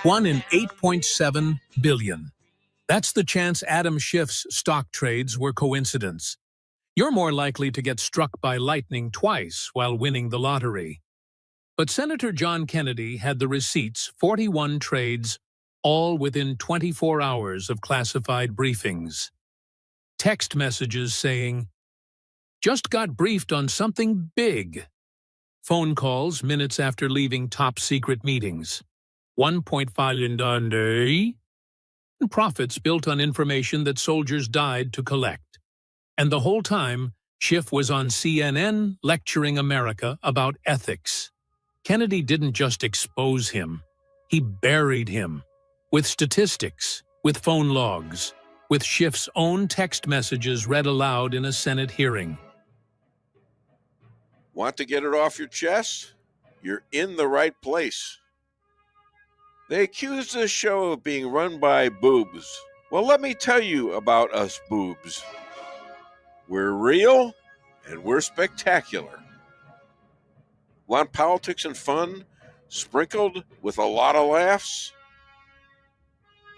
1 in 8.7 billion. That's the chance Adam Schiff's stock trades were coincidence. You're more likely to get struck by lightning twice while winning the lottery. But Senator John Kennedy had the receipts, 41 trades, all within 24 hours of classified briefings. Text messages saying, "Just got briefed on something big." Phone calls minutes after leaving top-secret meetings. 1.5 million day. And profits built on information that soldiers died to collect. And the whole time, Schiff was on CNN lecturing America about ethics. Kennedy didn't just expose him, he buried him. With statistics, with phone logs, with Schiff's own text messages read aloud in a Senate hearing. Want to get it off your chest? You're in the right place. They accuse this show of being run by boobs. Well, let me tell you about us boobs. We're real and we're spectacular. Want politics and fun, sprinkled with a lot of laughs?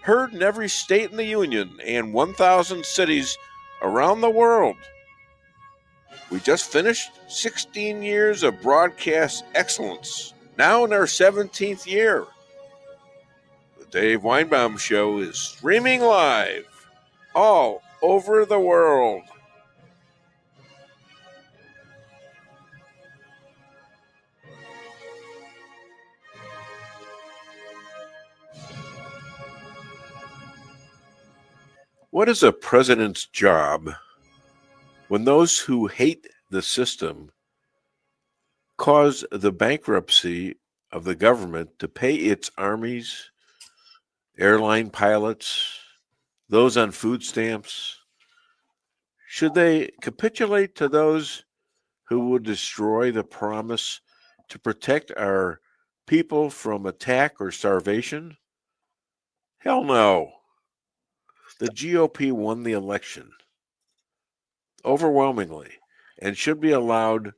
Heard in every state in the Union and 1,000 cities around the world. We just finished 16 years of broadcast excellence, now in our 17th year. The Dave Weinbaum Show is streaming live all over the world. What is a president's job when those who hate the system cause the bankruptcy of the government to pay its armies, airline pilots, those on food stamps? Should they capitulate to those who would destroy the promise to protect our people from attack or starvation? Hell no. The GOP won the election overwhelmingly and should be allowed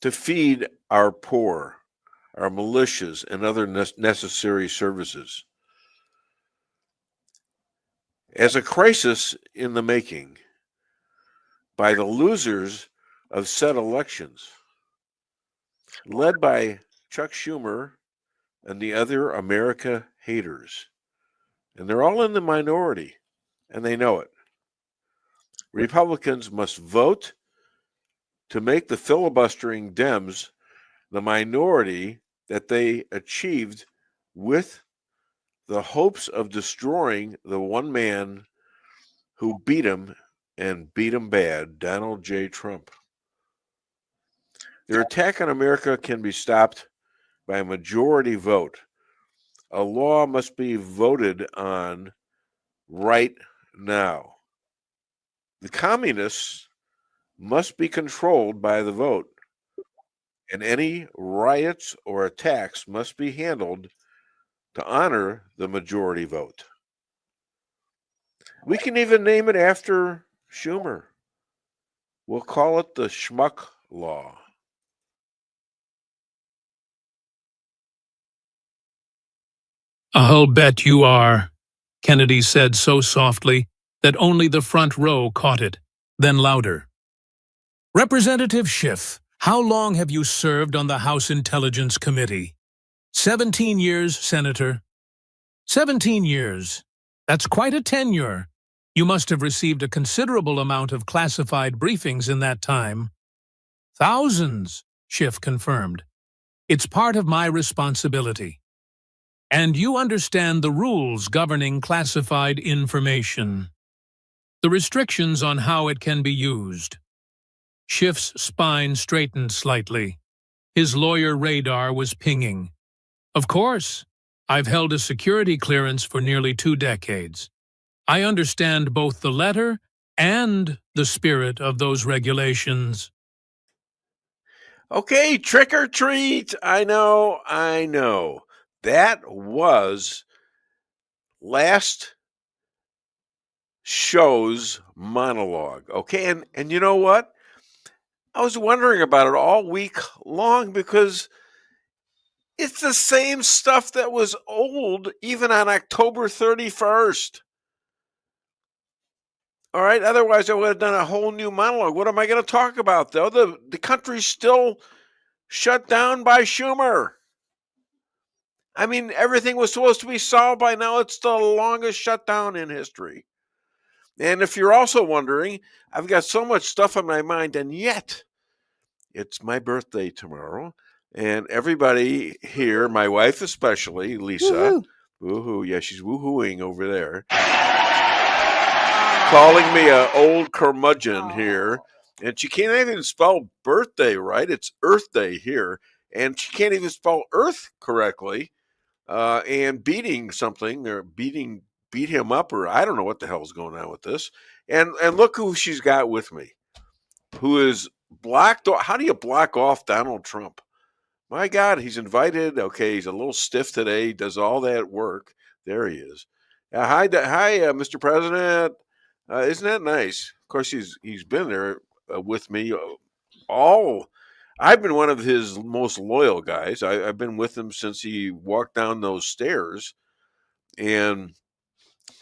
to feed our poor, our militias, and other necessary services. As a crisis in the making by the losers of said elections, led by Chuck Schumer and the other America haters. And they're all in the minority, and they know it. Republicans must vote to make the filibustering Dems the minority that they achieved with the hopes of destroying the one man who beat him and beat him bad, Donald J. Trump. Their attack on America can be stopped by a majority vote. A law must be voted on right now. The communists must be controlled by the vote, and any riots or attacks must be handled to honor the majority vote. We can even name it after Schumer. We'll call it the Schmuck Law. "I'll bet you are," Kennedy said so softly that only the front row caught it, then louder. "Representative Schiff, how long have you served on the House Intelligence Committee?" 17 years, Senator." 17 years. That's quite a tenure. You must have received a considerable amount of classified briefings in that time." "Thousands," Schiff confirmed. "It's part of my responsibility." "And you understand the rules governing classified information. The restrictions on how it can be used." Schiff's spine straightened slightly. His lawyer radar was pinging. "Of course. I've held a security clearance for nearly 2 decades. I understand both the letter and the spirit of those regulations." Okay, trick or treat. I know. That was last show's monologue. Okay, and you know what? I was wondering about it all week long because It's the same stuff that was old even on October 31st. All right. Otherwise, I would have done a whole new monologue. What am I going to talk about, though? The country's still shut down by Schumer. I mean, everything was supposed to be solved by now. It's the longest shutdown in history. And if you're also wondering, I've got so much stuff on my mind, and yet it's my birthday tomorrow. And everybody here, my wife especially, Lisa, woohoo, yeah, she's woohooing over there, calling me an old curmudgeon here. And she can't even spell birthday right. It's Earth Day here. And she can't even spell Earth correctly. And beating something or beat him up, or I don't know what the hell's going on with this. And look who she's got with me, who is blocked. How do you block off Donald Trump? My God, he's invited. Okay, he's a little stiff today. He does all that work. There he is. Hi, Mr. President. Isn't that nice? Of course, he's been there with me all. I've been one of his most loyal guys. I've been with him since he walked down those stairs, and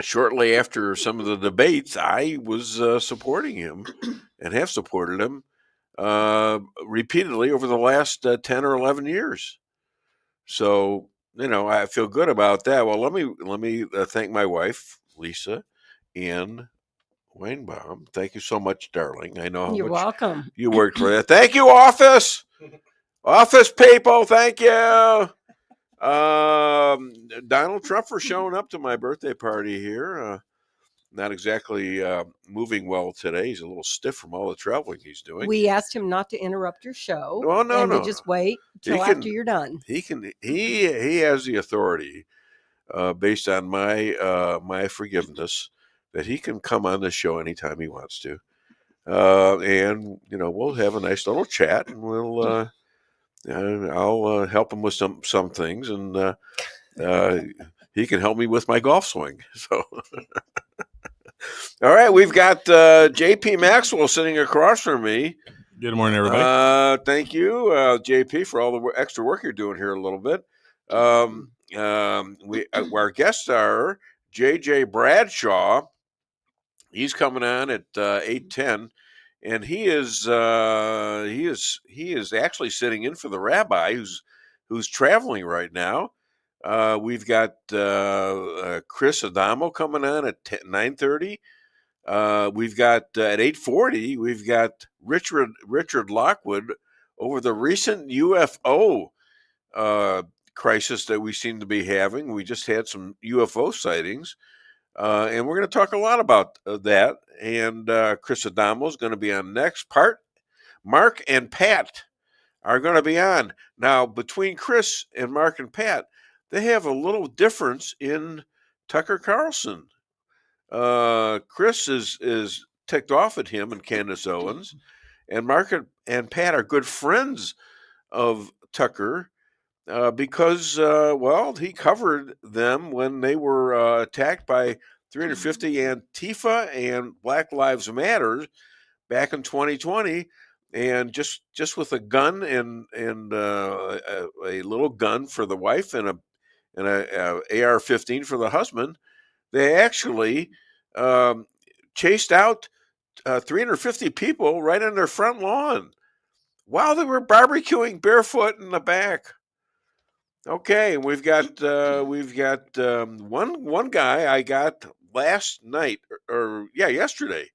shortly after some of the debates, I was supporting him and have supported him repeatedly over the last 10 or 11 years. So, I feel good about that. Well, let me thank my wife, Lisa, and Weinbaum. Thank you so much, darling. I know how You're much welcome. you worked for that. Thank you, office people. Thank you. Donald Trump for showing up to my birthday party here. Not exactly moving well today. He's a little stiff from all the traveling he's doing. We asked him not to interrupt your show. Oh, no, and no, to just wait till after you're done. He has the authority based on my forgiveness that he can come on the show anytime he wants to. And we'll have a nice little chat, and I'll help him with some things, and he can help me with my golf swing. So, all right, we've got JP Maxwell sitting across from me. Good morning, everybody. Thank you, JP, for all the extra work you're doing here a little bit. Our guests are JJ Bradshaw. He's coming on at 8:10. And he is actually sitting in for the rabbi who's traveling right now. We've got Chris Adamo coming on at 9:30. We've got at 8:40. We've got Richard Lockwood over the recent UFO crisis that we seem to be having. We just had some UFO sightings. And we're going to talk a lot about that. And Chris Adamo is going to be on next part. Mark and Pat are going to be on. Now, between Chris and Mark and Pat, they have a little difference in Tucker Carlson. Chris is ticked off at him and Candace Owens. And Mark and Pat are good friends of Tucker. Because he covered them when they were attacked by 350 Antifa and Black Lives Matter back in 2020, and just with a gun and a little gun for the wife and a AR-15 for the husband, they actually chased out 350 people right on their front lawn while they were barbecuing barefoot in the back. Okay, we've got one guy I got last night or yesterday,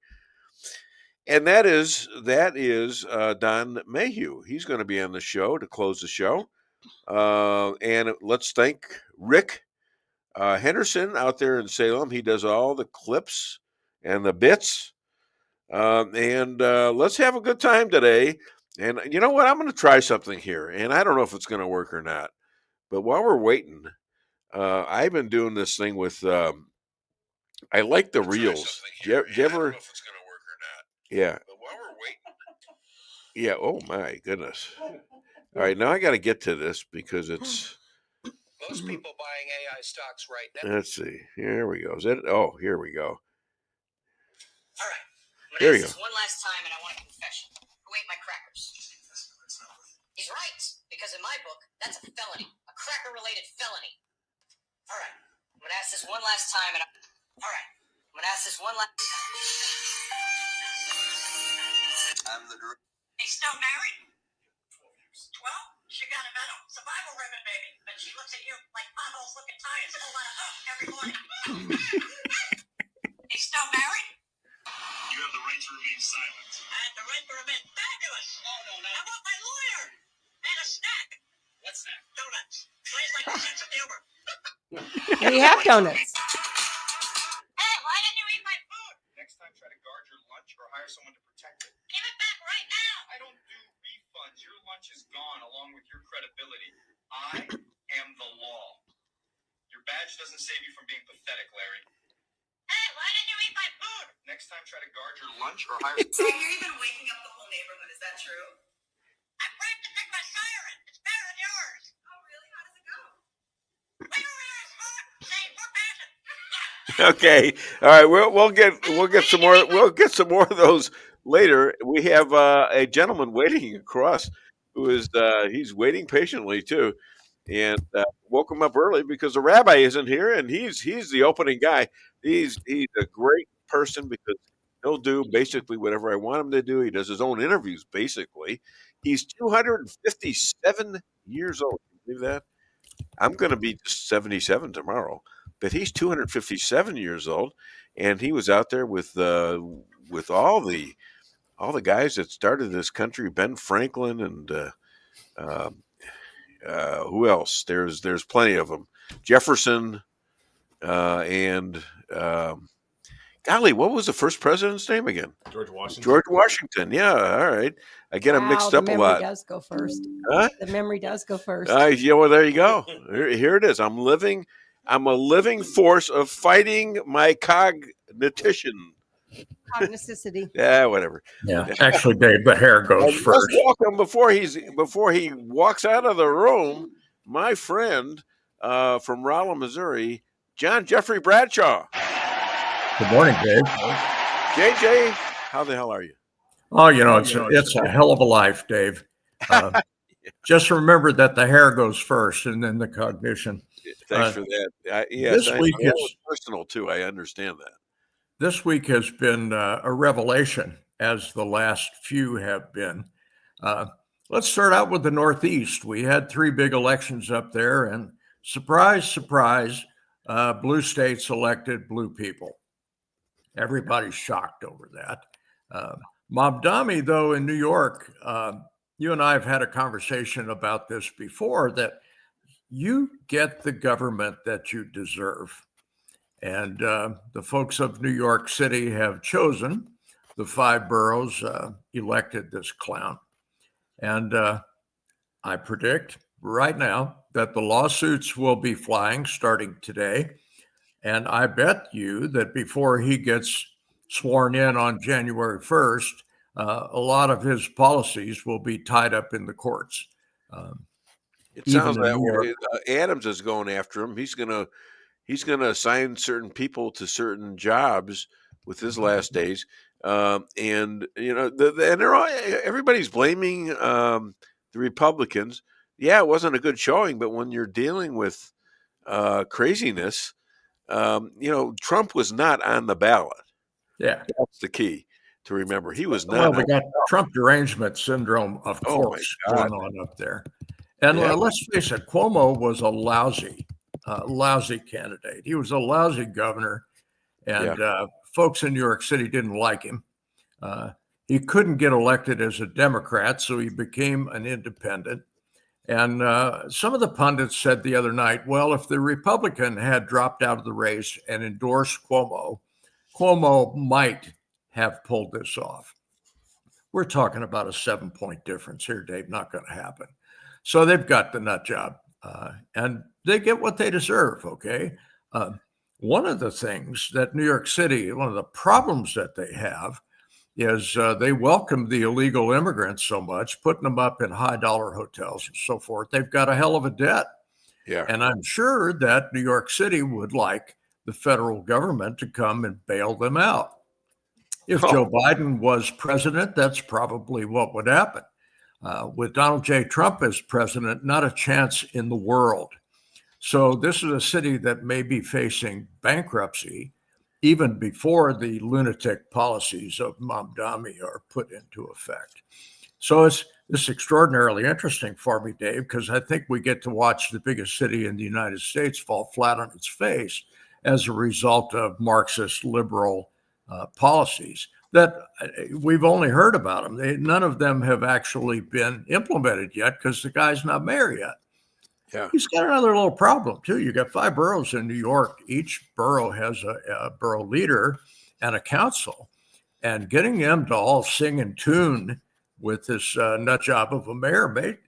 and that is Don Mayhew. He's going to be on the show to close the show, and let's thank Rick Henderson out there in Salem. He does all the clips and the bits, and let's have a good time today. And you know what? I'm going to try something here, and I don't know if it's going to work or not. But while we're waiting, I've been doing this thing with. I like the reels. Do you ever? I don't know if it's gonna work or not. Yeah. But while we're waiting. Yeah. Oh my goodness. All right, now I got to get to this because it's. Most people buying AI stocks right now. Let's see. Here we go. Is that? Oh, here we go. All right. Here we go. One last time, and I want a confession. Who ate my crackers? He's right, because in my book, that's a felony. A cracker-related felony. All right. I'm going to ask this one last time. All right. I'm going to ask this one last... I'm the director. They still married? 12 years. 12? She got a medal. Survival ribbon, baby. But she looks at you like potholes look at tires. A whole lot of every morning. They still married? You have the right to remain silent. I have the right to remain fabulous. Oh, no, no. I want my lawyer. And a snack. What snack? Donuts. Plays like a sense of humor. We have donuts. Hey, why didn't you eat my food? Next time, try to guard your lunch or hire someone to protect it. Give it back right now. I don't do refunds. Your lunch is gone along with your credibility. I am the law. Your badge doesn't save you from being pathetic, Larry. Hey, why didn't you eat my food? Next time, try to guard your lunch or hire... So you're even waking up the whole neighborhood, is that true? I'm practicing my siren. It's better than yours. Oh, really? How does it go? Okay, all right. We'll get some more of those later. We have a gentleman waiting across who is he's waiting patiently too, and woke him up early because the rabbi isn't here, and he's the opening guy. He's a great person because he'll do basically whatever I want him to do. He does his own interviews basically. He's 257 years old. Can you believe that? I'm going to be 77 tomorrow, but he's 257 years old, and he was out there with all the guys that started this country, Ben Franklin, and who else? There's plenty of them. Jefferson, and golly, what was the first president's name again? George Washington. George Washington. Yeah, all right. I get them mixed up a lot. The memory does go first. Huh? The memory does go first. Yeah, well, there you go. Here it is. I'm a living force of fighting my cognition. Cognicity. Yeah, whatever. Yeah, actually, Dave, the hair goes first. Let's welcome before he walks out of the room, my friend from Rolla, Missouri, John Jeffrey Bradshaw. Good morning, Dave. JJ, how the hell are you? Oh, it's a hell of a life, Dave. Just remember that the hair goes first and then the cognition. Thanks for that. This week is personal too. I understand that. This week has been a revelation, as the last few have been. Let's start out with the Northeast. We had 3 big elections up there, and surprise, surprise, blue states elected blue people. Everybody's shocked over that. Mamdani, though, in New York, you and I have had a conversation about this before, that you get the government that you deserve. And the folks of New York City have chosen the 5 boroughs, elected this clown. And I predict right now that the lawsuits will be flying starting today. And I bet you that before he gets sworn in on January 1st, a lot of his policies will be tied up in the courts. It sounds that way. Adams is going after him. He's gonna assign certain people to certain jobs with his last days, and they're all, everybody's blaming the Republicans. Yeah, it wasn't a good showing, but when you're dealing with craziness, Trump was not on the ballot. Yeah, that's the key to remember. He was not. Well, we got Trump derangement syndrome, of course, going on up there. And let's face it, Cuomo was a lousy candidate. He was a lousy governor, and folks in New York City didn't like him. He couldn't get elected as a Democrat, so he became an independent. And some of the pundits said the other night, well, if the Republican had dropped out of the race and endorsed Cuomo, Cuomo might have pulled this off. We're talking about a 7-point difference here, Dave. Not going to happen. So they've got the nut job, and they get what they deserve, okay? One of the things that New York City, one of the problems that they have is they welcome the illegal immigrants so much, putting them up in high-dollar hotels and so forth. They've got a hell of a debt. Yeah. And I'm sure that New York City would like the federal government to come and bail them out. If Joe Biden was president, that's probably what would happen. With Donald J. Trump as president, not a chance in the world. So this is a city that may be facing bankruptcy even before the lunatic policies of Mamdani are put into effect. So it's extraordinarily interesting for me, Dave, because I think we get to watch the biggest city in the United States fall flat on its face as a result of Marxist liberal policies that we've only heard about them. None of them have actually been implemented yet because the guy's not mayor yet. Yeah. He's got another little problem, too. You got 5 boroughs in New York. Each borough has a borough leader and a council. And getting them to all sing in tune with this nut job of a mayor,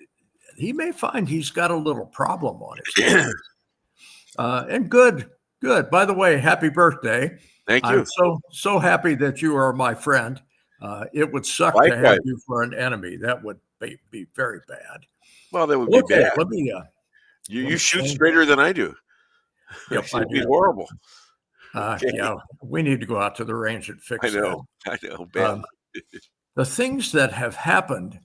he may find he's got a little problem on his hands. And good. By the way, happy birthday. Thank you. I'm so happy that you are my friend. It would suck to have you for an enemy. That would be very bad. Well, that would be bad. Let me. You shoot straighter than I do. Yep, It would be horrible. Yeah, we need to go out to the range and fix I know. Bad. The things that have happened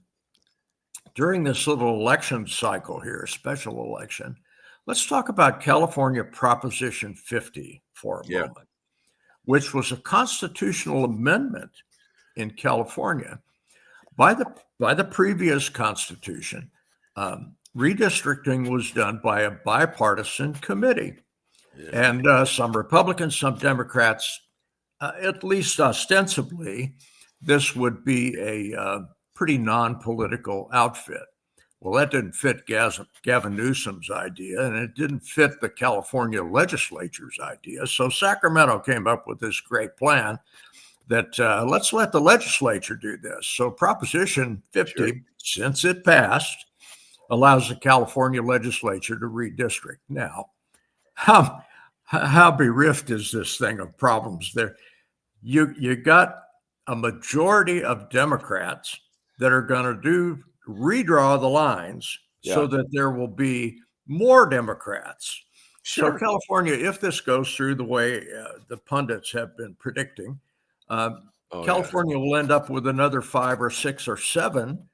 during this little election cycle here, special election. Let's talk about California Proposition 50 for a moment, which was a constitutional amendment in California by the previous constitution. Redistricting was done by a bipartisan committee, and some Republicans, some Democrats, at least ostensibly, this would be a pretty non-political outfit. Well, that didn't fit Gavin Newsom's idea, and it didn't fit the California legislature's idea. So Sacramento came up with this great plan that let's let the legislature do this. So Proposition 50, since it passed, allows the California legislature to redistrict. Now, how bereft is this thing of problems there? You got a majority of Democrats that are going to redraw the lines so that there will be more Democrats. So California, if this goes through the way the pundits have been predicting, California will end up with another 5 or 6 or 7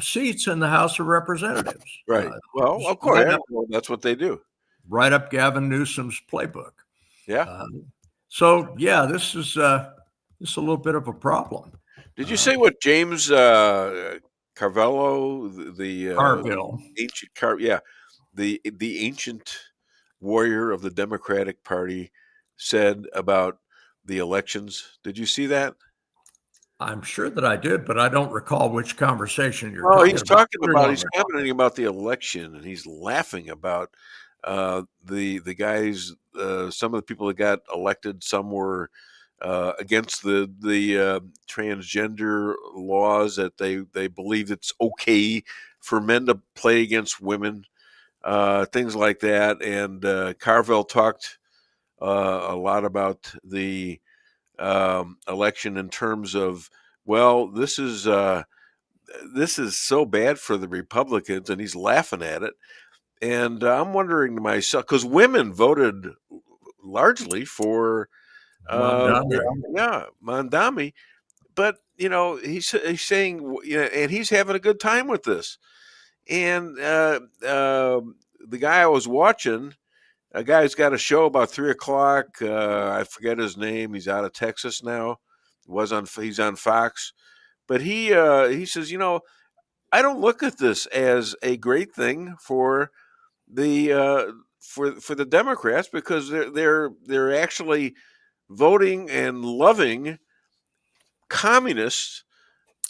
seats in the House of Representatives. Right. Well, of course, that's what they do. Right up Gavin Newsom's playbook. Yeah. This is a little bit of a problem. Did you say what James Carville, the Carville, ancient the ancient warrior of the Democratic Party, said about the elections? Did you see that? I'm sure that I did, but I don't recall which conversation you're talking about. He's commenting about the election, and he's laughing about the guys, some of the people that got elected. Some were against the transgender laws, that they believe it's okay for men to play against women, things like that. And Carville talked a lot about the election in terms of, well, this is so bad for the Republicans, and he's laughing at it. And I'm wondering to myself, because women voted largely for Mamdani, but he's saying, and he's having a good time with this. And the guy I was watching, a guy who's got a show about 3:00. I forget his name. He's out of Texas now. He's on Fox, but he says, I don't look at this as a great thing for the for the Democrats, because they're actually voting and loving communists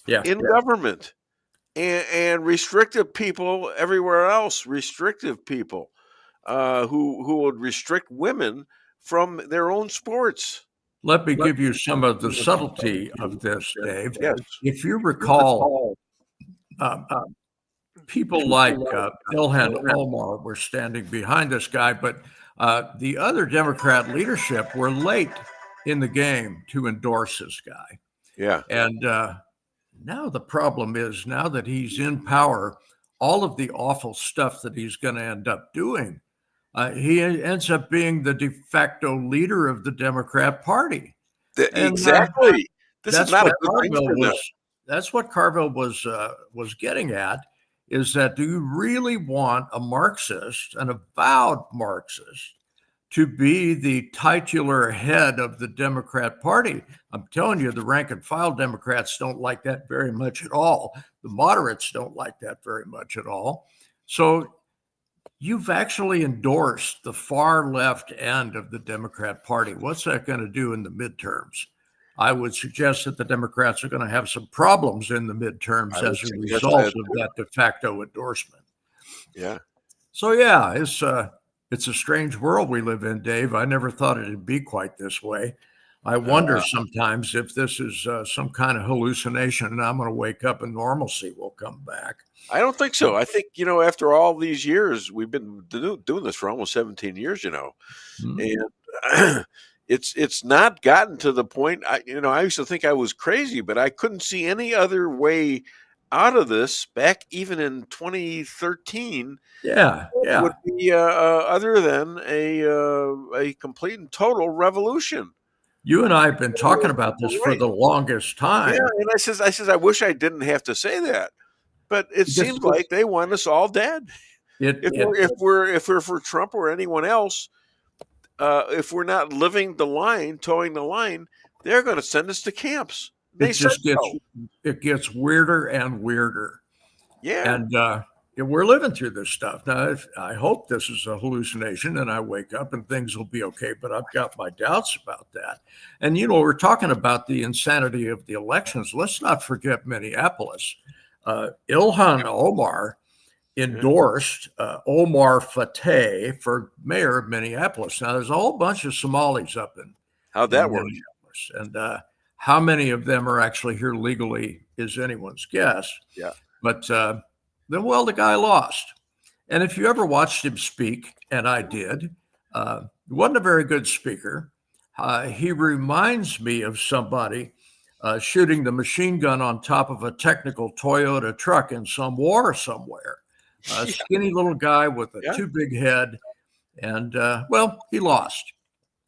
in government and restrictive people everywhere else. Restrictive people. Who would restrict women from their own sports. Let me give you some of the subtlety of this, Dave. Yes. If you recall, people like Ilhan Omar were standing behind this guy, but the other Democrat leadership were late in the game to endorse this guy. Yeah. And now the problem is, now that he's in power, all of the awful stuff that he's going to end up doing, he ends up being the de facto leader of the Democrat Party. Exactly. This is not a good thing for them. that's what Carville was getting at, is that do you really want a Marxist, an avowed Marxist, to be the titular head of the Democrat Party? I'm telling you, the rank and file Democrats don't like that very much at all. The moderates don't like that very much at all. So you've actually endorsed the far left end of the Democrat Party. What's that going to do in the midterms? I would suggest that the Democrats are going to have some problems in the midterms as a result of that de facto endorsement. Yeah. So yeah, it's a strange world we live in, Dave. I never thought it'd be quite this way. I wonder sometimes if this is some kind of hallucination and I'm going to wake up and normalcy will come back. I don't think so. I think, after all these years, we've been doing this for almost 17 years, and it's not gotten to the point. I used to think I was crazy, but I couldn't see any other way out of this back even in 2013. Would be other than a complete and total revolution. You and I have been talking about this for the longest time. Yeah, and I says I wish I didn't have to say that, but it seems like they want us all dead. If we're for Trump or anyone else, if we're not living the line, towing the line, they're going to send us to camps. It gets weirder and weirder. Yeah, and we're living through this stuff now. I hope this is a hallucination and I wake up and things will be okay, but I've got my doubts about that. And we're talking about the insanity of the elections. Let's not forget Minneapolis. Ilhan Omar endorsed Omar Fateh for mayor of Minneapolis. Now, there's a whole bunch of Somalis up in how'd that work? Minneapolis, and how many of them are actually here legally is anyone's guess. Yeah, but the guy lost. And if you ever watched him speak, and I did, he wasn't a very good speaker. He reminds me of somebody shooting the machine gun on top of a technical Toyota truck in some war somewhere. A skinny little guy with a too big head. And, he lost.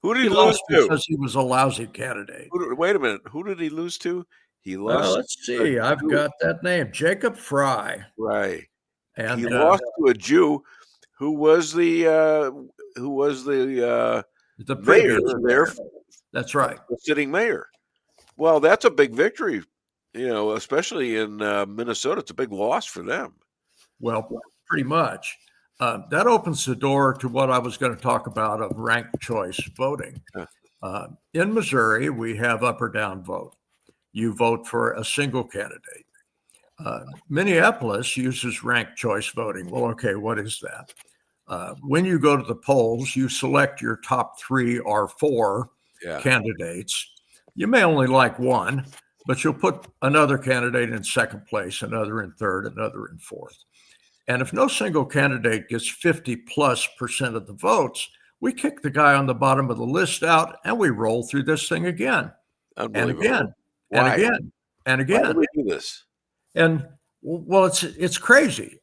Who did he lose to? Because he was a lousy candidate. Wait a minute. Who did he lose to? He lost. Let's see. I've got that name, Jacob Fry. Right. And he lost to a Jew who was the mayor there. That's right. The sitting mayor. Well, that's a big victory, especially in Minnesota. It's a big loss for them. Well, pretty much. That opens the door to what I was going to talk about of ranked choice voting. In Missouri, we have up or down vote. You vote for a single candidate. Minneapolis uses ranked choice voting. Well, okay, what is that? When you go to the polls, you select your top 3 or 4 candidates. You may only like one, but you'll put another candidate in second place, another in third, another in fourth. And if no single candidate gets 50+% of the votes, we kick the guy on the bottom of the list out and we roll through this thing again and again. Why? And again and again. Why do we do this? And it's crazy.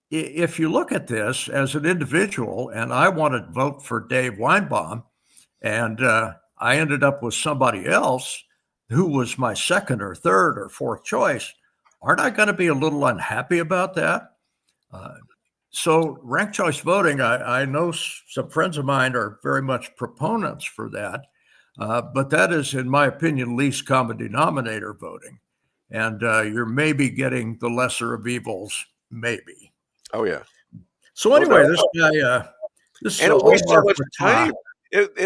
If you look at this as an individual, and I wanted to vote for Dave Weinbaum, and I ended up with somebody else who was my second or third or fourth choice, aren't I going to be a little unhappy about that? So ranked choice voting, I know some friends of mine are very much proponents for that. But that is, in my opinion, least common denominator voting. And you're maybe getting the lesser of evils, maybe. Oh, yeah. So anyway, this guy, this and it wastes so much time.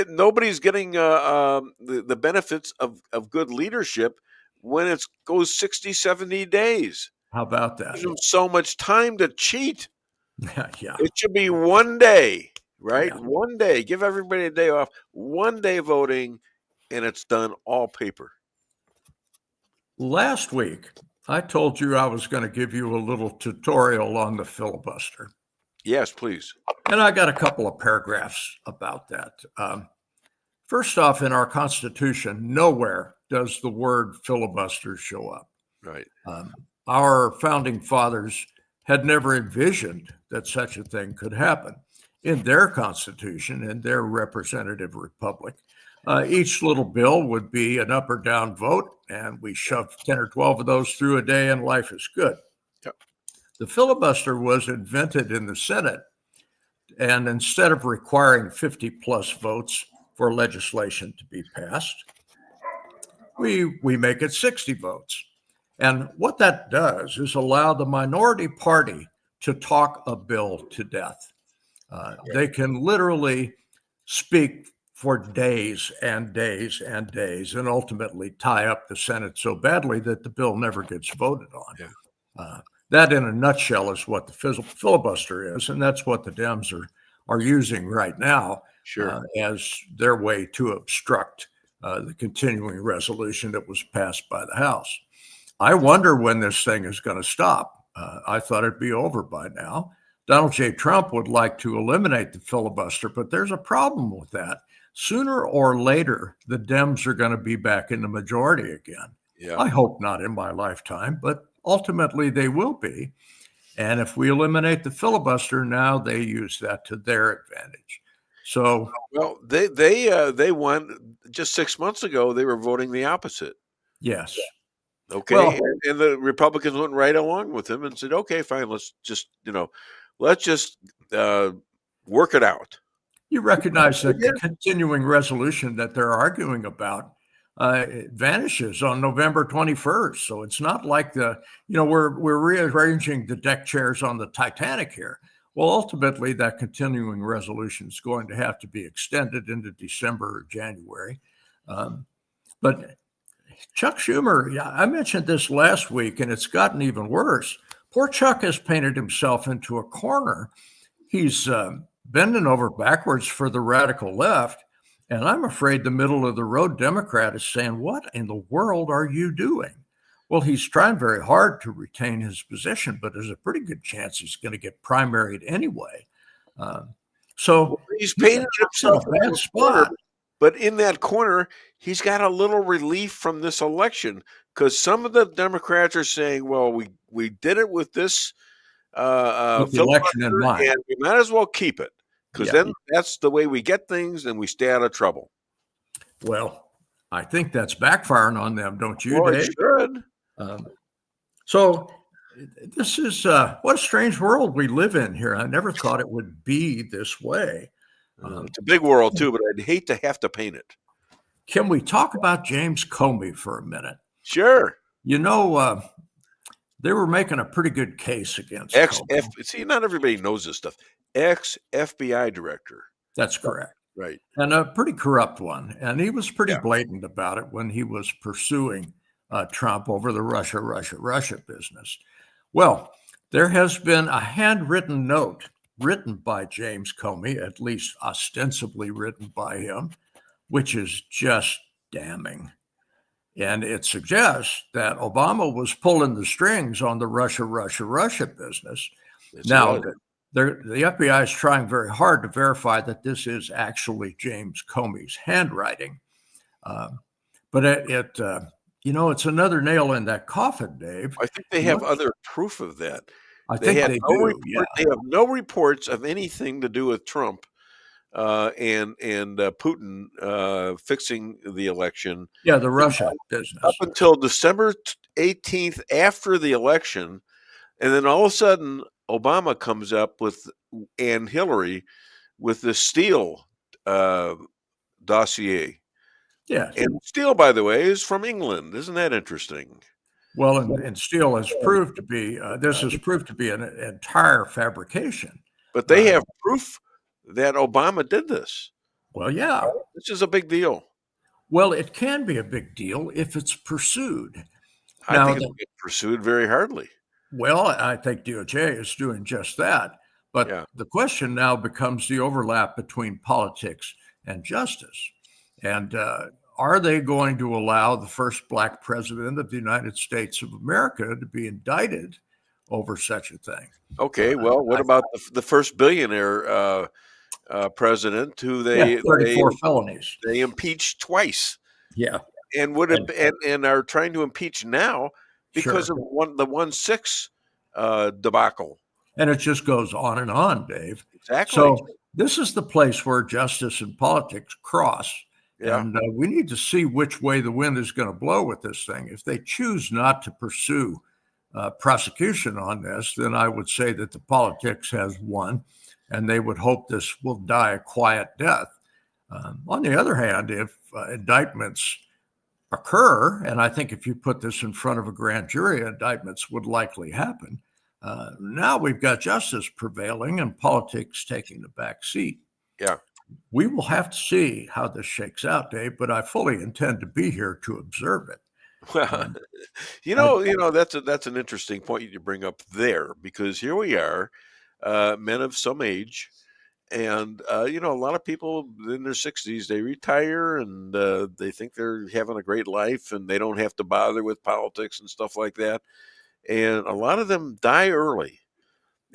Nobody's getting the benefits of good leadership when it goes 60, 70 days. How about that? There's so much time to cheat. Yeah. It should be one day. Right? Yeah. One day, give everybody a day off, one day voting, and it's done all paper. Last week, I told you I was going to give you a little tutorial on the filibuster. Yes, please. And I got a couple of paragraphs about that. First off, in our Constitution, nowhere does the word filibuster show up. Right. Our founding fathers had never envisioned that such a thing could happen. In their constitution, in their representative republic, Each little bill would be an up or down vote, and we shove 10 or 12 of those through a day, and life is good. Yep. The filibuster was invented in the Senate, and instead of requiring 50 plus votes for legislation to be passed, we make it 60 votes. And what that does is allow the minority party to talk a bill to death. They can literally speak for days and days and days and ultimately tie up the Senate so badly that the bill never gets voted on. Yeah. That in a nutshell is what the filibuster is, and that's what the Dems are using right now as their way to obstruct the continuing resolution that was passed by the House. I wonder when this thing is going to stop. I thought it'd be over by now. Donald J. Trump would like to eliminate the filibuster, but there's a problem with that. Sooner or later, the Dems are going to be back in the majority again. Yeah. I hope not in my lifetime, but ultimately they will be. And if we eliminate the filibuster, now they use that to their advantage. So, well, they won just 6 months ago. They were voting the opposite. yes. Okay, Well, and the Republicans went right along with him and said, "Okay, fine, let's just work it out." You recognize that the continuing resolution that they're arguing about it vanishes on November 21st. So it's not like we're rearranging the deck chairs on the Titanic here. Well, ultimately, that continuing resolution is going to have to be extended into December or January. But Chuck Schumer, I mentioned this last week, and it's gotten even worse. Poor Chuck has painted himself into a corner. He's bending over backwards for the radical left. And I'm afraid the middle of the road Democrat is saying, what in the world are you doing? Well, he's trying very hard to retain his position, but there's a pretty good chance he's going to get primaried anyway. So he's painted himself in a bad spot. But in that corner, he's got a little relief from this election because some of the Democrats are saying, well, we did it with this election in mind, and we might as well keep it because then that's the way we get things and we stay out of trouble. Well, I think that's backfiring on them, don't you, well, Dave? It should. So this is what a strange world we live in here. I never thought it would be this way. It's a big world, too, but I'd hate to have to paint it. Can we talk about James Comey for a minute? Sure. You know, they were making a pretty good case against Comey. See, not everybody knows this stuff. Ex-FBI director. That's correct. Right. And a pretty corrupt one. And he was pretty blatant about it when he was pursuing Trump over the Russia business. Well, there has been a handwritten note written by James Comey, at least ostensibly written by him, which is just damning. And it suggests that Obama was pulling the strings on the Russia business. Now, the FBI is trying very hard to verify that this is actually James Comey's handwriting. But it's another nail in that coffin, Dave. I think they have other proof of that. I think they do. They have no reports of anything to do with Trump and Putin fixing the election. Yeah, the Russia business. Up until December 18th, after the election, and then all of a sudden, Obama comes up with and Hillary with the Steele dossier. Yeah, and Steele, by the way, is from England. Isn't that interesting? Well, and Steele has proved to be this has proved to be an entire fabrication. But they have proof that Obama did this. Well, yeah, this is a big deal. Well, it can be a big deal if it's pursued. I think it's pursued very hardly. Well, I think DOJ is doing just that. But the question now becomes the overlap between politics and justice. And are they going to allow the first Black president of the United States of America to be indicted over such a thing? Okay, well, what about the first billionaire president who 34 felonies. They impeached twice. Yeah. And and are trying to impeach now because of the 1-6 debacle. And it just goes on, Dave. Exactly. So this is the place where justice and politics cross. Yeah. And we need to see which way the wind is going to blow with this thing. If they choose not to pursue prosecution on this, then I would say that the politics has won, and they would hope this will die a quiet death. On the other hand, if indictments occur, and I think if you put this in front of a grand jury, indictments would likely happen. Now we've got justice prevailing and politics taking the back seat. Yeah. We will have to see how this shakes out, Dave, but I fully intend to be here to observe it. Well, that's an interesting point you bring up there, because here we are, men of some age, and a lot of people in their 60s, they retire and they think they're having a great life and they don't have to bother with politics and stuff like that. And a lot of them die early.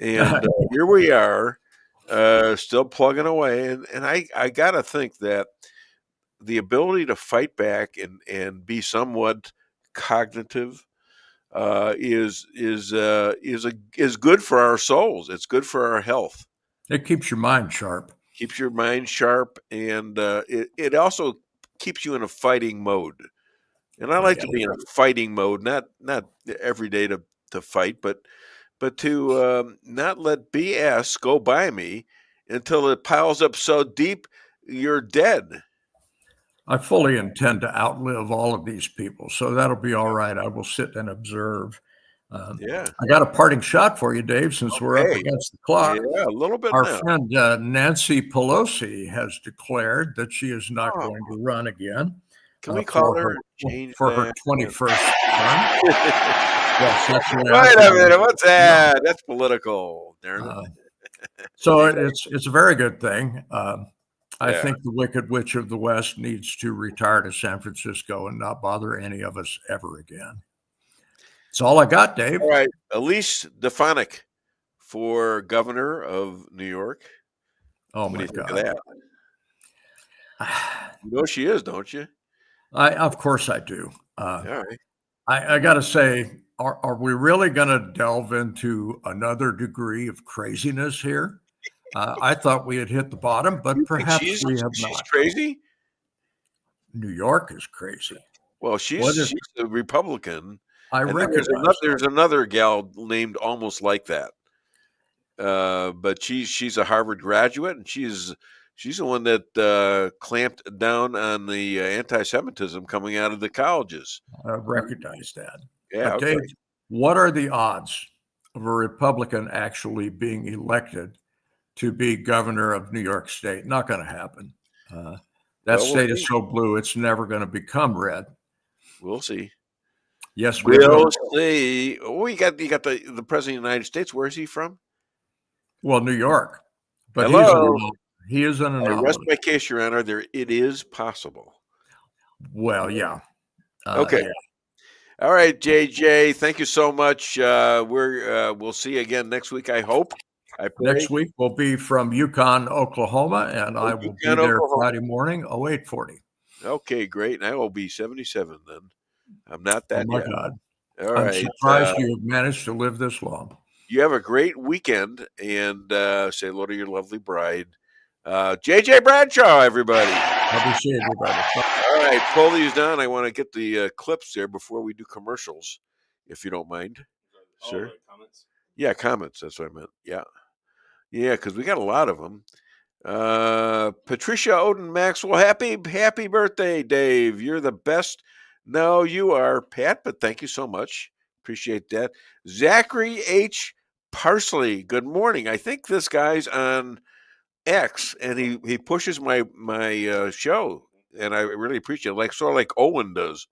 And here we are, still plugging away. And I got to think that the ability to fight back and be somewhat cognitive is good for our souls. It's good for our health. It keeps your mind sharp. Keeps your mind sharp, and it also keeps you in a fighting mode. And I like to be in a fighting mode, not every day to fight, but to not let BS go by me until it piles up so deep you're dead. I fully intend to outlive all of these people, so that'll be all right. I will sit and observe. I got a parting shot for you, Dave, since we're up against the clock. Yeah, a little bit. Our now. friend Nancy Pelosi has declared that she is not going to run again. Can we call her for her 21st term? Yes, wait a minute, what's that? That's political. So it's a very good thing. I think the Wicked Witch of the West needs to retire to San Francisco and not bother any of us ever again. That's all I got, Dave. All right. Elise Stefanik for governor of New York. Oh, what my do you God. think of that? You know she is, don't you? Of course I do. All right. I got to say, are we really going to delve into another degree of craziness here? I thought we had hit the bottom, but perhaps we have not. She's crazy? New York is crazy. Well, she's a Republican. I recognize there's another gal named almost like that. But she's a Harvard graduate, and she's the one that clamped down on the anti-Semitism coming out of the colleges. I recognize that. Yeah, but Dave, what are the odds of a Republican actually being elected to be governor of New York State? Not going to happen. That state is so blue, it's never going to become red. We'll see. Yes, we'll see. Oh, you got the president of the United States. Where is he from? Well, New York. But he is an anomaly. I rest my case, Your Honor. It is possible. Well, yeah. Okay. Yeah. All right, JJ. Thank you so much. We'll see you again next week. I hope. Next week will be from Yukon, Oklahoma, and I will be there Friday morning, 0840. Okay, great. And I will be 77 then. I'm not that yet. Oh, my God. All I'm right. surprised you have managed to live this long. You have a great weekend, and say hello to your lovely bride. JJ Bradshaw, everybody. I'll be seeing you, brother. All right, pull these down. I want to get the clips there before we do commercials, if you don't mind, sir. Comments? Yeah, comments. That's what I meant. Yeah, because we got a lot of them. Patricia Odin Maxwell, happy birthday, Dave. You're the best. No, you are, Pat, but thank you so much. Appreciate that. Zachary H. Parsley, good morning. I think this guy's on X, and he pushes my show, and I really appreciate it, sort of like Owen does.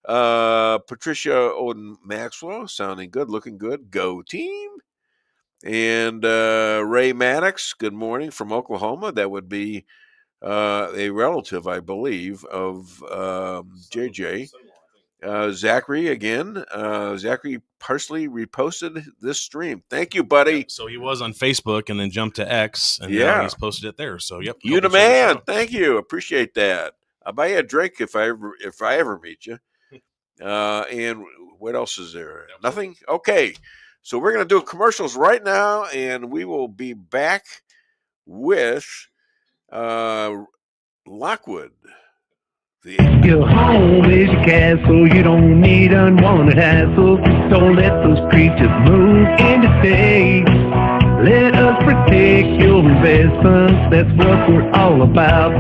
Patricia Odin Maxwell, sounding good, looking good. Go team. And Ray Maddox, good morning from Oklahoma. That would be a relative, I believe, of JJ. Zachary again. Zachary Parsley reposted this stream. Thank you, buddy. Yep, so he was on Facebook and then jumped to X, and now he's posted it there. So yep, you the man. Thank you. Appreciate that. I'll buy you a drink if I ever meet you. And what else is there? Nothing. Okay. So we're going to do commercials right now, and we will be back with Lockwood. Your home is your castle, you don't need unwanted hassle. Don't let those creatures move in to stay. Let us protect your investments, that's what we're all about.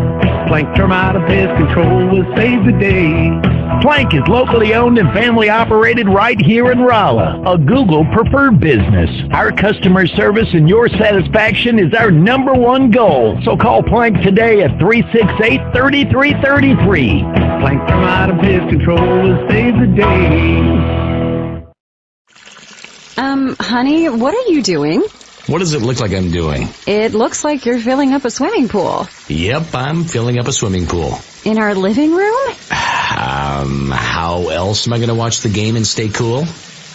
Plank Termite and Pest Control will save the day. Plank is locally owned and family operated right here in Rolla, a Google preferred business. Our customer service and your satisfaction is our #1 goal. So call Plank today at 368-3333. Plank Termite and Pest Control will save the day. Honey, what are you doing? What does it look like I'm doing? It looks like you're filling up a swimming pool. Yep, I'm filling up a swimming pool. In our living room? How else am I going to watch the game and stay cool?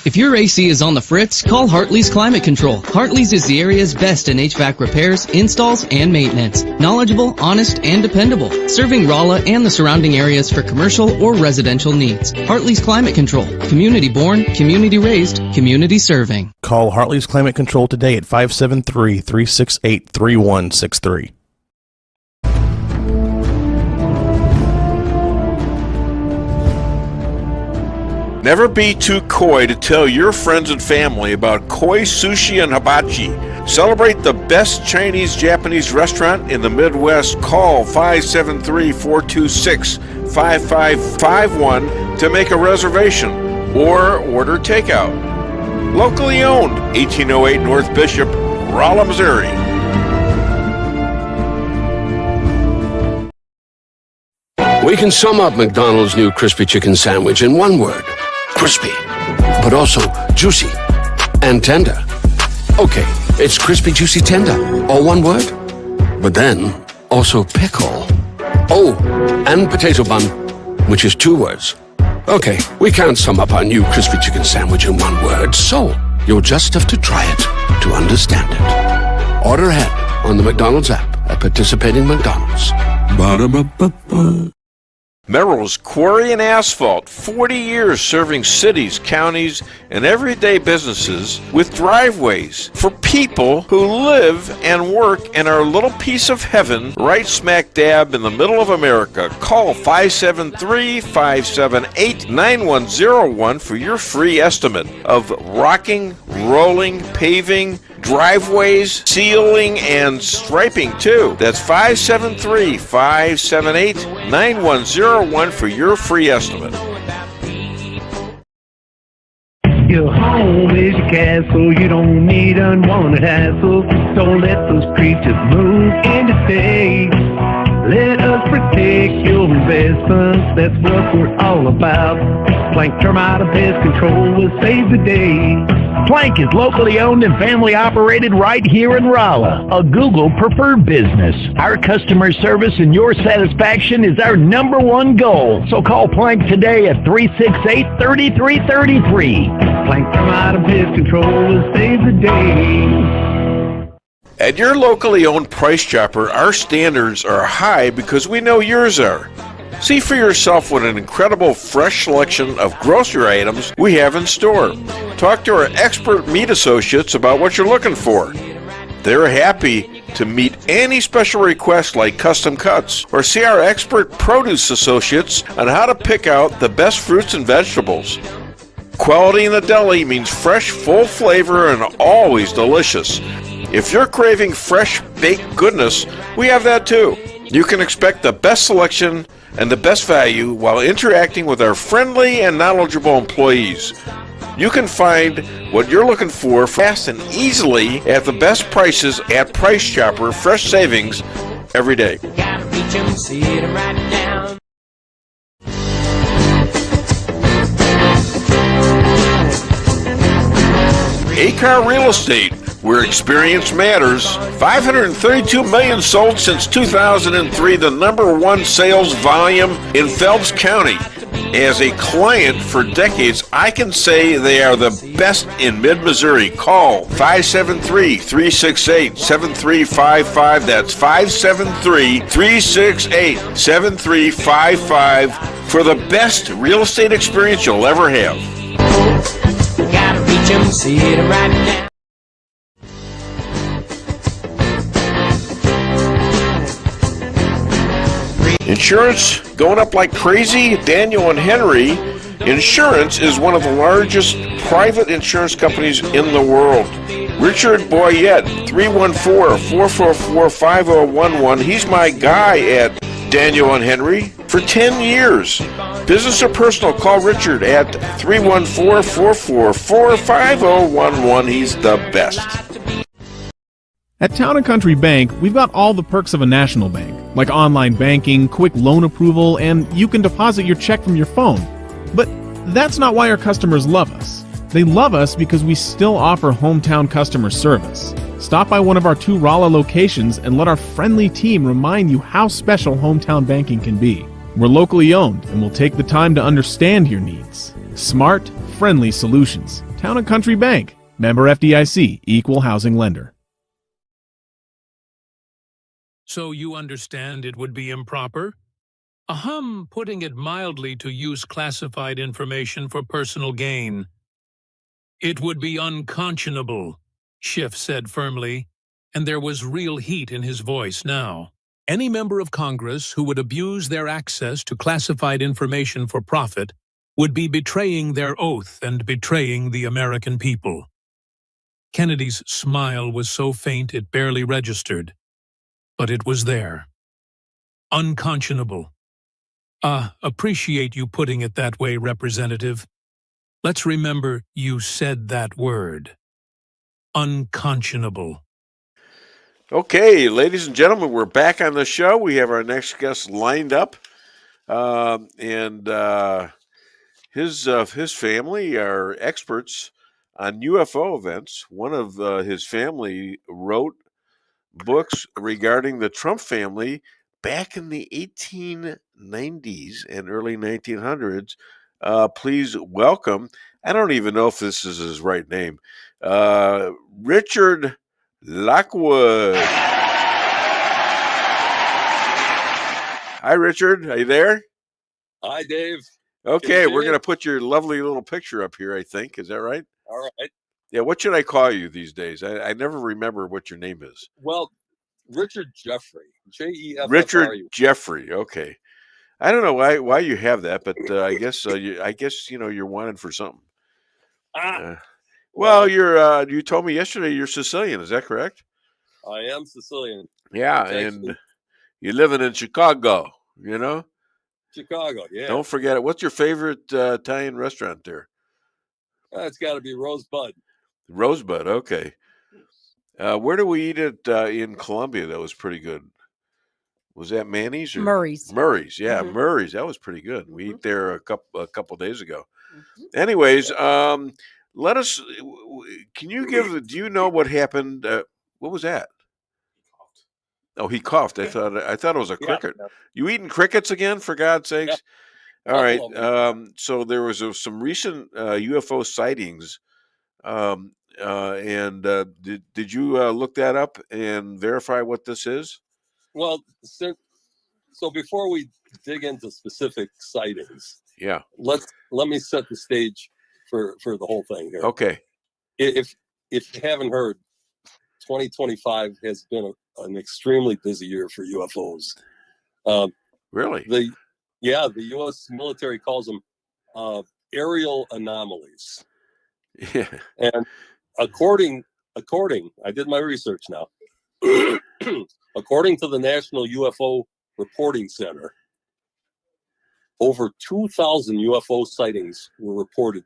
If your AC is on the fritz, call Hartley's Climate Control. Hartley's is the area's best in HVAC repairs, installs, and maintenance. Knowledgeable, honest, and dependable. Serving Rolla and the surrounding areas for commercial or residential needs. Hartley's Climate Control. Community born, community raised, community serving. Call Hartley's Climate Control today at 573-368-3163. Never be too coy to tell your friends and family about koi sushi and hibachi. Celebrate the best Chinese-Japanese restaurant in the Midwest. Call 573-426-5551 to make a reservation or order takeout. Locally owned, 1808 North Bishop, Rolla, Missouri. We can sum up McDonald's new crispy chicken sandwich in one word. Crispy, but also juicy and tender. Okay, it's crispy, juicy, tender, all one word. But then, also pickle. Oh, and potato bun, which is 2 words. Okay, we can't sum up our new crispy chicken sandwich in one word, so you'll just have to try it to understand it. Order ahead on the McDonald's app at participating McDonald's. Ba-da-ba-ba-ba. Merrill's Quarry and Asphalt, 40 years serving cities, counties, and everyday businesses with driveways for people who live and work in our little piece of heaven right smack dab in the middle of America. Call 573-578-9101 for your free estimate of rocking, rolling, paving, driveways, sealing, and striping too. That's 573-578-9101 for your free estimate. Your home is your castle, you don't need unwanted hassle. Don't let those creatures move in to stay. Let us protect your investments, that's what we're all about. Plank Termite and Pest Control will save the day. Plank is locally owned and family operated right here in Rolla, a Google preferred business. Our customer service and your satisfaction is our #1 goal. So call Plank today at 368-3333. Plank Termite and Pest Control will save the day. At your locally owned Price Chopper, our standards are high because we know yours are. See for yourself what an incredible fresh selection of grocery items we have in store. Talk to our expert meat associates about what you're looking for. They're happy to meet any special requests like custom cuts, or see our expert produce associates on how to pick out the best fruits and vegetables. Quality in the deli means fresh, full flavor, and always delicious. If you're craving fresh baked goodness, we have that too. You can expect the best selection and the best value while interacting with our friendly and knowledgeable employees. You can find what you're looking for fast and easily at the best prices at Price Chopper. Fresh savings every day. A-Car Real Estate, where experience matters. 532 million sold since 2003, the #1 sales volume in Phelps County. As a client for decades, I can say they are the best in mid-Missouri. Call 573-368-7355. That's 573-368-7355 for the best real estate experience you'll ever have. Gotta reach 'em, see it right now. In insurance going up like crazy? Daniel and Henry Insurance is one of the largest private insurance companies in the world. Richard Boyette, 314-444-5011. He's my guy at Daniel and Henry for 10 years. Business or personal, call Richard at 314-444-5011. He's the best. At Town & Country Bank, we've got all the perks of a national bank, like online banking, quick loan approval, and you can deposit your check from your phone. But that's not why our customers love us. They love us because we still offer hometown customer service. Stop by one of our 2 Rolla locations and let our friendly team remind you how special hometown banking can be. We're locally owned and will take the time to understand your needs. Smart, friendly solutions. Town & Country Bank. Member FDIC. Equal housing lender. So you understand it would be improper? Putting it mildly, to use classified information for personal gain. It would be unconscionable, Schiff said firmly, and there was real heat in his voice now. Any member of Congress who would abuse their access to classified information for profit would be betraying their oath and betraying the American people. Kennedy's smile was so faint it barely registered, but it was there. Unconscionable. Appreciate you putting it that way, Representative. Let's remember you said that word. Unconscionable. Okay, ladies and gentlemen, we're back on the show. We have our next guest lined up. And his family are experts on UFO events. One of his family wrote books regarding the Trump family back in the 1890s and early 1900s. Please welcome, I don't even know if this is his right name, Richard Lockwood. Hi, Richard. Are you there? Hi, Dave. Okay, we're going to put your lovely little picture up here, I think. Is that right? All right. Yeah, what should I call you these days? I never remember what your name is. Well, Richard Jeffrey. J-E-F-F-R-E. Richard Jeffrey. Okay. I don't know why you have that, but I guess you're wanted for something. Well, you told me yesterday you're Sicilian. Is that correct? I am Sicilian. Yeah, and you're living in Chicago. You know. Chicago. Yeah. Don't forget it. What's your favorite Italian restaurant there? It's got to be Rosebud. Rosebud. Okay. Where do we eat it in Columbia? That was pretty good. Was that Manny's? Or? Murray's. Murray's, yeah, Murray's. That was pretty good. We ate there a couple days ago. Anyways, let us. Can you give? Do you know what happened? What was that? Oh, he coughed. I thought it was a cricket. Yeah. You eating crickets again? For God's sakes! Yeah. All right. So there was some recent UFO sightings. Did you look that up and verify what this is? Well, so before we dig into specific sightings, let me set the stage for the whole thing here. Okay. If you haven't heard, 2025 has been an extremely busy year for UFOs. Really? The U.S. military calls them aerial anomalies. Yeah. And according, I did my research now. According to the National UFO Reporting Center, over 2,000 UFO sightings were reported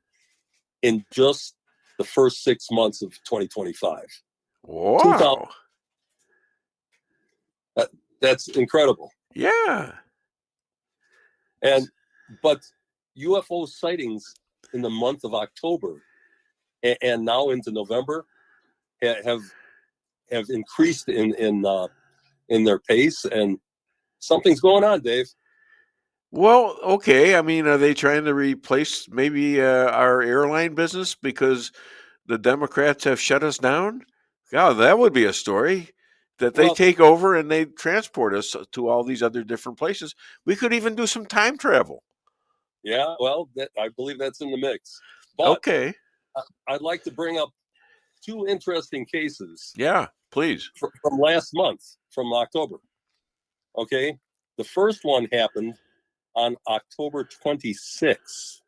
in just the first 6 months of 2025. Wow. That's incredible. Yeah. But UFO sightings in the month of October and now into November have increased in their pace, and something's going on, Dave. Well, okay. I mean, are they trying to replace maybe our airline business because the Democrats have shut us down? God, that would be a story. That they take over and they transport us to all these other different places. We could even do some time travel. Yeah, well, I believe that's in the mix. But okay. I'd like to bring up two interesting cases. Yeah, please. From last month, from October. Okay. The first one happened on October 26th.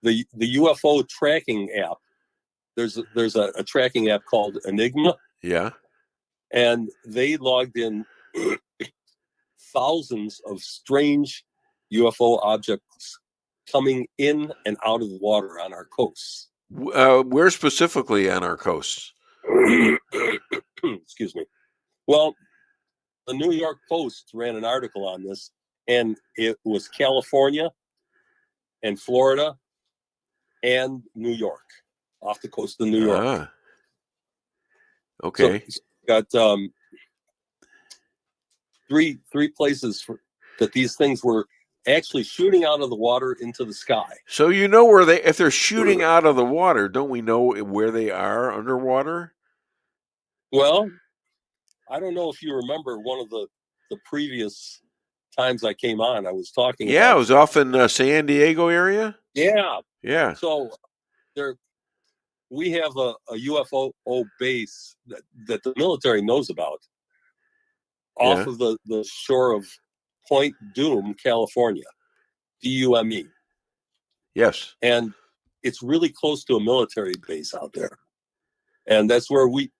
The UFO tracking app. There's a tracking app called Enigma. Yeah. And they logged in thousands of strange UFO objects coming in and out of the water on our coasts. Where specifically on our coasts? Excuse me. Well, the New York Post ran an article on this, and it was California and Florida and New York, off the coast of New York. Ah. Okay. So got three places that these things were actually shooting out of the water into the sky. So you know where if they're shooting out of the water, don't we know where they are underwater? Well, I don't know if you remember one of the previous times I came on, I was talking Yeah, about. it was off in San Diego area. Yeah. Yeah. So we have a UFO base that the military knows about off of the shore of Point Dume, California, Dume. Yes. And it's really close to a military base out there. And that's where we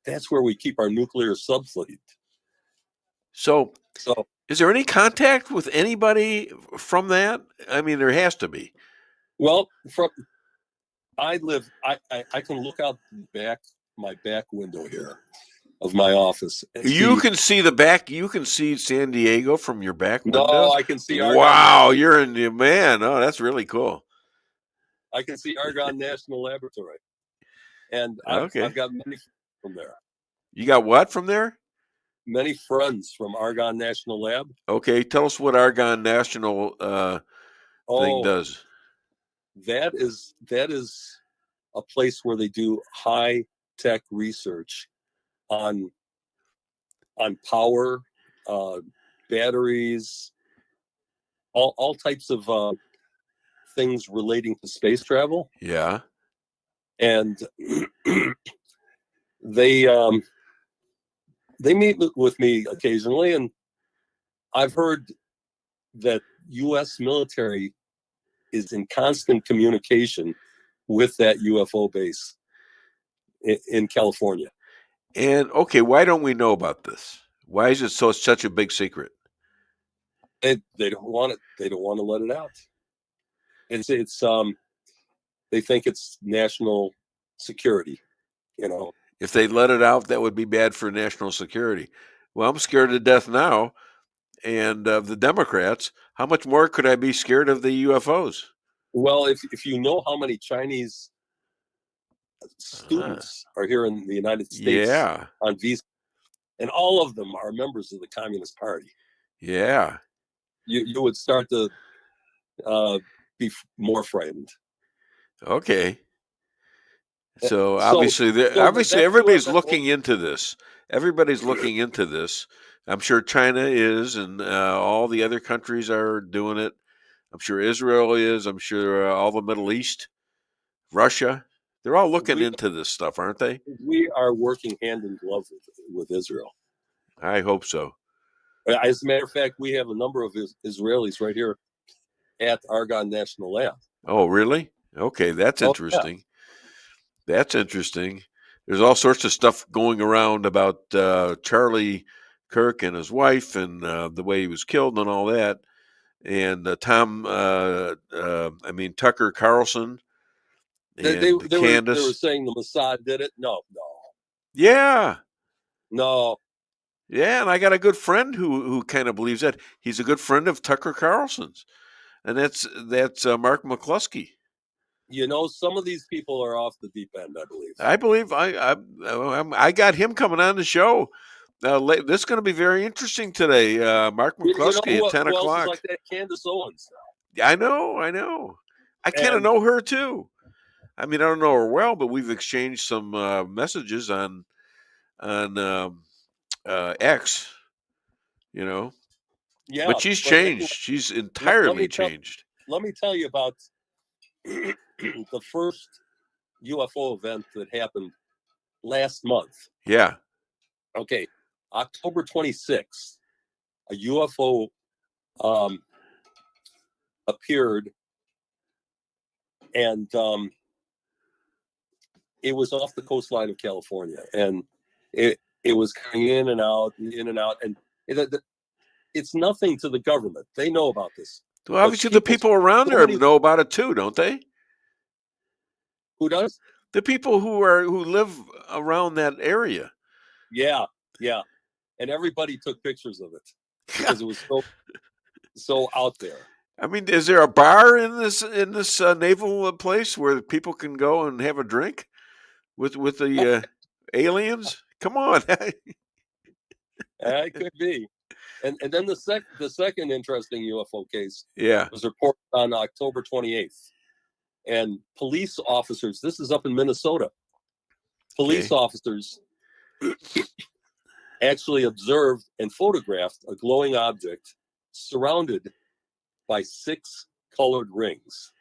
keep our nuclear subfleet. So is there any contact with anybody from that? I mean, there has to be. Well, I can look out my back window here of my office. You can see the back. You can see San Diego from your back window. No, I can see Argonne. Wow, you're in the man. Oh, that's really cool. I can see Argonne National Laboratory, and I've got many from there. You got what from there? Many friends from Argonne National Lab. Okay, tell us what Argonne National thing does. That is a place where they do high tech research on power, batteries, all types of things relating to space travel. Yeah. And they meet with me occasionally, and I've heard that U.S. military is in constant communication with that UFO base in California. And okay, why don't we know about this? Why is it such a big secret? They don't want it. They don't want to let it out. It's they think it's national security. You know, if they let it out, that would be bad for national security. Well, I'm scared to death now, and of the Democrats. How much more could I be scared of the UFOs? Well, if you know how many Chinese students are here in the United States on visa, and all of them are members of the Communist Party. Yeah. You would start to be more frightened. Okay. So obviously everybody's looking into this. Everybody's looking into this. I'm sure China is, and all the other countries are doing it. I'm sure Israel is. I'm sure all the Middle East, Russia, they're all looking into this stuff, aren't they? We are working hand in glove with Israel. I hope so. As a matter of fact, we have a number of Israelis right here at Argonne National Lab. Oh, really? Okay, that's interesting. Yeah. That's interesting. There's all sorts of stuff going around about Charlie Kirk and his wife and the way he was killed and all that. And Tucker Carlson. And they were saying the Mossad did it. No. Yeah. No. Yeah, and I got a good friend who kind of believes that. He's a good friend of Tucker Carlson's, and that's Mark McCloskey. You know, some of these people are off the deep end. I believe I got him coming on the show. This is going to be very interesting today. Mark McCloskey at 10 o'clock. Like that Candace Owens. I know. I kind of know her too. I mean, I don't know her well, but we've exchanged some messages on X. You know. Yeah, but she's changed. She's entirely changed. Let me tell you about the first UFO event that happened last month. Yeah. Okay. October 26th, a UFO appeared, and it was off the coastline of California, and it was coming in and out, and it's nothing to the government. They know about this. Well, obviously, the people around there know about it too, don't they? Who does? The people who live around that area. Yeah, and everybody took pictures of it because it was so out there. I mean, is there a bar in this naval place where people can go and have a drink with the aliens? Come on. It could be. And then the second interesting UFO case was reported on October 28th. And police officers, this is up in Minnesota, police officers actually observed and photographed a glowing object surrounded by 6 colored rings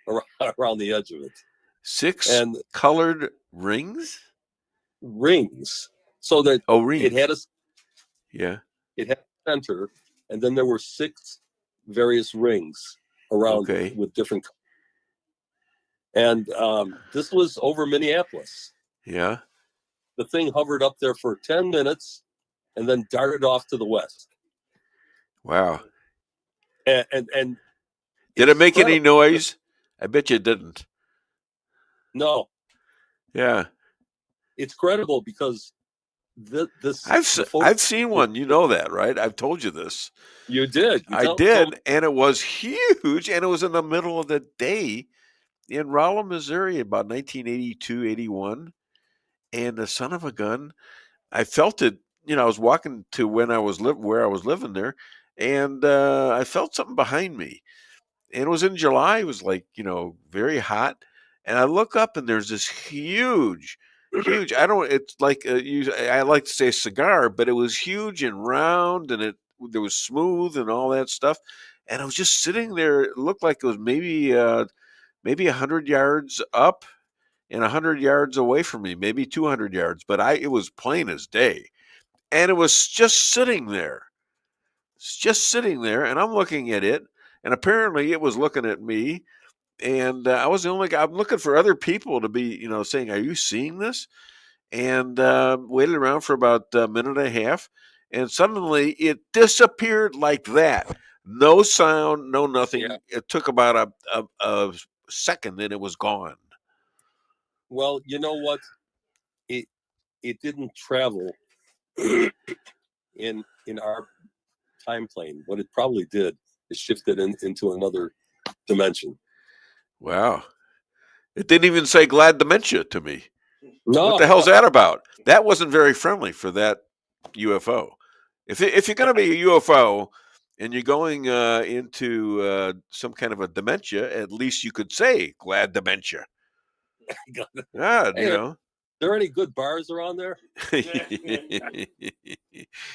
around the edge of it. 6 colored rings? Rings. So that it had it had a center, and then there were 6 various rings around with different colors. And this was over Minneapolis. Yeah. The thing hovered up there for 10 minutes and then darted off to the west. Wow. And did it make any noise? I bet you it didn't. No. Yeah. It's credible because I've seen one. You know that, right? I've told you this. You did. I did, and it was huge, and it was in the middle of the day in Rolla, Missouri, about 1982, 81. And the son of a gun, I felt it. You know, I was walking to where I was living there, and I felt something behind me. And it was in July. It was like, very hot. And I look up, and there's this huge. It's like I like to say cigar, but it was huge and round, and it was smooth and all that stuff. And I was just sitting there. It looked like it was maybe 100 yards up and 100 yards away from me, maybe 200 yards. But it was plain as day. And it was just sitting there. It's just sitting there, and I'm looking at it, and apparently it was looking at me. And I was the only guy. I'm looking for other people to be, saying, "Are you seeing this?" And waited around for about a minute and a half, and suddenly it disappeared like that. No sound, no nothing. Yeah. It took about a second, and it was gone. Well, you know what? It didn't travel in our time plane. What it probably did is shifted into another dimension. Wow. It didn't even say glad dementia to me. No. What the hell's that about? That wasn't very friendly for that UFO. If you're going to be a UFO and you're going into some kind of a dementia, at least you could say glad dementia. Are there any good bars around there?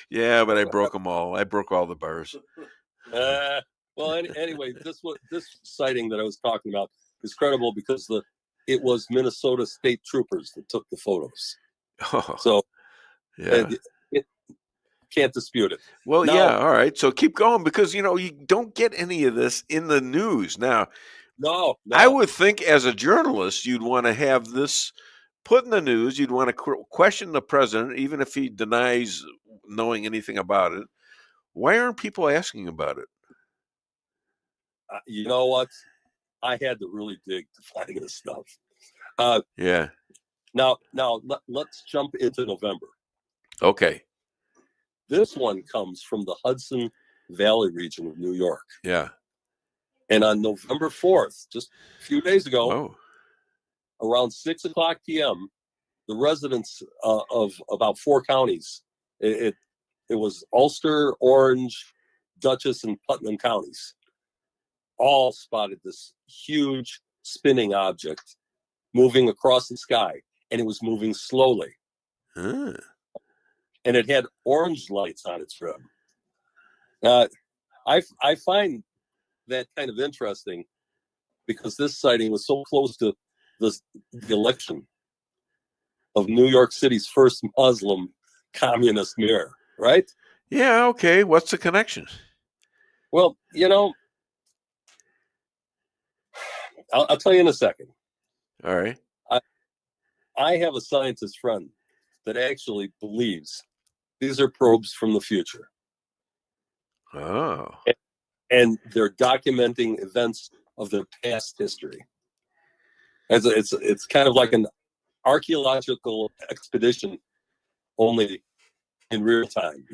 Yeah, but I broke them all. I broke all the bars. Well, anyway, this sighting that I was talking about is credible because it was Minnesota state troopers that took the photos. Oh, so, yeah, can't dispute it. Well, now, yeah, all right. So keep going because you don't get any of this in the news now. No. I would think as a journalist, you'd want to have this put in the news. You'd want to question the president, even if he denies knowing anything about it. Why aren't people asking about it? You know what? I had to really dig to find this stuff. Yeah. Now let's jump into November. Okay. This one comes from the Hudson Valley region of New York. Yeah. And on November 4th, just a few days ago, around 6:00 p.m., the residents of about 4 counties, it was Ulster, Orange, Dutchess, and Putnam counties, all spotted this huge spinning object moving across the sky, and it was moving slowly. And it had orange lights on its rim. I find that kind of interesting because this sighting was so close to the election of New York City's first Muslim communist mayor, right? Yeah, okay. What's the connection? Well, I'll tell you in a second. All right. I have a scientist friend that actually believes these are probes from the future. Oh. And they're documenting events of their past history. It's kind of like an archaeological expedition, only in real time,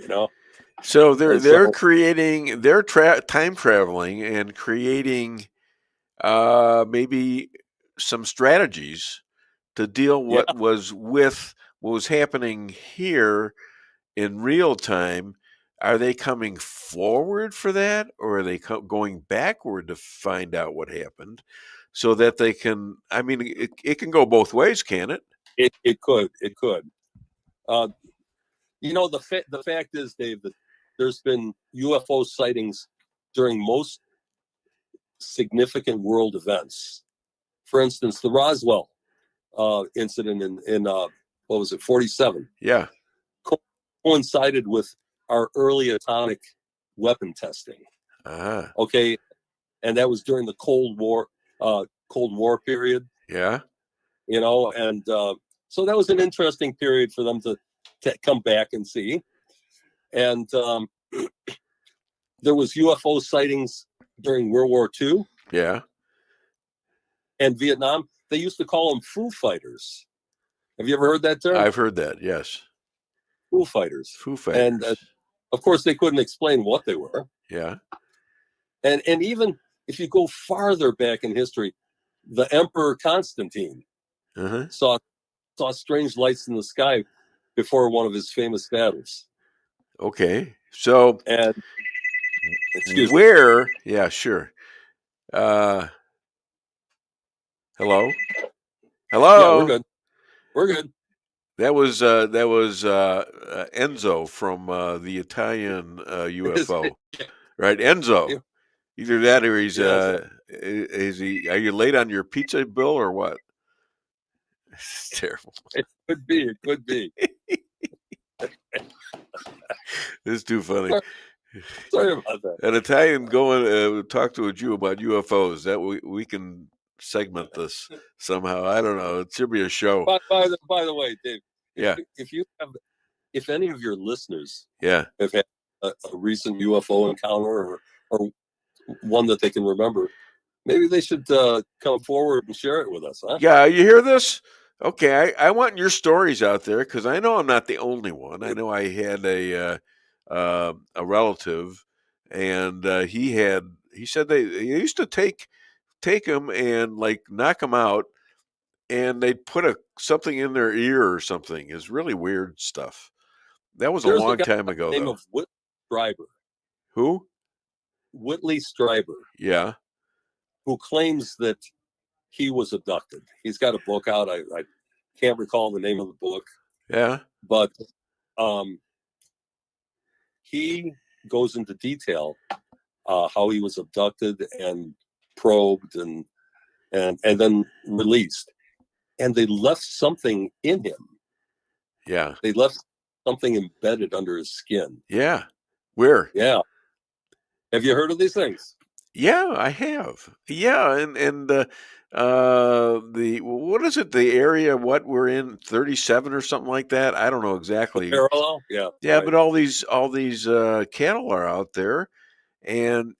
So they're creating, they're time traveling and creating maybe some strategies to deal with what was happening here in real time. Are they coming forward for that, or are they going backward to find out what happened, so that they can? I mean, it can go both ways, can it? It could. The fact is, Dave, that there's been UFO sightings during most significant world events. For instance, the Roswell incident in what was it, 47? Yeah, coincided with our early atomic weapon testing. Okay, and that was during the Cold War period. Yeah, and so that was an interesting period for them to come back and see. And there was UFO sightings during World War II. Yeah, and Vietnam. They used to call them Foo Fighters. Have you ever heard that term? I've heard that. Yes, Foo Fighters. Foo Fighters. And of course, they couldn't explain what they were. Yeah. And even if you go farther back in history, the Emperor Constantine saw strange lights in the sky before one of his famous battles. Okay, so and where? Yeah, sure. Hello. Yeah, we're good. We're good. That was Enzo from the Italian UFO, right? Enzo. Either that or he's is he? Are you late on your pizza bill or what? It's terrible. It could be. It could be. This is too funny. Sorry about that. An Italian going talk to a Jew about UFOs. That we can segment this somehow. I don't know. It should be a show. By the way, Dave. Yeah. If any of your listeners have had a recent UFO encounter or one that they can remember, maybe they should come forward and share it with us. Huh? Yeah, you hear this? Okay, I want your stories out there, because I know I'm not the only one. I know I had a relative, and he said they used to take him and like knock him out, and they'd put something in their ear or something. It's really weird stuff. That was a long time ago. Name of Whitley Strieber. Who? Whitley Strieber. Yeah. Who claims that he was abducted. He's got a book out. I can't recall the name of the book. Yeah. But he goes into detail how he was abducted and probed and then released. And they left something in him. Yeah. They left something embedded under his skin. Yeah. Where? Yeah. Have you heard of these things? Yeah, I have. Yeah, and the what is it? The area what we're in, 37 or something like that. I don't know exactly. The parallel, yeah. Yeah, right. but all these cattle are out there, and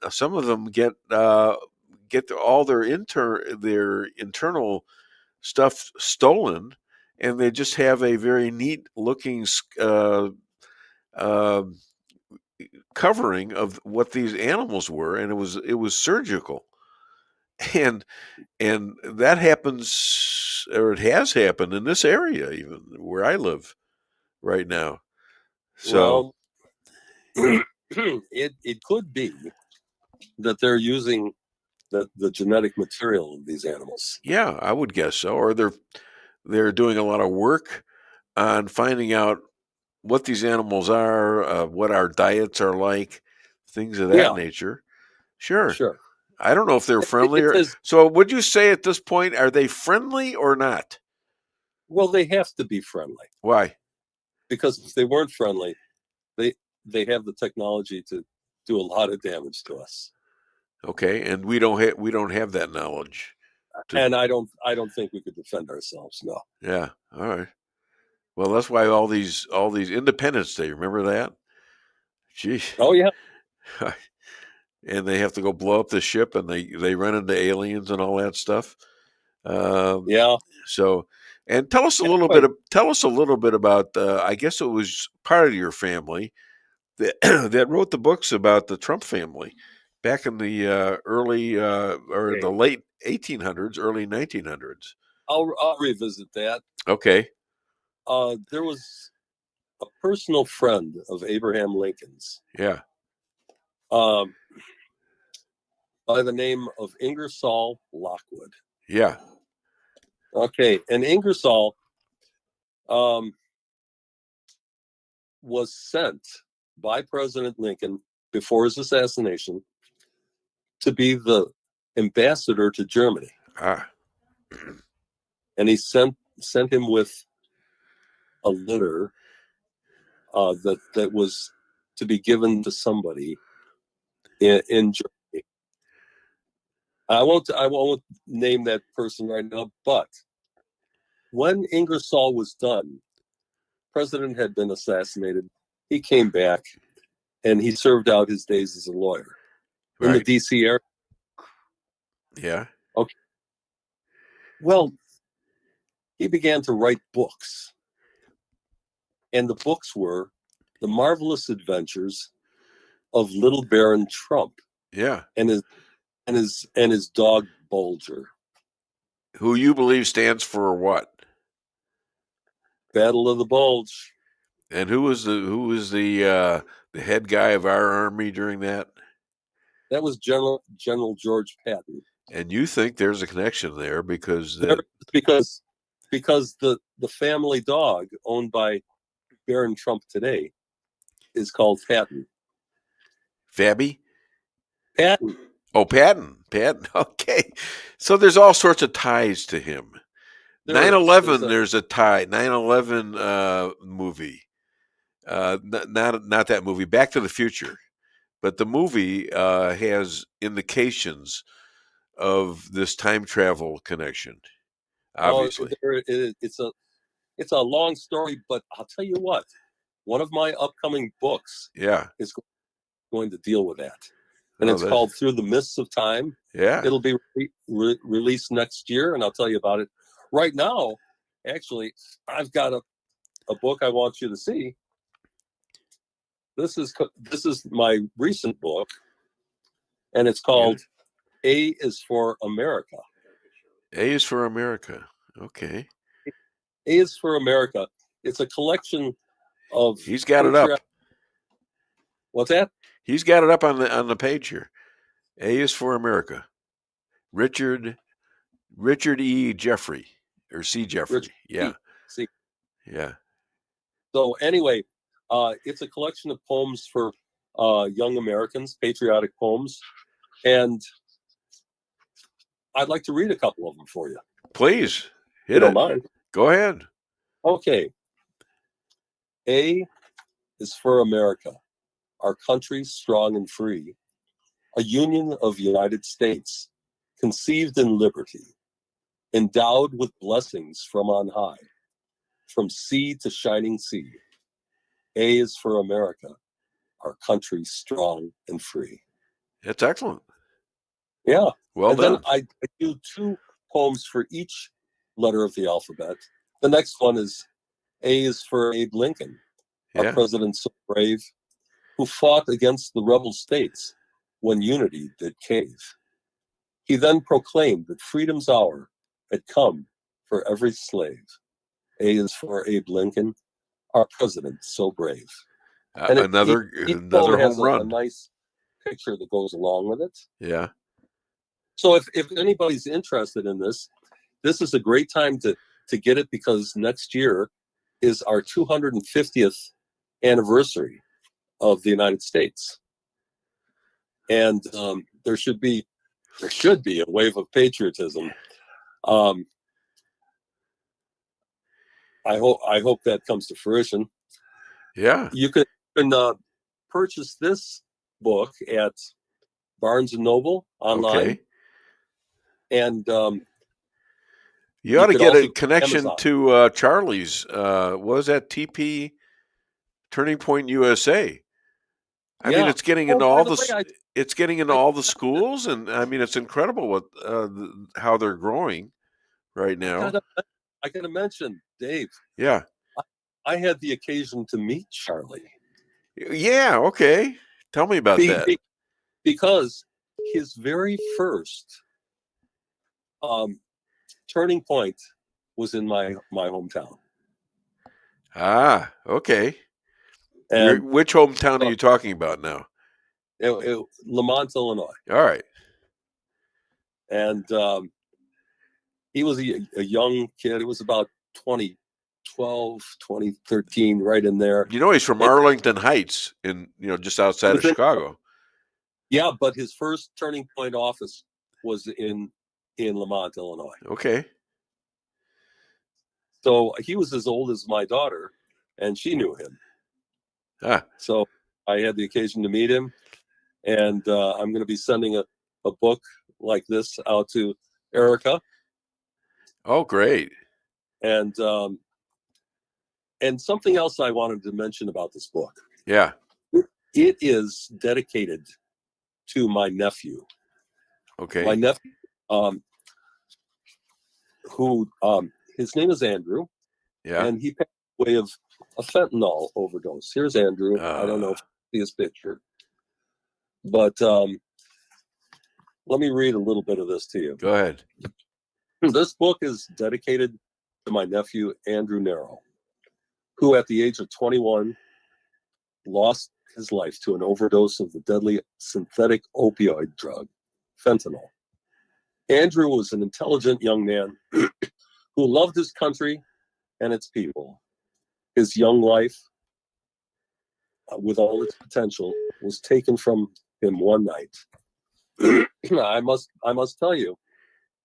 some of them get all their internal stuff stolen, and they just have a very neat looking covering of what these animals were, and it was surgical, and that happens, or it has happened in this area, even where I live right now. So it could be that they're using the genetic material of these animals. Yeah, I would guess so, or they're doing a lot of work on finding out what these animals are, what our diets are like, things of that nature. Sure. I don't know if they're friendly so would you say at this point, are they friendly or not? Well, they have to be friendly. Why? Because if they weren't friendly, they have the technology to do a lot of damage to us. Okay, and we don't have that knowledge. And I don't think we could defend ourselves. No. Yeah. All right. Well, that's why all these Independence Day. Remember that? Gee. Oh yeah. And they have to go blow up the ship, and they run into aliens and all that stuff. Yeah. So, and tell us a little bit about. I guess it was part of your family that that wrote the books about the Trump family back in the early or the late 1800s, early 1900s. I'll revisit that. Okay. There was a personal friend of Abraham Lincoln's. Yeah. By the name of Ingersoll Lockwood. Yeah. Okay, and Ingersoll was sent by President Lincoln before his assassination to be the ambassador to Germany. And he sent him with a letter that was to be given to somebody in Germany. I won't name that person right now, but when Ingersoll was done, President had been assassinated. He came back and he served out his days as a lawyer in the DC area. Yeah. Okay. Well, he began to write books. And the books were The Marvelous Adventures of Little Baron Trump. Yeah. And his dog Bulger. Who you believe stands for what? Battle of the Bulge. And who was the head guy of our army during that? That was General George Patton. And you think there's a connection there because the family dog owned by Baron Trump today is called Patton. Fabby? Patton. Oh, Patton. Okay. So there's all sorts of ties to him. 9/11, there's a tie. 9/11 movie. Not that movie. Back to the Future. But the movie has indications of this time travel connection. Obviously. It's a long story, but I'll tell you what. One of my upcoming books is going to deal with that. And it's called Through the Mists of Time. Yeah. It'll be released next year, and I'll tell you about it. Right now, actually, I've got a book I want you to see. This is my recent book, and it's called A is for America. A is for America. Okay. A is for America. It's a collection of. He's got it up. What's that? He's got it up on the page here. A is for America. Richard E. Jeffrey or C. Jeffrey. Yeah. C. Yeah. So anyway, it's a collection of poems for young Americans, patriotic poems, and I'd like to read a couple of them for you. Please, hit it. Mind. Go ahead. Okay. A is for America, our country strong and free, a union of United States, conceived in liberty, endowed with blessings from on high, from sea to shining sea. A is for America, our country strong and free. That's excellent. Yeah. Well done. Then I do two poems for each letter of the alphabet. The next one is A is for Abe Lincoln, our president so brave, who fought against the rebel states when unity did cave. He then proclaimed that freedom's hour had come for every slave. A is for Abe Lincoln, our president so brave. And another home run. A nice picture that goes along with it. Yeah. So if anybody's interested in this is a great time to get it, because next year is our 250th anniversary of the United States. And there should be a wave of patriotism. I hope that comes to fruition. Yeah. You can purchase this book at Barnes and Noble online. Okay. And you ought to could get also a connection Amazon. to Charlie's. What was that? TP Turning Point USA. I mean, Yeah. it's getting Oh, into by all the the way, it's getting into all the schools, and I mean, it's incredible what how they're growing right now. I gotta mention, Dave. Yeah. I had the occasion to meet Charlie. Yeah. Okay. Tell me about that. Because his very first turning point was in my hometown. Ah, okay. And which hometown are you talking about now? Lamont, Illinois. All right. And he was a young kid. It was about 2012, 2013, right in there. You know, he's from Arlington Heights, just outside of Chicago. Yeah, but his first turning point office was in Lamont, Illinois. Okay. So he was as old as my daughter, and she knew him. Ah. So I had the occasion to meet him, and I'm going to be sending a book like this out to Erica. Oh, great. And something else I wanted to mention about this book. Yeah. It is dedicated to my nephew. Okay. My nephew, who his name is Andrew. Yeah. And he passed away of a fentanyl overdose. Here's Andrew. I don't know if you see his picture. But let me read a little bit of this to you. Go ahead. This book is dedicated to my nephew, Andrew Narrow, who at the age of 21 lost his life to an overdose of the deadly synthetic opioid drug, fentanyl. Andrew was an intelligent young man who loved his country and its people. His young life, with all its potential, was taken from him one night. I must tell you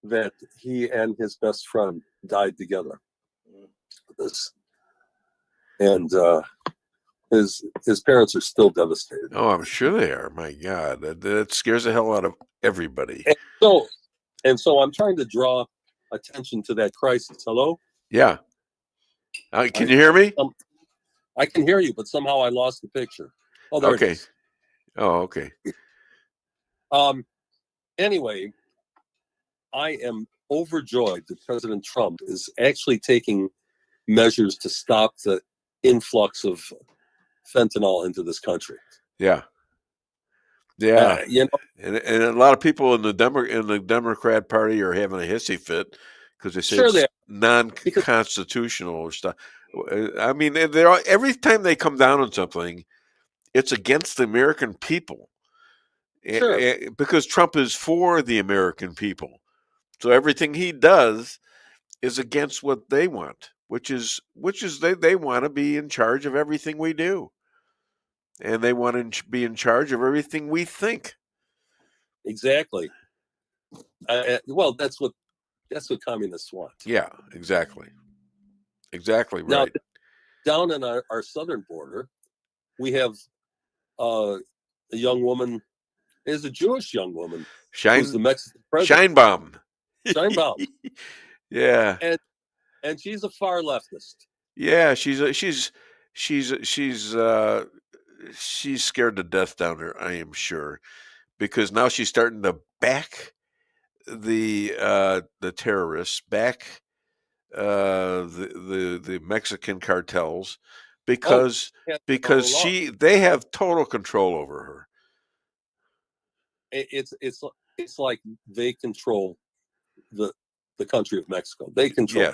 that he and his best friend died together. And his parents are still devastated. Oh, I'm sure they are. My God, that scares the hell out of everybody. And so I'm trying to draw attention to that crisis. Hello? Yeah. Can you hear me? I can hear you, but somehow I lost the picture. Oh, there it is. Oh, okay. Anyway, I am overjoyed that President Trump is actually taking measures to stop the influx of fentanyl into this country. Yeah. Yeah. And a lot of people in the Democrat Party are having a hissy fit because they say it's non-constitutional or stuff. I mean, every time they come down on something, it's against the American people. Sure. Because Trump is for the American people. So everything he does is against what they want, which is they want to be in charge of everything we do. And they want to be in charge of everything we think. Exactly. Well, that's what communists want. Yeah, exactly. Exactly right. Now, down in our southern border, we have a young woman, is a Jewish young woman, who's the Mexican president. Scheinbaum. Yeah. And she's a far leftist. Yeah, she's scared to death down there, I am sure, because now she's starting to back the terrorists, back the Mexican cartels, because they have total control over her. It's like they control the country of Mexico. They control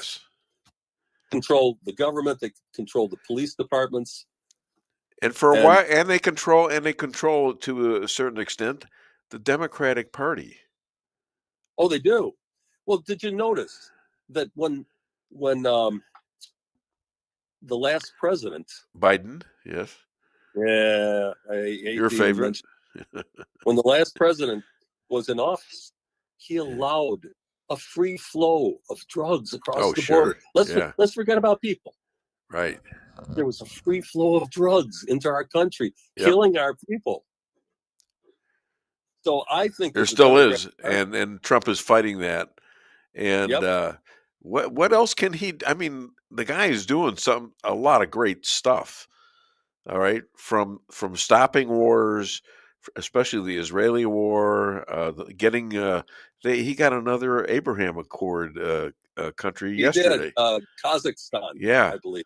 control the government. They control the police departments. And for a while, and they control to a certain extent the Democratic Party. Oh, they do. Well, did you notice that when the last president, Biden, yes, yeah, your favorite, when the last president was in office, he allowed a free flow of drugs across the border. Let's forget about people. Right. There was a free flow of drugs into our country, killing our people. So I think there that the still Democrats is, and Trump is fighting that. And what else can he? I mean, the guy is doing a lot of great stuff. All right, from stopping wars, especially the Israeli war, getting he got another Abraham Accord country he yesterday. did. Kazakhstan, Yeah, I believe,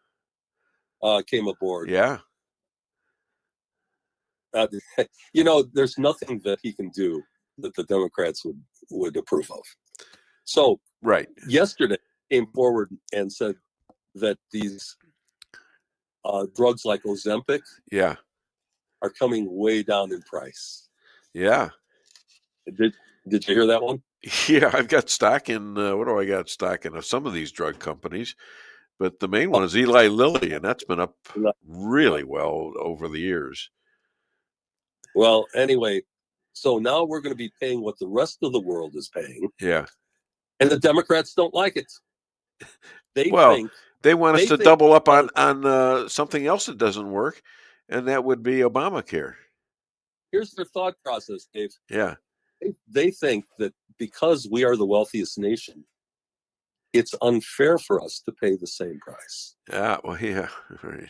came aboard. Yeah. There's nothing that he can do that the Democrats would approve of. So right yesterday came forward and said that these drugs like Ozempic are coming way down in price. Yeah. Did you hear that one? Yeah, I've got stock in what do I got stock in? Some of these drug companies, but the main one is Eli Lilly, and that's been up really well over the years. Well, anyway, so now we're going to be paying what the rest of the world is paying. Yeah. And the Democrats don't like it. They want us to double up on something else that doesn't work, and that would be Obamacare. Here's their thought process, Dave. Yeah. They think that because we are the wealthiest nation, it's unfair for us to pay the same price. Yeah, well, yeah, right.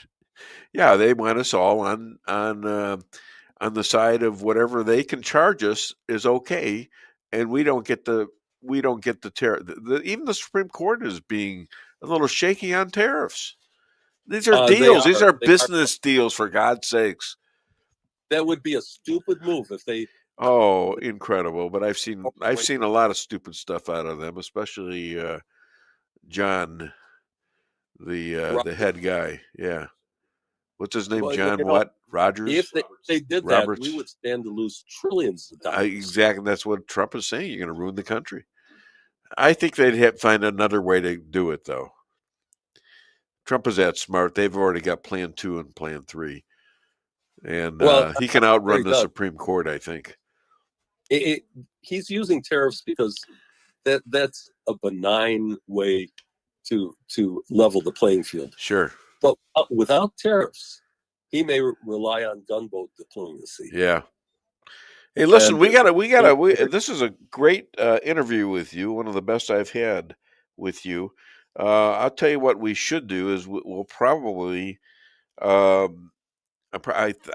Yeah, they want us all on the side of whatever they can charge us is okay, and we don't get the tariff. Even the Supreme Court is being a little shaky on tariffs. These are deals. These are business deals, for God's sakes. That would be a stupid move if they. Oh, incredible! But I've seen a lot of stupid stuff out of them, especially John, the head guy. Yeah, what's his name? Well, John what? Rogers. If they did Roberts. that, we would stand to lose trillions of dollars. Exactly. That's what Trump is saying. You're going to ruin the country. I think they'd find another way to do it, though. Trump is that smart. They've already got Plan 2 and Plan 3. And he can outrun the Supreme Court, I think. He's using tariffs because that's a benign way to level the playing field. Sure. But without tariffs, he may rely on gunboat diplomacy. Yeah. Hey, listen, we gotta. This is a great interview with you. One of the best I've had with you. I'll tell you what we should do is we'll probably. I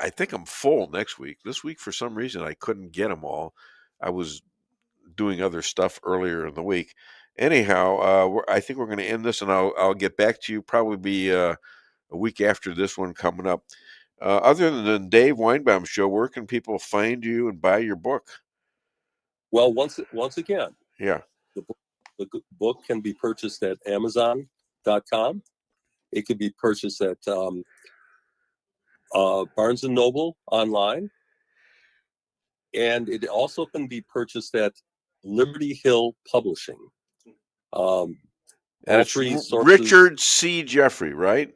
think I'm full next week. This week, for some reason, I couldn't get them all. I was doing other stuff earlier in the week. Anyhow, I think we're going to end this, and I'll get back to you. Probably be a week after this one coming up. Other than Dave Weinbaum Show, where can people find you and buy your book? Well, once again, yeah, the book can be purchased at Amazon.com. It could be purchased at Barnes & Noble online. And it also can be purchased at Liberty Hill Publishing. And it's Richard C. Jeffrey, right?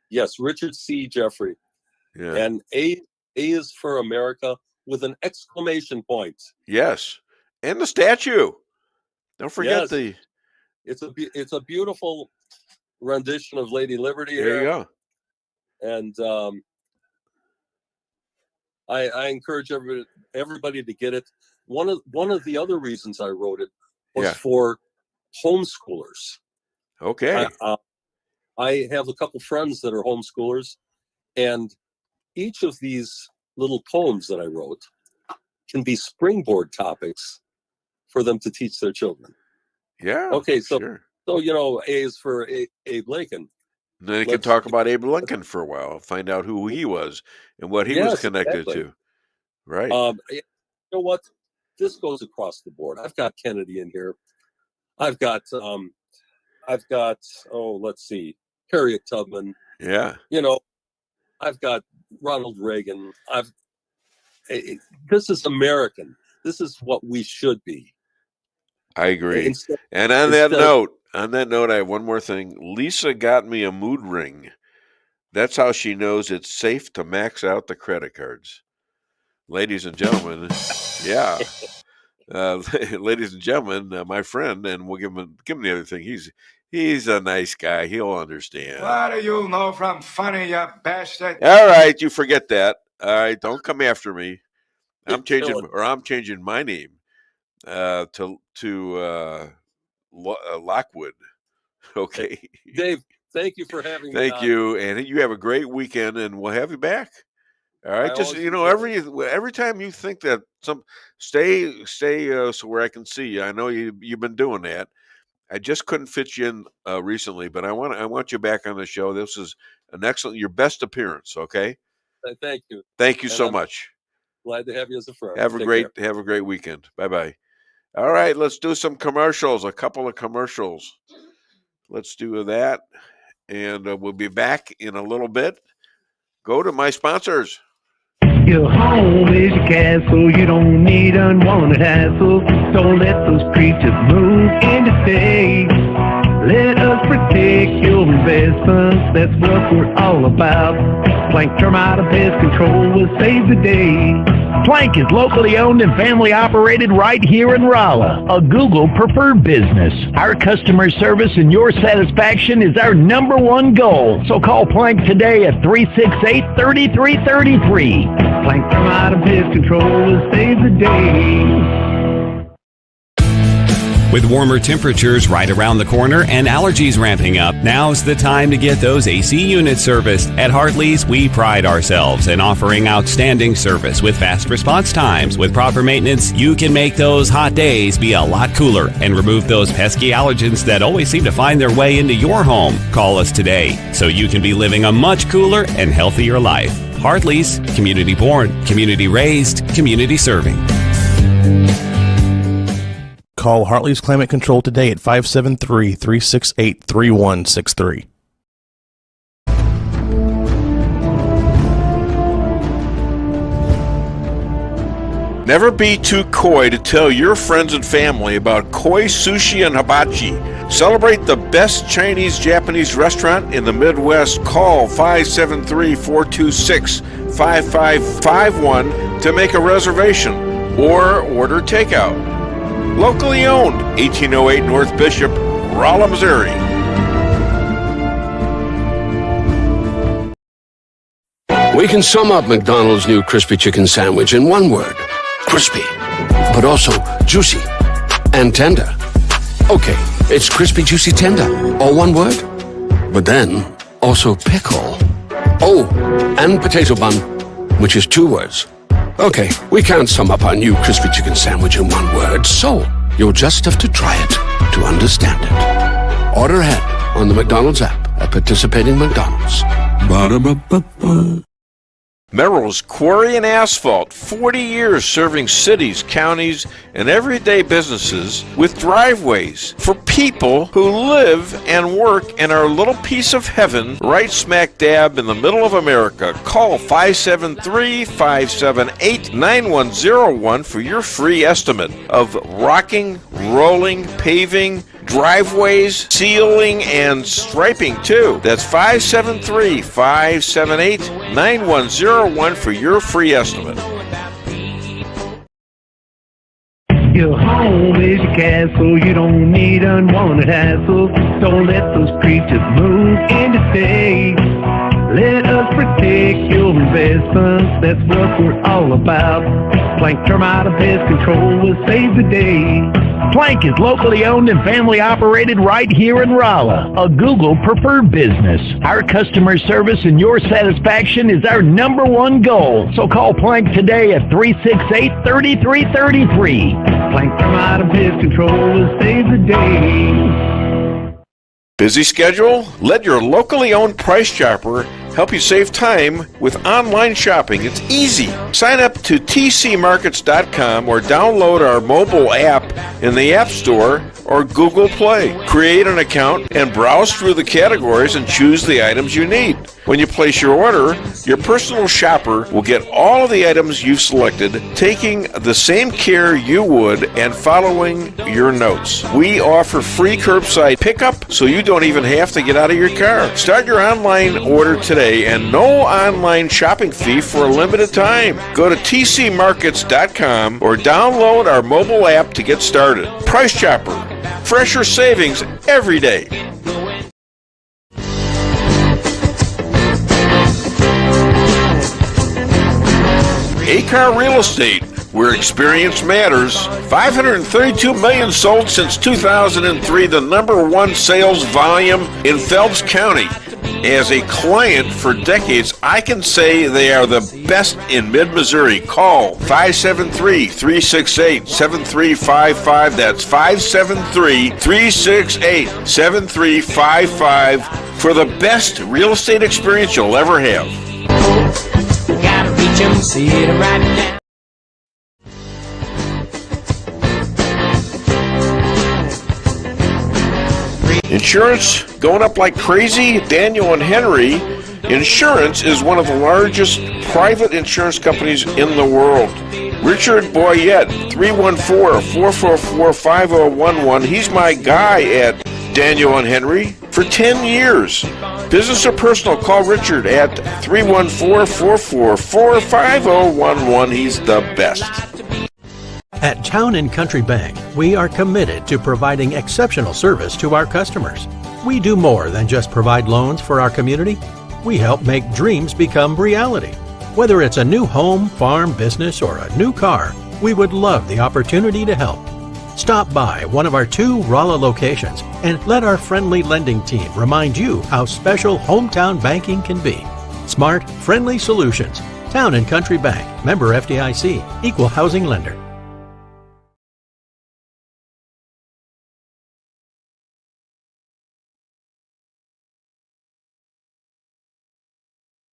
Yes, Richard C. Jeffrey. Yeah. And A is for America with an exclamation point. Yes. And the statue. Don't forget It's a beautiful rendition of Lady Liberty. There you go. And I encourage everybody to get it. One of the other reasons I wrote it was for homeschoolers. Okay. I have a couple friends that are homeschoolers, and each of these little poems that I wrote can be springboard topics for them to teach their children. Yeah. Okay. So A is for Abe Lincoln. Then they can talk about Abe Lincoln for a while, find out who he was and what he was connected to. Right. You know what? This goes across the board. I've got Kennedy in here. I've got let's see, Harriet Tubman. Yeah. I've got Ronald Reagan. This is American. This is what we should be. I agree. And on that note, I have one more thing. Lisa got me a mood ring. That's how she knows it's safe to max out the credit cards. Ladies and gentlemen, yeah. Ladies and gentlemen, my friend, and we'll give him the other thing. He's a nice guy. He'll understand. What do you know from funny, you bastard? All right, you forget that. All right, don't come after me. I'm changing my name to Lockwood. Okay, Dave. Thank you for having me. Thank you, and you have a great weekend, and we'll have you back. All right, just every time you think that stay so where I can see you. I know you've been doing that. I just couldn't fit you in recently, but I want you back on the show. This is your best appearance. Okay. Thank you. Thank you so much. Glad to have you as a friend. Have a great weekend. Bye bye. All right, let's do some commercials. A couple of commercials. Let's do that, and we'll be back in a little bit. Go to my sponsors. Your home is your castle. You don't need unwanted hassle. Don't let those creatures move in to stay. Let us protect your investments. That's what we're all about. Plank Termite and Pest Control will save the day. Plank is locally owned and family operated right here in Rolla, a Google preferred business. Our customer service and your satisfaction is our #1 goal. So call Plank today at 368-3333. Plank Termite and Pest Control will save the day. With warmer temperatures right around the corner and allergies ramping up, now's the time to get those AC units serviced. At Hartley's, we pride ourselves in offering outstanding service with fast response times. With proper maintenance, you can make those hot days be a lot cooler and remove those pesky allergens that always seem to find their way into your home. Call us today so you can be living a much cooler and healthier life. Hartley's, community born, community raised, community serving. Call Hartley's Climate Control today at 573-368-3163. Never be too coy to tell your friends and family about koi sushi and hibachi. Celebrate the best Chinese-Japanese restaurant in the Midwest. Call 573-426-5551 to make a reservation or order takeout. Locally owned, 1808 North Bishop, Rolla, Missouri. We can sum up McDonald's new crispy chicken sandwich in one word. Crispy, but also juicy and tender. Okay, it's crispy, juicy, tender. All one word? But then, also pickle. Oh, and potato bun, which is 2 words. Okay, we can't sum up our new crispy chicken sandwich in one word, so you'll just have to try it to understand it. Order ahead on the McDonald's app at participating McDonald's. Ba-da-ba-ba-ba. Merrill's Quarry and Asphalt, 40 years serving cities, counties, and everyday businesses with driveways for people who live and work in our little piece of heaven right smack dab in the middle of America. Call 573-578-9101 for your free estimate of rocking, rolling, paving, driveways, sealing, and striping too. That's 573-578-9101 for your free estimate. Your home is your castle. You don't need unwanted hassle. Don't let those creatures move in to stay. Let us protect your investments. That's what we're all about. Plank Termite and Pest Control will save the day. Plank is locally owned and family operated right here in Rolla, a Google preferred business. Our customer service and your satisfaction is our #1 goal. So call Plank today at 368-3333. Plank Termite and Pest Control will save the day. Busy schedule? Let your locally owned Price Chopper help you save time with online shopping. It's easy. Sign up to tcmarkets.com or download our mobile app in the App Store or Google Play. Create an account and browse through the categories and choose the items you need. When you place your order, your personal shopper will get all of the items you've selected, taking the same care you would and following your notes. We offer free curbside pickup, so you don't even have to get out of your car. Start your online order today and no online shopping fee for a limited time. Go to tcmarkets.com or download our mobile app to get started. Price Chopper. Fresher savings every day. A-Car Real Estate, where experience matters. 532 million sold since 2003, the #1 sales volume in Phelps County. As a client for decades, I can say they are the best in mid-Missouri. Call 573-368-7355. That's 573-368-7355 for the best real estate experience you'll ever have. Gotta reach 'em, see it right now. Insurance going up like crazy? Daniel and Henry Insurance is one of the largest private insurance companies in the world. Richard Boyette, 314-444-5011. He's my guy at Daniel and Henry for 10 years. Business or personal, call Richard at 314-444-5011. He's the best. At Town & Country Bank, we are committed to providing exceptional service to our customers. We do more than just provide loans for our community. We help make dreams become reality. Whether it's a new home, farm, business, or a new car, we would love the opportunity to help. Stop by one of our 2 Rolla locations and let our friendly lending team remind you how special hometown banking can be. Smart, friendly solutions. Town & Country Bank, member FDIC, equal housing lender.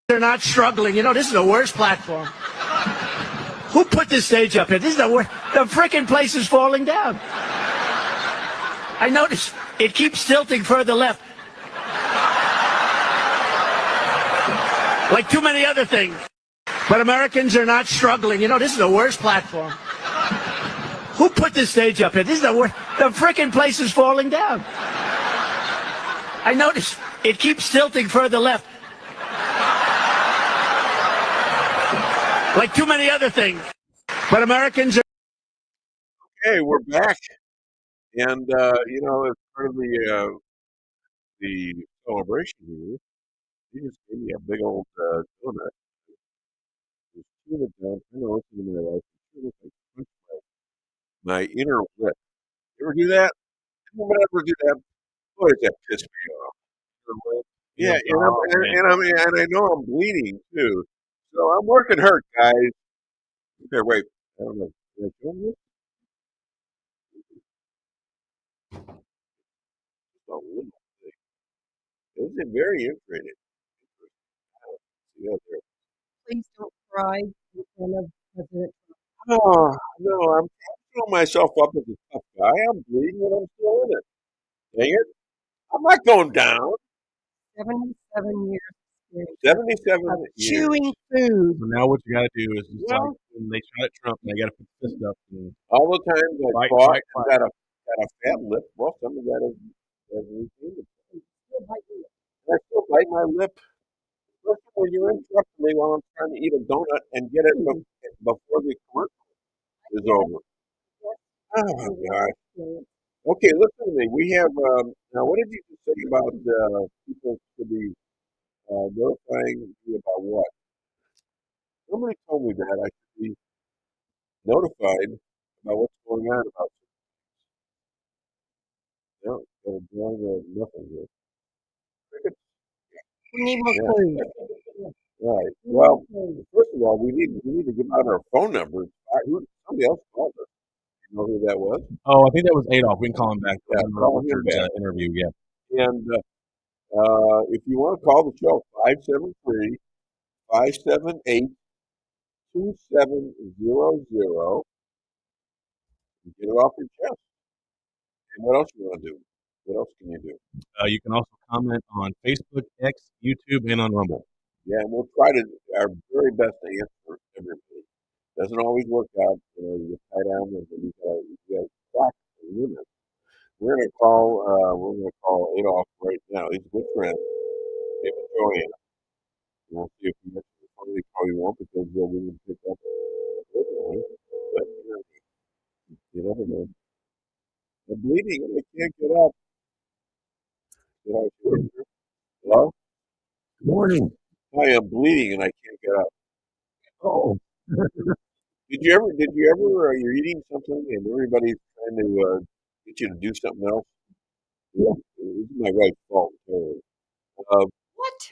They're not struggling. You know, this is the worst platform. Who put this stage up here? This is the worst. The frickin' place is falling down. I noticed it keeps tilting further left. Like too many other things. But Americans are not struggling. You know, this is the worst platform. Who put this stage up here? This is the worst. The frickin' place is falling down. I noticed it keeps tilting further left. Like too many other things. But Americans are... Okay, we're back. And, you know, as part of the celebration here, you just gave me a big old donut. Just chewing it down. I know it's in my life. It's like my inner lip. You ever do that? Anyone ever do that? Boy, does that piss me off. Yeah, and I know I'm bleeding too. So I'm working hurt, guys. Here, wait. I don't know. Did I film this? Just a little thing. This is very interesting. Yeah, there. Please don't cry in front of President Trump. Oh, no, I'm throwing myself up as a tough guy. I'm bleeding and I'm still in it. Dang it. I'm not going down. 77 years experience 77 of years. chewing food. So now what you got to do is just like when they shot at Trump, they got to put this stuff in. All the times I fought and got a fat lip, well, some of that is routine. I still bite my lip. Especially when you're interrupting me while I'm trying to eat a donut and get it before the commercial is over. Oh, my God. Okay, listen to me. We have, now what did you say about people to be notifying me about what? Somebody told me that I should be notified about what's going on about no, they're drawing nothing here. We need more Yeah. food. Right. Well, first of all, we need to give out our phone numbers. Somebody else called us. You know who that was? Oh, I think that was Adolf. We can call him back. Yeah, call him back. Interview. Yeah. And if you want to call the show, 573-578-2700. Get it off your chest. And what else you want to do? What else can you do? You can also comment on Facebook, X, YouTube, and on Rumble. Yeah, and we'll try to our very best to answer everybody. Doesn't always work out. You know, you get tied down with you got clock limit. We're gonna call Adolf right now. He's a good friend. Maybe Joanne. We'll see if he gets the phone. He probably won't because we can pick up the one. But you never know. I'm bleeding and I can't get up. Hello? Good morning. Hi, I'm bleeding and I can't get up. Oh. Did Did you ever? You're eating something and everybody's trying to get you to do something else. Yeah, it's my wife's fault. What?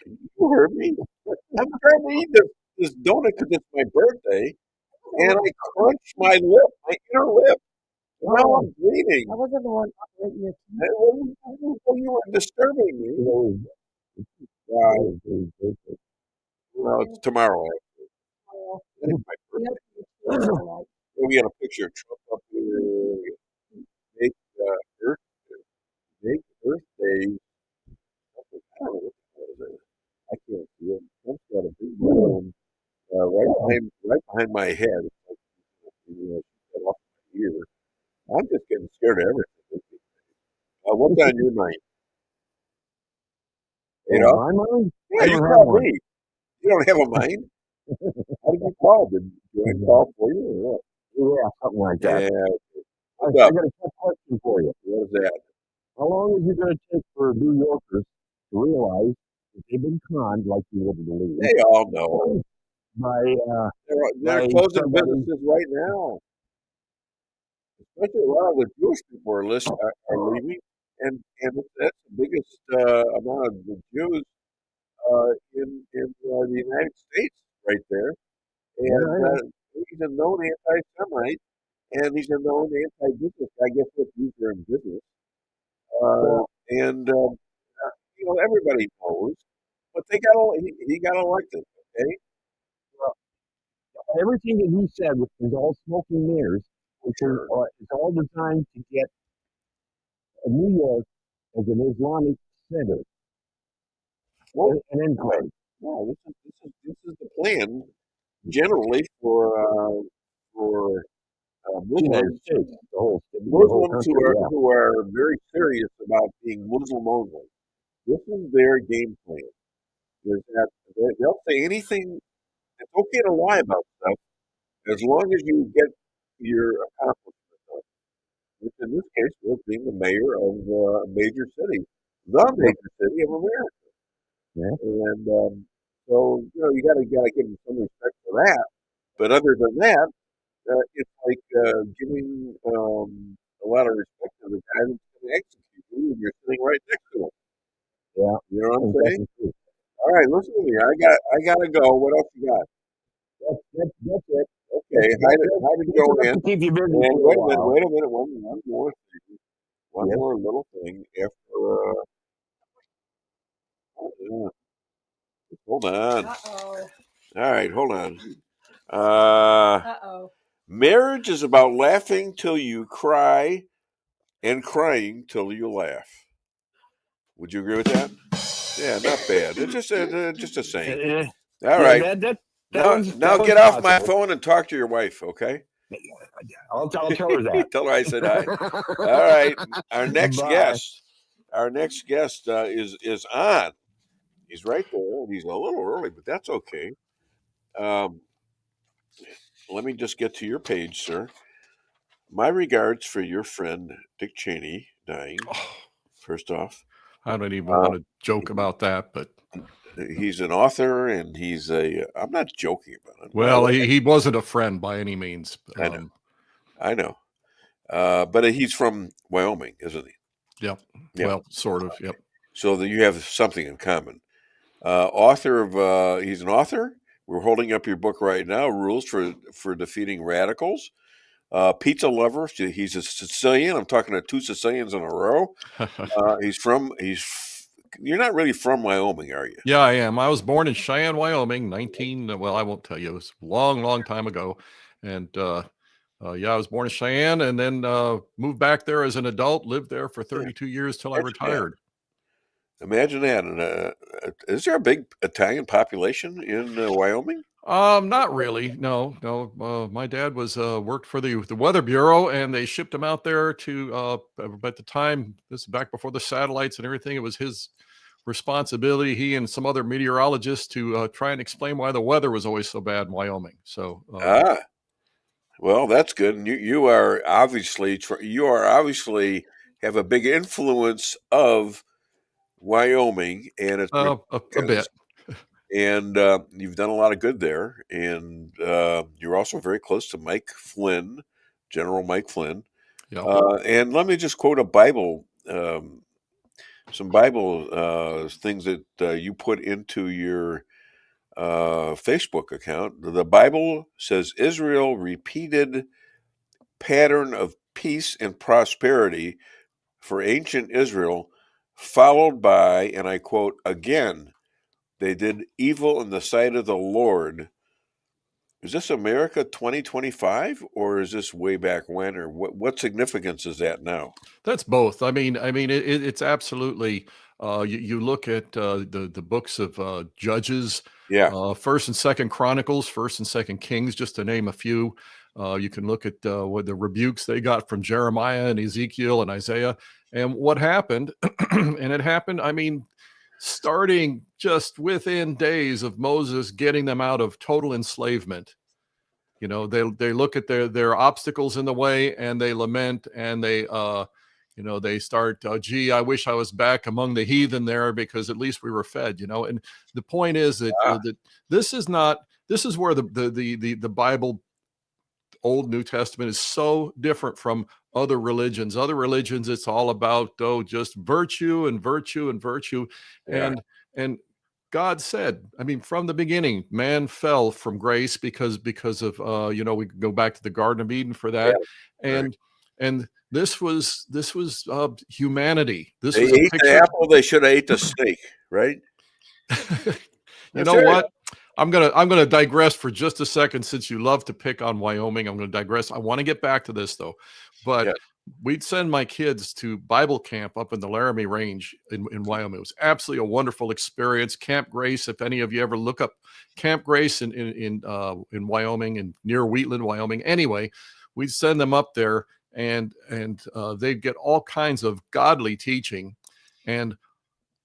You heard me. I'm trying to eat this donut because it's my birthday, and I crunched my lip, my inner lip. Now I'm bleeding. I wasn't the one operating your teeth. You were disturbing me. Well, it's tomorrow. It's my birthday. We got a picture of Trump up here. Make Earth Day. I don't know what the hell is it. I can't see it. Trump's got a big balloon right behind my head. Off my ear. I'm just getting scared of everything. What's on your mind? You know? My mind? Yeah, you called me. You don't have a mind? How did you call? Do I call for you or what? Yeah, something like that. Yeah. I got a tough question for you. What is that? How long is it going to take for New Yorkers to realize that they've been conned like you wouldn't believe? They all know. They're closing businesses right now. Especially a lot of the Jewish people are leaving, and that's the biggest amount of the Jews in the United States right there. And he's a known anti-Semite, and he's a known anti-business. I guess what Jews are in business. Everybody knows, but he got elected. Okay. Well, everything that he said is all smoke and mirrors. It's all designed to get New York as an Islamic center, an enclave. No, this is the plan generally for Muslims, Muslims who are very serious about being Muslim only. This is their game plan. Is that they'll say anything. It's okay to lie about stuff as long as you get your accomplishment done. Which in this case was being the mayor of a major city, the major city of America. Yeah. And so you got to give them some respect for that. But other than that, it's like giving a lot of respect to the guy that's going to execute you, and you're sitting right next to him. Yeah, you know what I'm saying? All right, listen to me. I gotta go. What else you got? That's it. Okay, how did go in? Keep you busy. Wait a minute. One more thing. One more little thing after. Hold on. All right, hold on. Marriage is about laughing till you cry and crying till you laugh. Would you agree with that? Yeah, not bad. It's just a saying. All right. Now get off my phone and talk to your wife, okay? I'll tell her that. Tell her I said hi. All right. Our next guest is on. He's right there, and he's a little early, but that's okay. Let me just get to your page, sir. My regards for your friend Dick Cheney dying. First off, I don't even want to joke about that, but he's an author, and he's I'm not joking about it. Well, he wasn't a friend by any means. I know. But he's from Wyoming, isn't he? Yep. Well, sort of. Yep. So that you have something in common. Author of he's an author. We're holding up your book right now, Rules for Defeating Radicals. Pizza lover. He's a Sicilian. I'm talking to two Sicilians in a row. You're not really from Wyoming, are you? Yeah, I am. I was born in Cheyenne, Wyoming, I won't tell you. It was a long, long time ago. And I was born in Cheyenne and then moved back there as an adult, lived there for 32 years till I retired. Imagine that. And is there a big Italian population in Wyoming? Not really. No. My dad was worked for the Weather Bureau, and they shipped him out there to. At the time, this is back before the satellites and everything. It was his responsibility, he and some other meteorologists, to try and explain why the weather was always so bad in Wyoming. So. Well, that's good. And you are obviously have a big influence of Wyoming, and it's a bit. And you've done a lot of good there. And you're also very close to Mike Flynn, General Mike Flynn. Yep. And let me just quote a Bible, some Bible things that you put into your Facebook account. The Bible says Israel repeated pattern of peace and prosperity for ancient Israel, followed by, and I quote, again, they did evil in the sight of the Lord. Is this America 2025, or is this way back when, or what significance is that now? That's both. I mean, it's absolutely. You look at the books of Judges, First and Second Chronicles, First and Second Kings, just to name a few. You can look at what the rebukes they got from Jeremiah and Ezekiel and Isaiah, and what happened. And it happened, I mean, starting just within days of Moses getting them out of total enslavement. You know, they look at their obstacles in the way, and they lament, and they they start, gee, I wish I was back among the heathen there, because at least we were fed, and the point is that, that this is where the Bible, Old New Testament, is so different from other religions. Other religions, it's all about, just virtue and virtue and virtue. And God said, I mean, from the beginning, man fell from grace because of, we could go back to the Garden of Eden for that. And this was humanity. This they was ate the apple. They should have ate the snake, right? You know what? I'm gonna digress for just a second, since you love to pick on Wyoming. I'm gonna digress. I want to get back to this though, but we'd send my kids to Bible camp up in the Laramie Range in Wyoming. It was absolutely a wonderful experience. Camp Grace, if any of you ever look up Camp Grace in Wyoming and near Wheatland, Wyoming. Anyway, we'd send them up there, and they'd get all kinds of godly teaching, and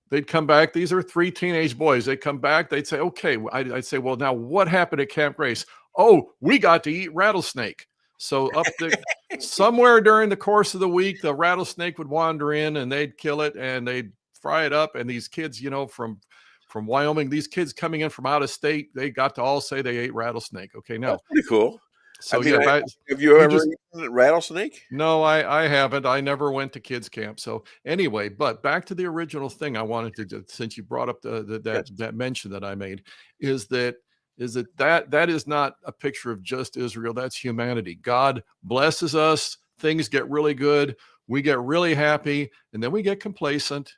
they'd come back. These are 3 teenage boys. They'd come back. They'd say, okay. I'd say, well, now what happened at Camp Grace? Oh, we got to eat rattlesnake. So up there, somewhere during the course of the week, the rattlesnake would wander in, and they'd kill it, and they'd fry it up. And these kids, from Wyoming, these kids coming in from out of state, they got to all say they ate rattlesnake. Okay, now that's pretty cool. So have you ever eaten a rattlesnake? No, I haven't. I never went to kids camp. So anyway, but back to the original thing I wanted to do, since you brought up that mention that I made, is that is not a picture of just Israel. That's humanity. God blesses us. Things get really good. We get really happy, and then we get complacent,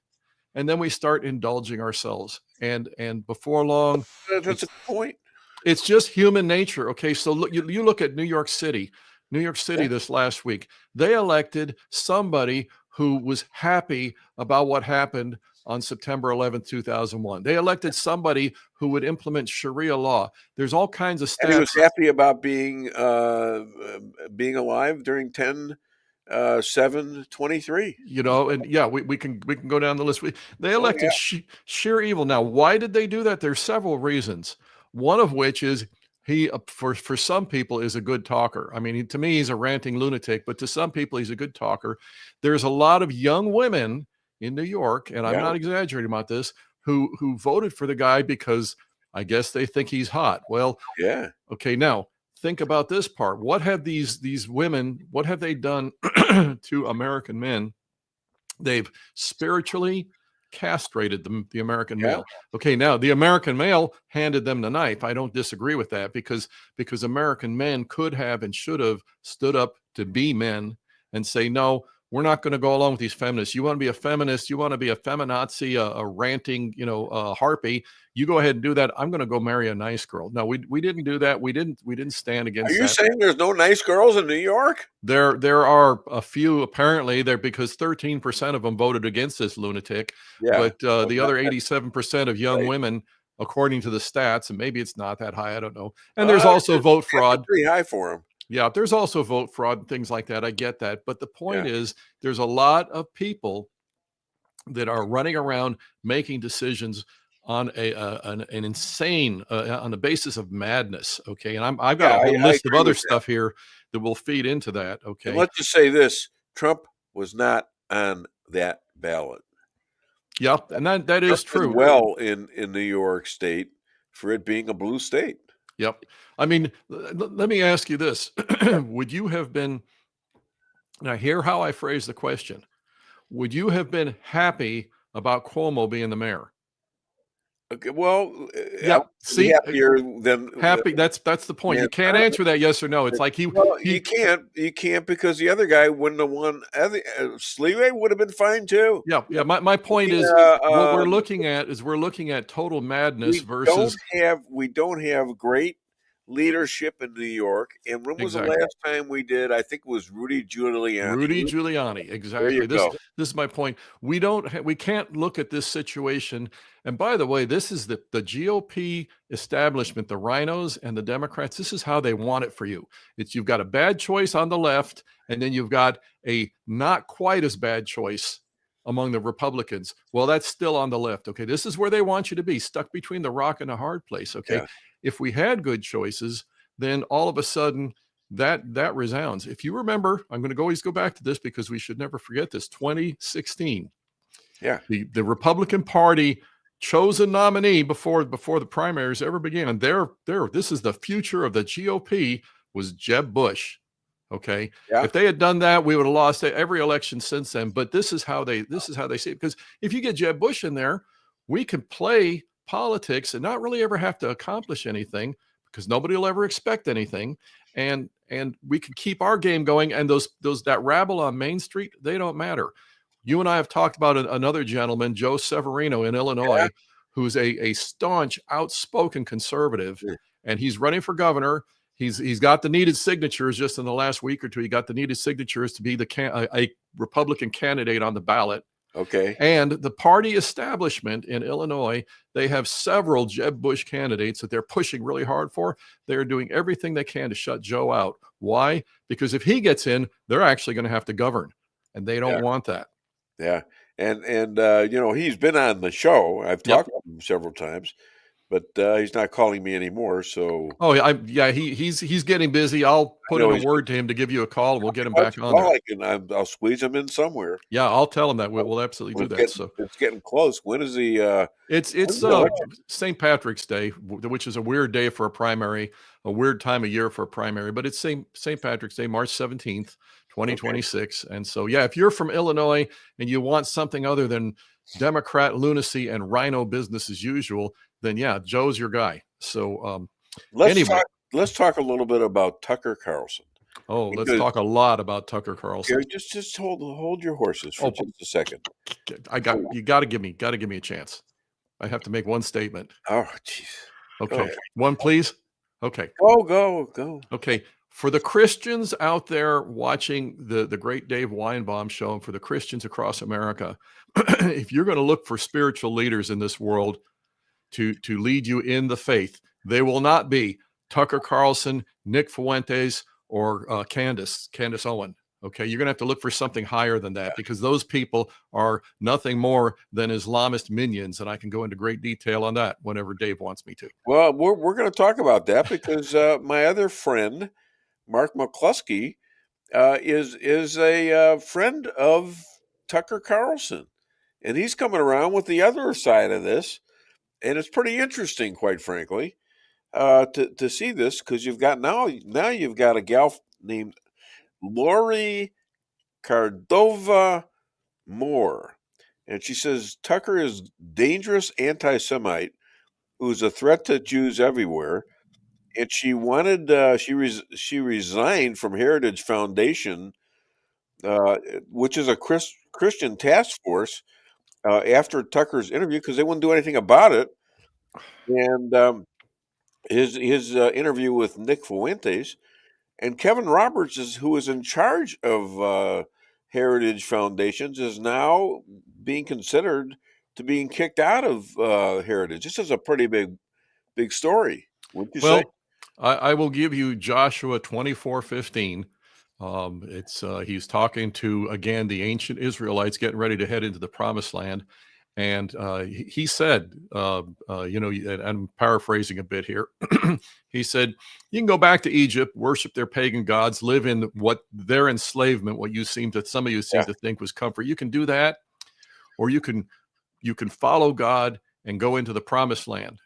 and then we start indulging ourselves. And before long, that's a point. It's just human nature. Okay, so look, you look at New York City this last week. They elected somebody who was happy about what happened on September 11th, 2001. They elected somebody who would implement Sharia law. There's all kinds of stats. And he was happy about being alive during 10/7/23. And we can go down the list. They elected sheer evil. Now, why did they do that? There's several reasons. One of which is he, for some people, is a good talker. I mean, to me, he's a ranting lunatic, but to some people, he's a good talker. There's a lot of young women in New York, and I'm not exaggerating about this, who voted for the guy because I guess they think he's hot. Well, okay, now think about this part. What have these women, what have they done to American men? They've spiritually castrated the American male. Okay, now the American male handed them the knife. I don't disagree with that, because American men could have and should have stood up to be men and say, no, we're not going to go along with these feminists. You want to be a feminist, you want to be a feminazi, a ranting, harpy, you go ahead and do that. I'm going to go marry a nice girl. No, we didn't do that. We didn't stand against that. Are you saying there's no nice girls in New York? There are a few, apparently, there, because 13% of them voted against this lunatic. But the other 87% of young women, according to the stats, and maybe it's not that high, I don't know. And there's also vote fraud. Pretty high for him. Yeah, there's also vote fraud and things like that. I get that. But the point is, there's a lot of people that are running around making decisions on an insane, on the basis of madness. Okay. And I've got a whole list of other stuff here that will feed into that. Okay. And let's just say this: Trump was not on that ballot. Yep. And that is true. Well, in New York State, for it being a blue state. Yep. I mean, let me ask you this. Would you have been, now hear how I phrase the question. Would you have been happy about Cuomo being the mayor? Okay, well, yeah. See, happier than happy. That's the point. You can't answer that yes or no. It's like you can't because the other guy wouldn't have won. Sleeway would have been fine too. Yeah. My point is what we're looking at is total madness versus we don't have great leadership in New York. And when was the last time we did? I think it was Rudy Giuliani. Exactly. This is my point. We can't look at this situation. And by the way, this is the GOP establishment, the rhinos and the Democrats. This is how they want it for you. You've got a bad choice on the left, and then you've got a not quite as bad choice among the Republicans. Well, that's still on the left. Okay, this is where they want you to be, stuck between the rock and a hard place. Okay. Yeah. If we had good choices, then all of a sudden that resounds. If you remember, I'm going to always go back to this because we should never forget this. 2016. Yeah. The Republican Party chose a nominee before the primaries ever began. And this is the future of the GOP was Jeb Bush. Okay. Yeah. If they had done that, we would have lost every election since then. But this is how they see it. Because if you get Jeb Bush in there, we can play politics and not really ever have to accomplish anything because nobody will ever expect anything. And we can keep our game going. And that rabble on Main Street, they don't matter. You and I have talked about another gentleman, Joe Severino in Illinois, who's a staunch, outspoken conservative, and he's running for governor. He's got the needed signatures just in the last week or two. He got the needed signatures to be a Republican candidate on the ballot. Okay. And the party establishment in Illinois, they have several Jeb Bush candidates that they're pushing really hard for. They're doing everything they can to shut Joe out. Why? Because if he gets in, they're actually going to have to govern, and they don't want that. Yeah. And he's been on the show. I've talked to him several times, but he's not calling me anymore. So he's getting busy. I'll put in a word to him to give you a call, and we'll get him back on there. I'll squeeze him in somewhere. Yeah, I'll tell him that we'll absolutely do that. So it's getting close. When is he? It's St. Patrick's Day, which is a weird day for a primary, a weird time of year for a primary, but it's St. Patrick's Day, March 17th. 2026. Okay. And so, if you're from Illinois and you want something other than Democrat lunacy and rhino business as usual, then Joe's your guy. So let's talk a little bit about Tucker Carlson. Oh, let's talk a lot about Tucker Carlson. Gary, just hold your horses for just a second. You got to give me a chance. I have to make one statement. Oh, jeez. Okay, one please. Okay. Go. Okay. For the Christians out there watching the great Dave Weinbaum Show, and for the Christians across America, if you're going to look for spiritual leaders in this world to lead you in the faith, they will not be Tucker Carlson, Nick Fuentes, or Candace Owen. Okay, you're going to have to look for something higher than that because those people are nothing more than Islamist minions, and I can go into great detail on that whenever Dave wants me to. Well, we're going to talk about that because my other friend, Mark McCloskey, is a friend of Tucker Carlson, and he's coming around with the other side of this, and it's pretty interesting, quite frankly, to see this because you've got now you've got a gal named Lori Cardova Moore, and she says Tucker is dangerous anti-Semite who's a threat to Jews everywhere. And she wanted she resigned from Heritage Foundation, which is a Christian task force, after Tucker's interview because they wouldn't do anything about it. And his interview with Nick Fuentes and Kevin Roberts, who is in charge of Heritage Foundations, is now being considered to being kicked out of Heritage. This is a pretty big story. Wouldn't you say? I will give you Joshua 24:15. He's talking to, again, the ancient Israelites getting ready to head into the promised land. And he said, I'm paraphrasing a bit here. He said, you can go back to Egypt, worship their pagan gods, live in what their enslavement, what some of you seem to think was comfort. You can do that, or you can follow God and go into the promised land.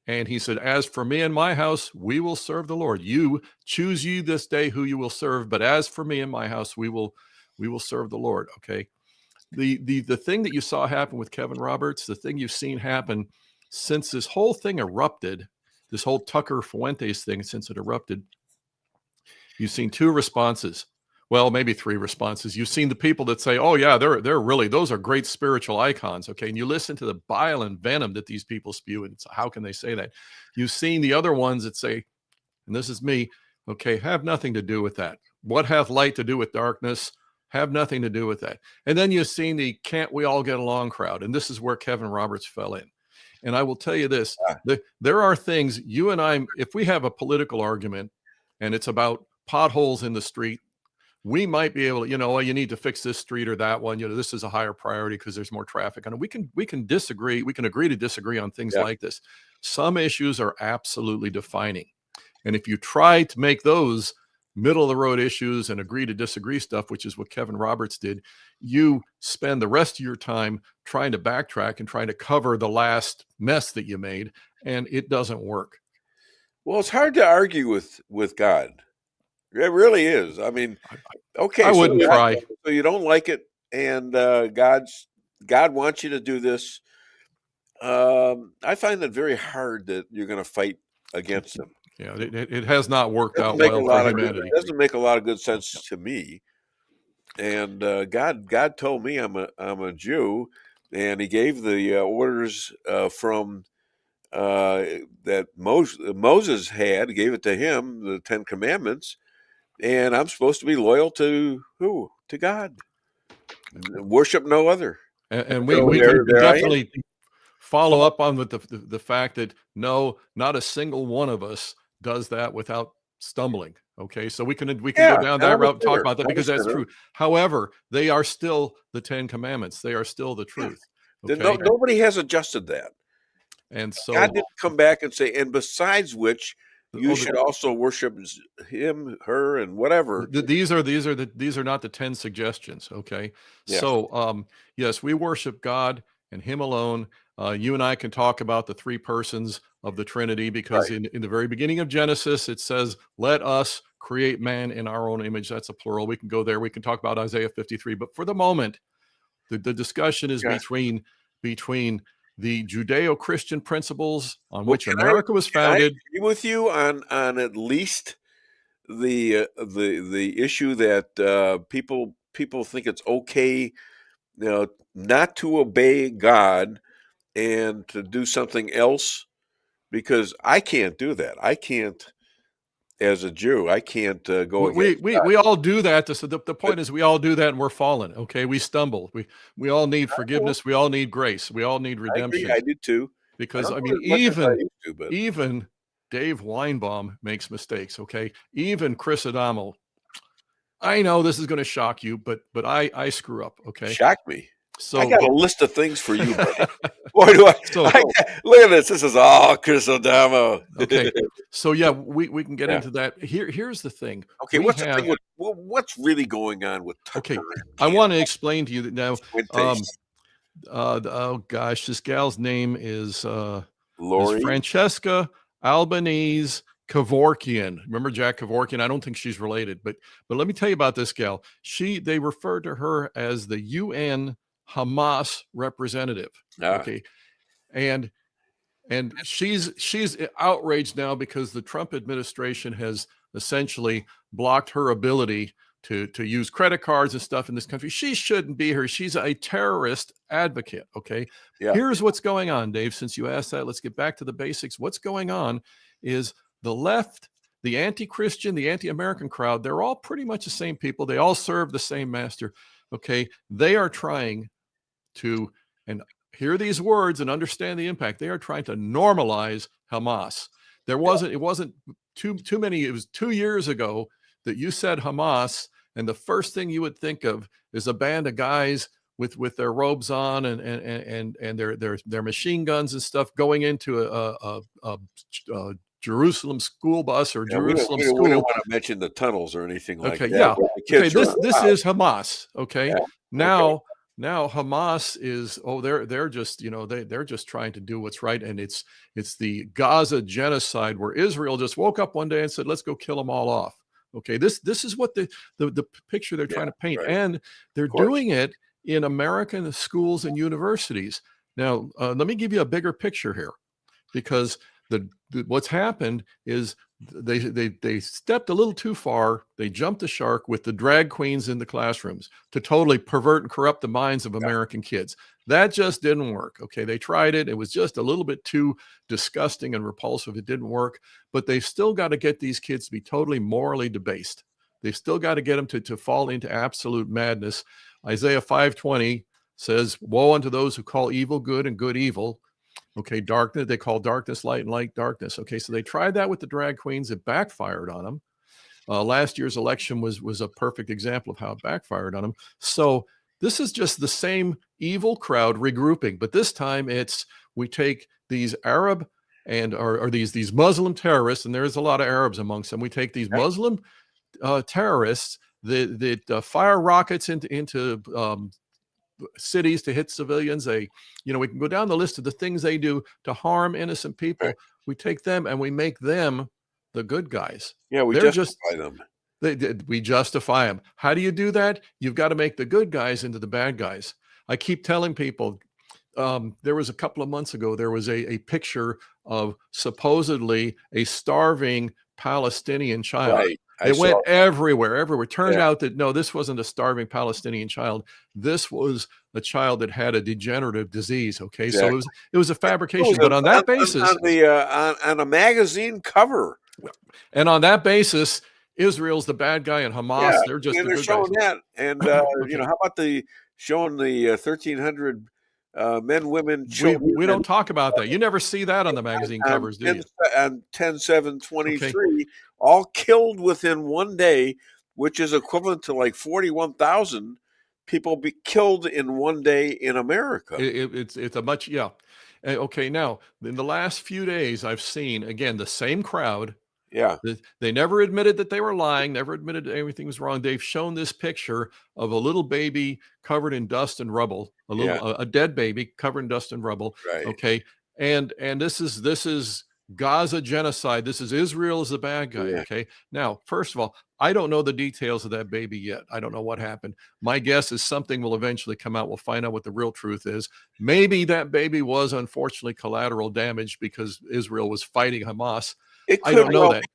And he said, as for me and my house, we will serve the Lord. You choose you this day who you will serve. But as for me and my house, we will serve the Lord. Okay. The thing that you saw happen with Kevin Roberts, the thing you've seen happen since this whole thing erupted, this whole Tucker Fuentes thing, since it erupted, you've seen two responses. Well, maybe three responses. You've seen the people that say, oh yeah, they're really, those are great spiritual icons. Okay. And you listen to the bile and venom that these people spew. And it's, how can they say that? You've seen the other ones that say, and this is me, okay, have nothing to do with that. What hath light to do with darkness? Have nothing to do with that. And then you've seen the can't we all get along crowd. And this is where Kevin Roberts fell in. And I will tell you this, there are things you and I, if we have a political argument and it's about potholes in the street, we might be able to, well, you need to fix this street or that one. This is a higher priority because there's more traffic on it. We can disagree. We can agree to disagree on things like this. Some issues are absolutely defining. And if you try to make those middle of the road issues and agree to disagree stuff, which is what Kevin Roberts did, you spend the rest of your time trying to backtrack and trying to cover the last mess that you made. And it doesn't work. Well, it's hard to argue with God. It really is. I mean, okay. I wouldn't try. So you don't like it, and God wants you to do this. I find it very hard that you're going to fight against him. Yeah, it has not worked out well for humanity. It doesn't make a lot of good sense to me. And God told me I'm a Jew, and He gave the orders from that Moses had. He gave it to him, the 10 Commandments. And I'm supposed to be loyal to who? To God. Worship no other. And we can definitely follow up on with the fact that no, not a single one of us does that without stumbling. Okay, so we can go down that route and talk about that because that's true. However, they are still the 10 Commandments. They are still the truth. Okay? Nobody has adjusted that. And so God didn't come back and say, and besides which, you should also worship him, her, and whatever. These are not the 10 suggestions. Okay. Yes. So, yes, we worship God and him alone. You and I can talk about the three persons of the Trinity because in the very beginning of Genesis, it says, let us create man in our own image. That's a plural. We can go there. We can talk about Isaiah 53. But for the moment, the discussion is between the Judeo-Christian principles on which America was founded. I agree with you on at least the issue that people think it's okay, not to obey God and to do something else, because I can't do that. I can't, as a Jew, I can't go. We all do that. So the point is, we all do that, and we're fallen. Okay, we stumble. We all need forgiveness. We all need grace. We all need redemption. I do too. Because I mean, even Dave Weinbaum makes mistakes. Okay, even Chris Adamo. I know this is going to shock you, but I screw up. Okay, shock me. So I got a list of things for you, buddy. Boy, do I look at this. This is all Chris Adamo. Okay, so yeah, we can get into that. Here's the thing. Okay, what's the thing with what's really going on with Tucker? Okay, I want to explain to you that now. Oh gosh, this gal's name is Francesca Albanese Kevorkian. Remember Jack Kevorkian? I don't think she's related, but let me tell you about this gal. They refer to her as the UN Hamas representative. Okay. And she's outraged now because the Trump administration has essentially blocked her ability to use credit cards and stuff in this country. She shouldn't be here. She's a terrorist advocate. Okay. Yeah. Here's what's going on, Dave. Since you asked that, let's get back to the basics. What's going on is the left, the anti-Christian, the anti-American crowd, they're all pretty much the same people. They all serve the same master. Okay. They are trying to, and hear these words and understand the impact. They are trying to normalize Hamas. It wasn't too many. It was 2 years ago that you said Hamas, and the first thing you would think of is a band of guys with their robes on and their machine guns and stuff going into a Jerusalem school bus or Jerusalem school. We don't want to mention the tunnels or anything like that. Yeah. Okay. This is Hamas. Okay. Yeah. Now Now Hamas is they're just they're just trying to do what's right, and it's the Gaza genocide where Israel just woke up one day and said, let's go kill them all off. Okay, this is what the picture they're trying to paint, right. And they're doing it in American schools and universities. Now let me give you a bigger picture here, because what's happened is they stepped a little too far. They jumped the shark with the drag queens in the classrooms to totally pervert and corrupt the minds of American kids. That just didn't work. Okay, they tried it. It was just a little bit too disgusting and repulsive. It didn't work. But they've still got to get these kids to be totally morally debased. They've still got to get them to fall into absolute madness. Isaiah 5:20 says, "Woe unto those who call evil good and good evil." Okay, darkness, they call darkness light and light darkness. Okay, so they tried that with the drag queens. It backfired on them. Last year's election was a perfect example of how it backfired on them. So this is just the same evil crowd regrouping, but this time we take these Arab or these Muslim terrorists, and there's a lot of Arabs amongst them. We take these Muslim terrorists that fire rockets into cities to hit civilians. We can go down the list of the things they do to harm innocent people. Right. We take them and we make them the good guys. Yeah, we justify them. We justify them. How do you do that? You've got to make the good guys into the bad guys. I keep telling people, there was a couple of months ago, there was a picture of supposedly a starving Palestinian child. Right. It went everywhere. Turned out that no, this wasn't a starving Palestinian child. This was a child that had a degenerative disease. Okay, exactly. So it was a fabrication. But on that basis, on a magazine cover, and on that basis, Israel's the bad guy, and Hamas they're just the good showing guys. That. And okay. How about showing the 1,300 men, women, children? We don't talk about that. You never see that on the magazine covers, do you? On 10/7/23, all killed within one day, which is equivalent to like 41,000 people be killed in one day in America. It's a much Okay, now in the last few days, I've seen again the same crowd. Yeah, they never admitted that they were lying. Never admitted that everything was wrong. They've shown this picture of a little baby covered in dust and rubble, a dead baby covered in dust and rubble. Right. Okay, and this is Gaza genocide. This is Israel as the bad guy. Yeah. Okay. Now, first of all, I don't know the details of that baby yet. I don't know what happened. My guess is something will eventually come out. We'll find out what the real truth is. Maybe that baby was unfortunately collateral damage because Israel was fighting Hamas. I don't know that.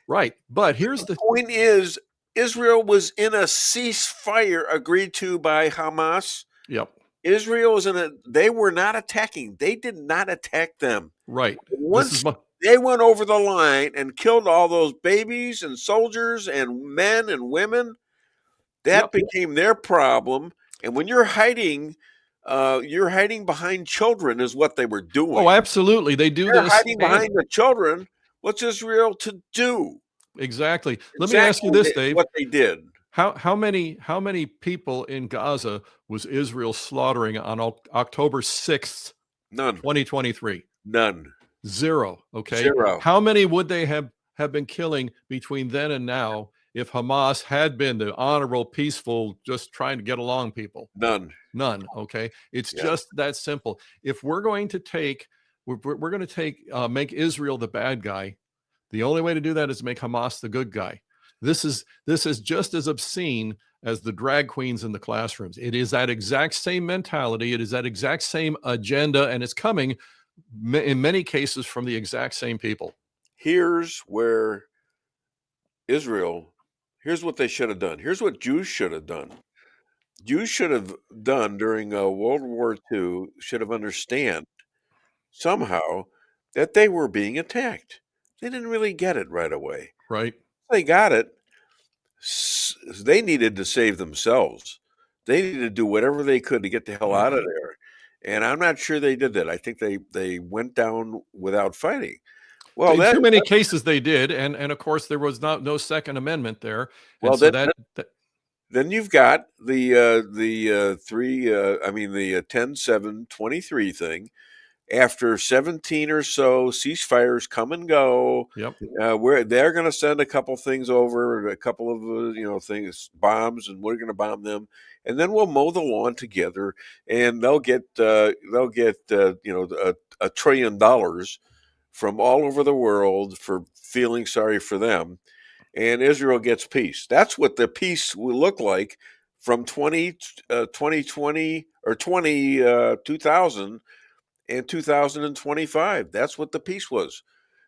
Right. But here's the point is Israel was in a ceasefire agreed to by Hamas. Yep. Israel was they were not attacking. They did not attack them. Right. Once they went over the line and killed all those babies and soldiers and men and women, that became their problem. And when you're hiding behind children is what they were doing. Oh, absolutely. They do They're this. hiding behind the children. What's Israel to do? Exactly. Let me ask you this, Dave. What they did. How many people in Gaza was Israel slaughtering on October 6th, None. 2023? None. Zero. Okay. Zero. How many would they have been killing between then and now if Hamas had been the honorable, peaceful, just trying to get along people? None. Okay. It's just that simple. If we're going to make Israel the bad guy, the only way to do that is to make Hamas the good guy. This is just as obscene as the drag queens in the classrooms. It is that exact same mentality. It is that exact same agenda, and it's coming in many cases from the exact same people. Here's what they should have done. Here's what Jews should have done. Jews should have done during World War II, should have understand somehow that they were being attacked. They didn't really get it right away. Right. They got it. They needed to save themselves. They needed to do whatever they could to get the hell out of there. And I'm not sure they did that. I think they went down without fighting. Well, in too many cases they did, and of course there was no Second Amendment there. Well, so then you've got the 10/7/23 thing. after 17 or so ceasefires come and go, where they're going to send a couple things over, a couple of things, bombs, and we're going to bomb them, and then we'll mow the lawn together, and they'll get $1 trillion from all over the world for feeling sorry for them, and Israel gets peace. That's what the peace will look like from 2020 or 2000 and 2025. That's what the peace was.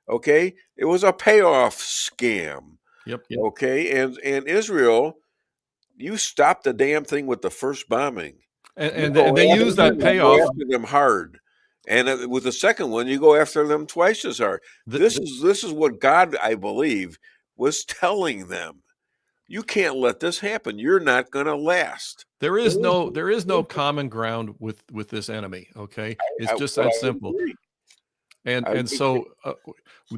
Okay, it was a payoff scam. Yep. Okay, and Israel, you stopped the damn thing with the first bombing, and they use that payoff. You go after them hard, and with the second one, you go after them twice as hard. This is what God, I believe, was telling them. You can't let this happen. You're not going to last. There is no common ground with this enemy. Okay, it's just that simple. And so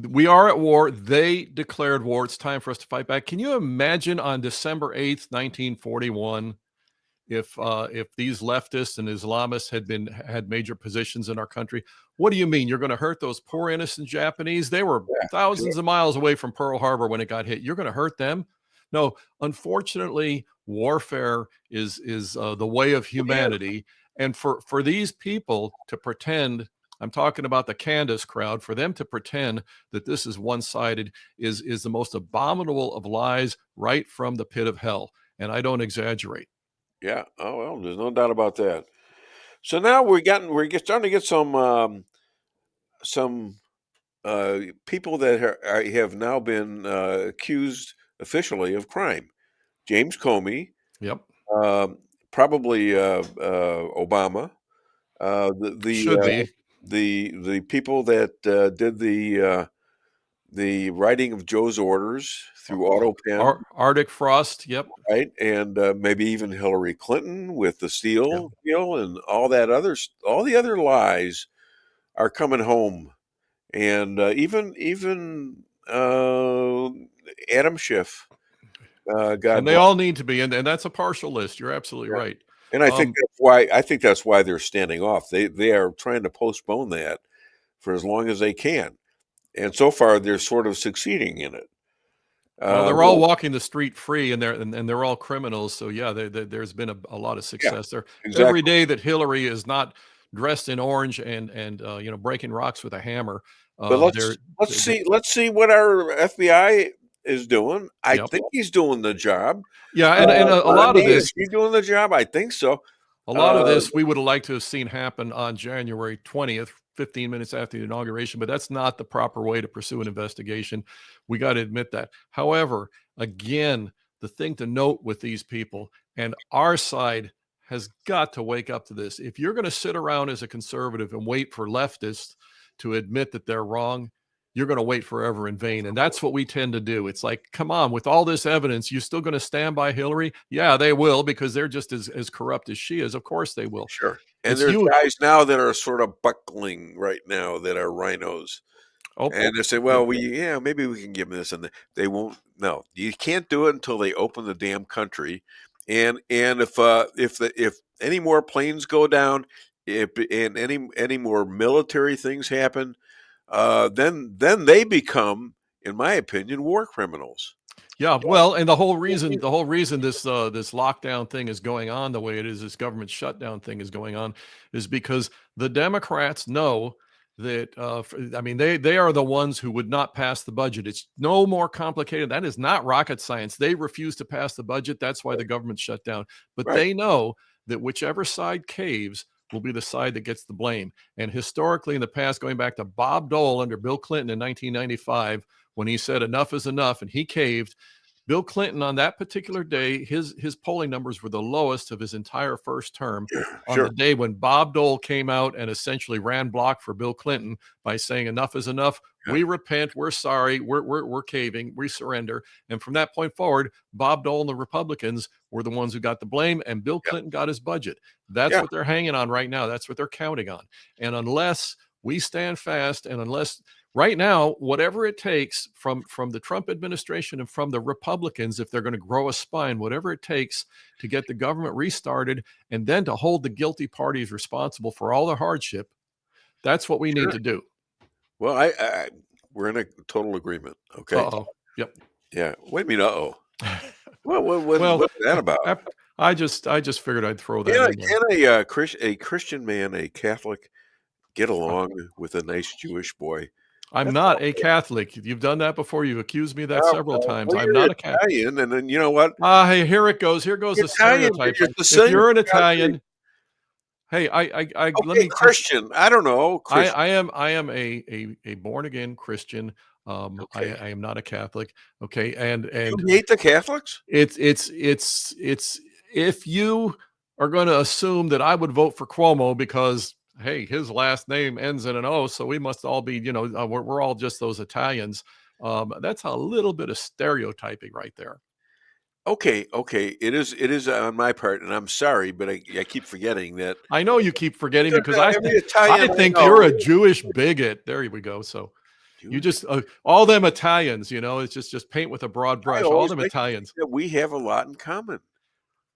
we are at war. They declared war. It's time for us to fight back. Can you imagine on December 8th, 1941, if these leftists and Islamists had major positions in our country? What do you mean? You're going to hurt those poor innocent Japanese? They were thousands of miles away from Pearl Harbor when it got hit. You're going to hurt them? No, unfortunately, warfare is the way of humanity. And for these people to pretend, I'm talking about the Candace crowd, for them to pretend that this is one-sided is the most abominable of lies right from the pit of hell. And I don't exaggerate. Yeah. Oh, well, there's no doubt about that. So now we're starting to get some people that have now been accused officially of crime. James Comey. Yep. Probably Obama. Should be. The people that did the writing of Joe's orders through AutoPen. Arctic Frost. Yep. Right. And maybe even Hillary Clinton with the Steele deal and all the other lies are coming home. And even Adam Schiff. And they all need to be, and that's a partial list. You're absolutely right. And I think that's why they're standing off. They are trying to postpone that for as long as they can, and so far they're sort of succeeding in it. Well, they're all walking the street free, and they're all criminals. So yeah, there's been a lot of success there. Exactly. Every day that Hillary is not dressed in orange and breaking rocks with a hammer. But let's see what our FBI is doing. I think he's doing the job. Yeah, and a lot of this, he's doing the job. I think so. A lot of this we would have liked to have seen happen on January 20th, 15 minutes after the inauguration, but that's not the proper way to pursue an investigation. We got to admit that. However, again, the thing to note with these people, and our side has got to wake up to this. If you're going to sit around as a conservative and wait for leftists to admit that they're wrong, you're going to wait forever in vain. And that's what we tend to do. It's like, come on, with all this evidence, you're still going to stand by Hillary? Yeah, they will, because they're just as corrupt as she is. Of course they will. Sure. And there's guys now that are sort of buckling right now that are rhinos. And they say, well, maybe we can give them this. And they won't. No, you can't do it until they open the damn country. And if any more planes go down, and any more military things happen, then they become, in my opinion, war criminals. Yeah, well, and the whole reason this lockdown thing is going on the way it is, this government shutdown thing is going on, is because the Democrats know that they are the ones who would not pass the budget. It's no more complicated. That is not rocket science. They refuse to pass the budget. That's why the government shut down. But they know that whichever side caves will be the side that gets the blame. And historically in the past, going back to Bob Dole under Bill Clinton in 1995, when he said enough is enough and he caved, Bill Clinton on that particular day, his polling numbers were the lowest of his entire first term. On the day when Bob Dole came out and essentially ran block for Bill Clinton by saying enough is enough, we repent, we're sorry, we're caving, we surrender. And from that point forward, Bob Dole and the Republicans were the ones who got the blame, and Bill Clinton got his budget. That's what they're hanging on right now. That's what they're counting on. And unless we stand fast, and unless right now, whatever it takes from the Trump administration and from the Republicans, if they're going to grow a spine, whatever it takes to get the government restarted and then to hold the guilty parties responsible for all the hardship, That's what we need to do. Well, I we're in a total agreement. Okay. Uh-oh. Yep. Yeah. Wait a minute. Uh-oh. What's that about? I just figured I'd throw that in Can there. a Christian man, a Catholic, get along with a nice Jewish boy? I'm not a Catholic. You've done that before. You've accused me of that several times. I'm not a Catholic. Italian, and then you know what? Hey, here it goes. Here goes the Italian, stereotype. you're If you're an Italian, hey, let me Christian. I don't know. Christian. I am a born again Christian. I am not a Catholic. Okay, and you hate the Catholics? It's if you are going to assume that I would vote for Cuomo because hey, his last name ends in an O, so we must all be, we're all just those Italians. That's a little bit of stereotyping right there. Okay. It is on my part, and I'm sorry, but I keep forgetting that. I know you keep forgetting because I think I you're a Jewish bigot. There we go. So you just all them Italians, it's just paint with a broad brush. All them Italians. We have a lot in common.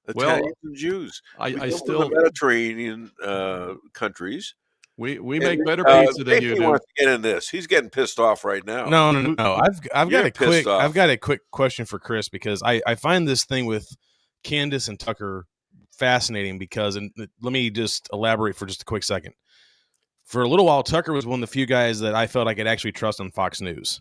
Italians and Jews. I still the Mediterranean countries. We make better pizza than you do. Wants to get in this. He's getting pissed off right now. No. I've got a quick question for Chris because I find this thing with Candace and Tucker fascinating because, and let me just elaborate for just a quick second. For a little while, Tucker was one of the few guys that I felt I could actually trust on Fox News.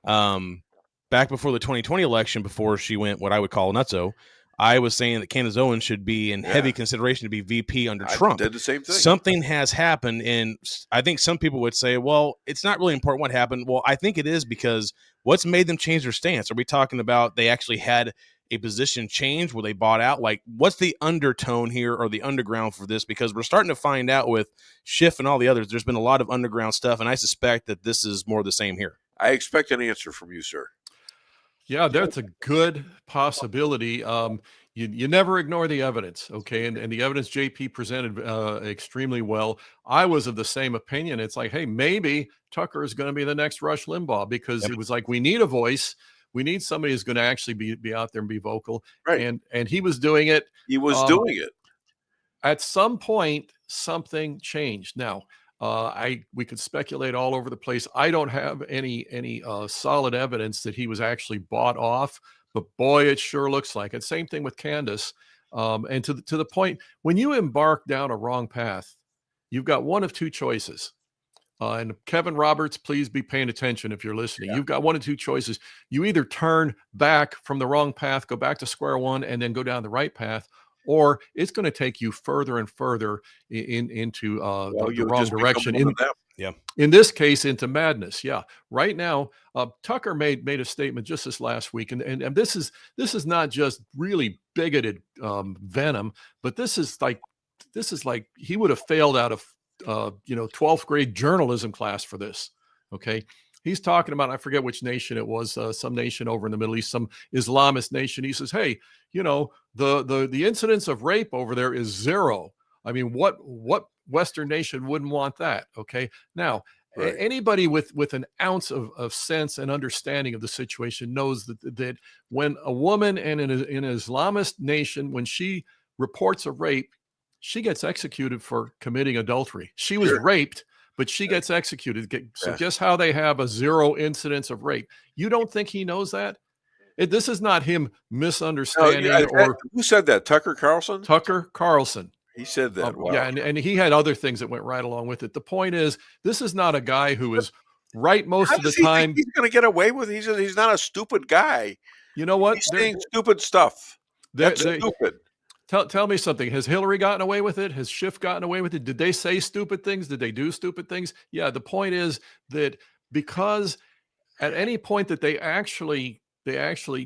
Back before the 2020 election, before she went what I would call nutso, I was saying that Candace Owens should be in heavy consideration to be VP under Trump. I did the same thing. Something has happened, and I think some people would say, well, it's not really important what happened. Well, I think it is because what's made them change their stance? Are we talking about they actually had a position change where they bought out? Like, what's the undertone here or the underground for this? Because we're starting to find out with Schiff and all the others, there's been a lot of underground stuff, and I suspect that this is more of the same here. I expect an answer from you, sir. Yeah, that's a good possibility. You never ignore the evidence, okay? And the evidence JP presented extremely well. I was of the same opinion. It's like, hey, maybe Tucker is going to be the next Rush Limbaugh because it was like, we need a voice. We need somebody who's going to actually be out there and be vocal. Right. And he was doing it. He was doing it. At some point, something changed. Now, we could speculate all over the place. I don't have any solid evidence that he was actually bought off, but boy, it sure looks like it. Same thing with Candace. And to the point, when you embark down a wrong path, you've got one of two choices. And Kevin Roberts, please be paying attention if you're listening. Yeah. You've got one of two choices. You either turn back from the wrong path, go back to square one, and then go down the right path, or it's going to take you further and further into the wrong direction. In this case, into madness. Yeah. Right now, Tucker made a statement just this last week, and this is not just really bigoted venom, but this is like he would have failed out of 12th grade journalism class for this. Okay. He's talking about, I forget which nation it was, some nation over in the Middle East, some Islamist nation. He says, hey, the incidence of rape over there is 0. I mean, what Western nation wouldn't want that? Okay. Now, anybody with an ounce of sense and understanding of the situation knows that when a woman in an Islamist nation, when she reports a rape, she gets executed for committing adultery. She was raped, but she gets executed. So just how they have a 0 incidence of rape. You don't think he knows that? This is not him misunderstanding. Who said that? Tucker Carlson? Tucker Carlson. He said that. Wow. Yeah, and he had other things that went right along with it. The point is, this is not a guy who is right most of the time. He's going to get away with it. He's not a stupid guy. You know what? He's saying stupid stuff. That's stupid. Tell me something. Has Hillary gotten away with it? Has Schiff gotten away with it? Did they say stupid things? Did they do stupid things? Yeah. The point is that because at any point that they actually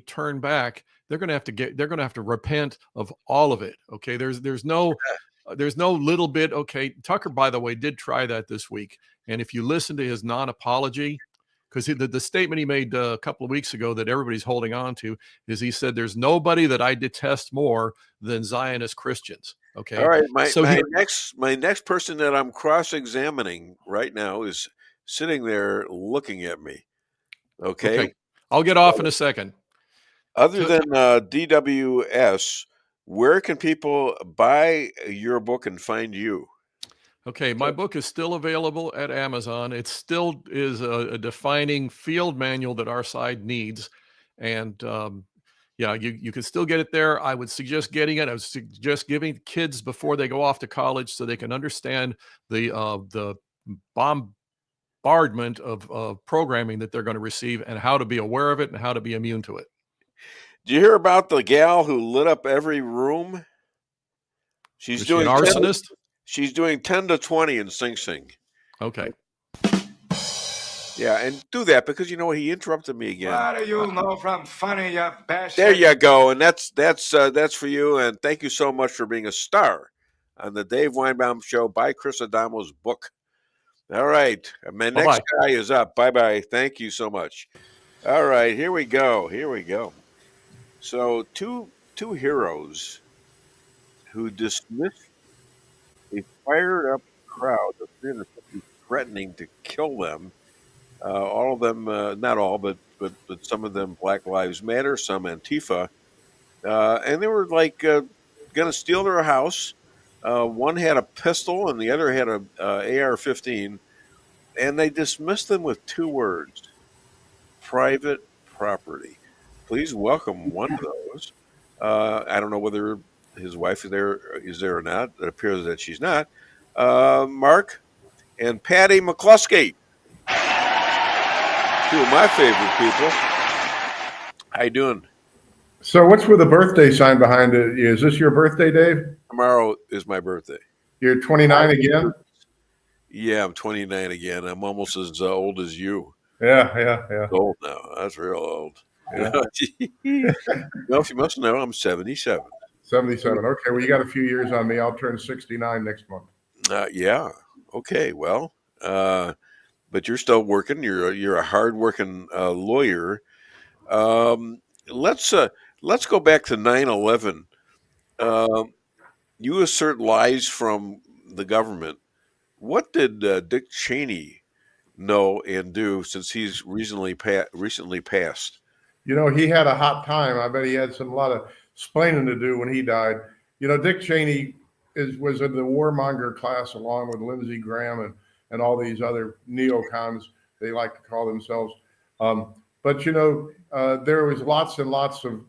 turn back, they're going to have to repent of all of it. Okay. There's no little bit. Okay. Tucker, by the way, did try that this week. And if you listen to his non-apology, because the statement he made a couple of weeks ago that everybody's holding on to is he said, there's nobody that I detest more than Zionist Christians. Okay. All right. My next person that I'm cross-examining right now is sitting there looking at me. Okay. I'll get off in a second. Other than DWS, where can people buy your book and find you? Okay, my book is still available at Amazon. It still is a defining field manual that our side needs. And yeah, you can still get it there. I would suggest getting it. I would suggest giving kids before they go off to college so they can understand the bombardment of programming that they're going to receive and how to be aware of it and how to be immune to it. Did you hear about the gal who lit up every room? She's doing an arsonist. She's doing 10 to 20 in Sing Sing. Okay. Yeah, and do that because you know he interrupted me again. What do you know from funny, you bastard? There you go, and that's for you. And thank you so much for being a star on the Dave Weinbaum Show. Buy Chris Adamo's book. All right, my next guy is up. Bye. Thank you so much. All right, here we go. So two heroes who dismissed a fired up crowd of 350 threatening to kill them. All of them, not all, but some of them Black Lives Matter, some Antifa, and they were like going to steal their house. One had a pistol and the other had a AR-15, and they dismissed them with 2 words: private property. Please welcome one of those. I don't know whether his wife is there or not. It appears that she's not. Mark and Patty McCloskey, 2 of my favorite people. How you doing? So what's with the birthday sign behind it? Is this your birthday, Dave? Tomorrow is my birthday. You're 29 again? Yeah, I'm 29 again. I'm almost as old as you. Yeah. Old now. That's real old. Yeah. Well, if you must know, I'm 77. 77. Okay, well, you got a few years on me. I'll turn 69 next month. Yeah. Okay. Well, but you're still working. You're a hard-working lawyer. Let's go back to 9/11. You assert lies from the government. What did Dick Cheney know and do since he's recently passed? You know, he had a hot time. I bet he had a lot of explaining to do when he died. You know, Dick Cheney was in the warmonger class along with Lindsey Graham and all these other neocons, they like to call themselves. But, you know, there was lots and lots of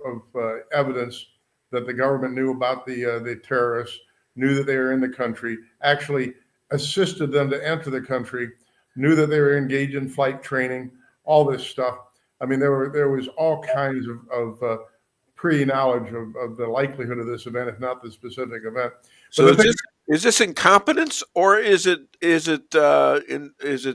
evidence that the government knew about the terrorists, knew that they were in the country, actually assisted them to enter the country, knew that they were engaged in flight training, all this stuff. I mean, there was all kinds of pre-knowledge of the likelihood of this event, if not the specific event. So is this incompetence or is it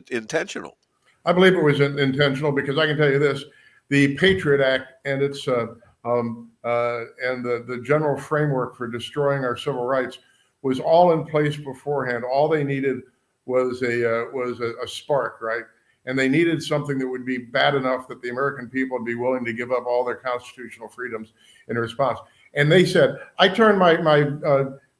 intentional? I believe it was intentional because I can tell you this: the Patriot Act and its and the general framework for destroying our civil rights was all in place beforehand. All they needed was a spark, right? And they needed something that would be bad enough that the American people would be willing to give up all their constitutional freedoms in response. And they said, I turned my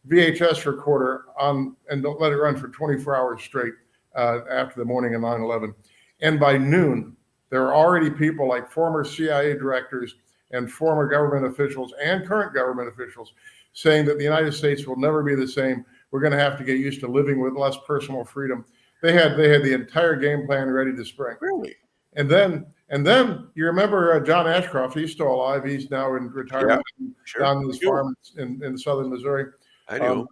VHS recorder on and don't let it run for 24 hours straight after the morning of 9/11. And by noon, there are already people like former CIA directors and former government officials and current government officials saying that the United States will never be the same. We're going to have to get used to living with less personal freedom. They had the entire game plan ready to spring. Really? And then you remember John Ashcroft? He's still alive. He's now in retirement down his farm in southern Missouri. I do.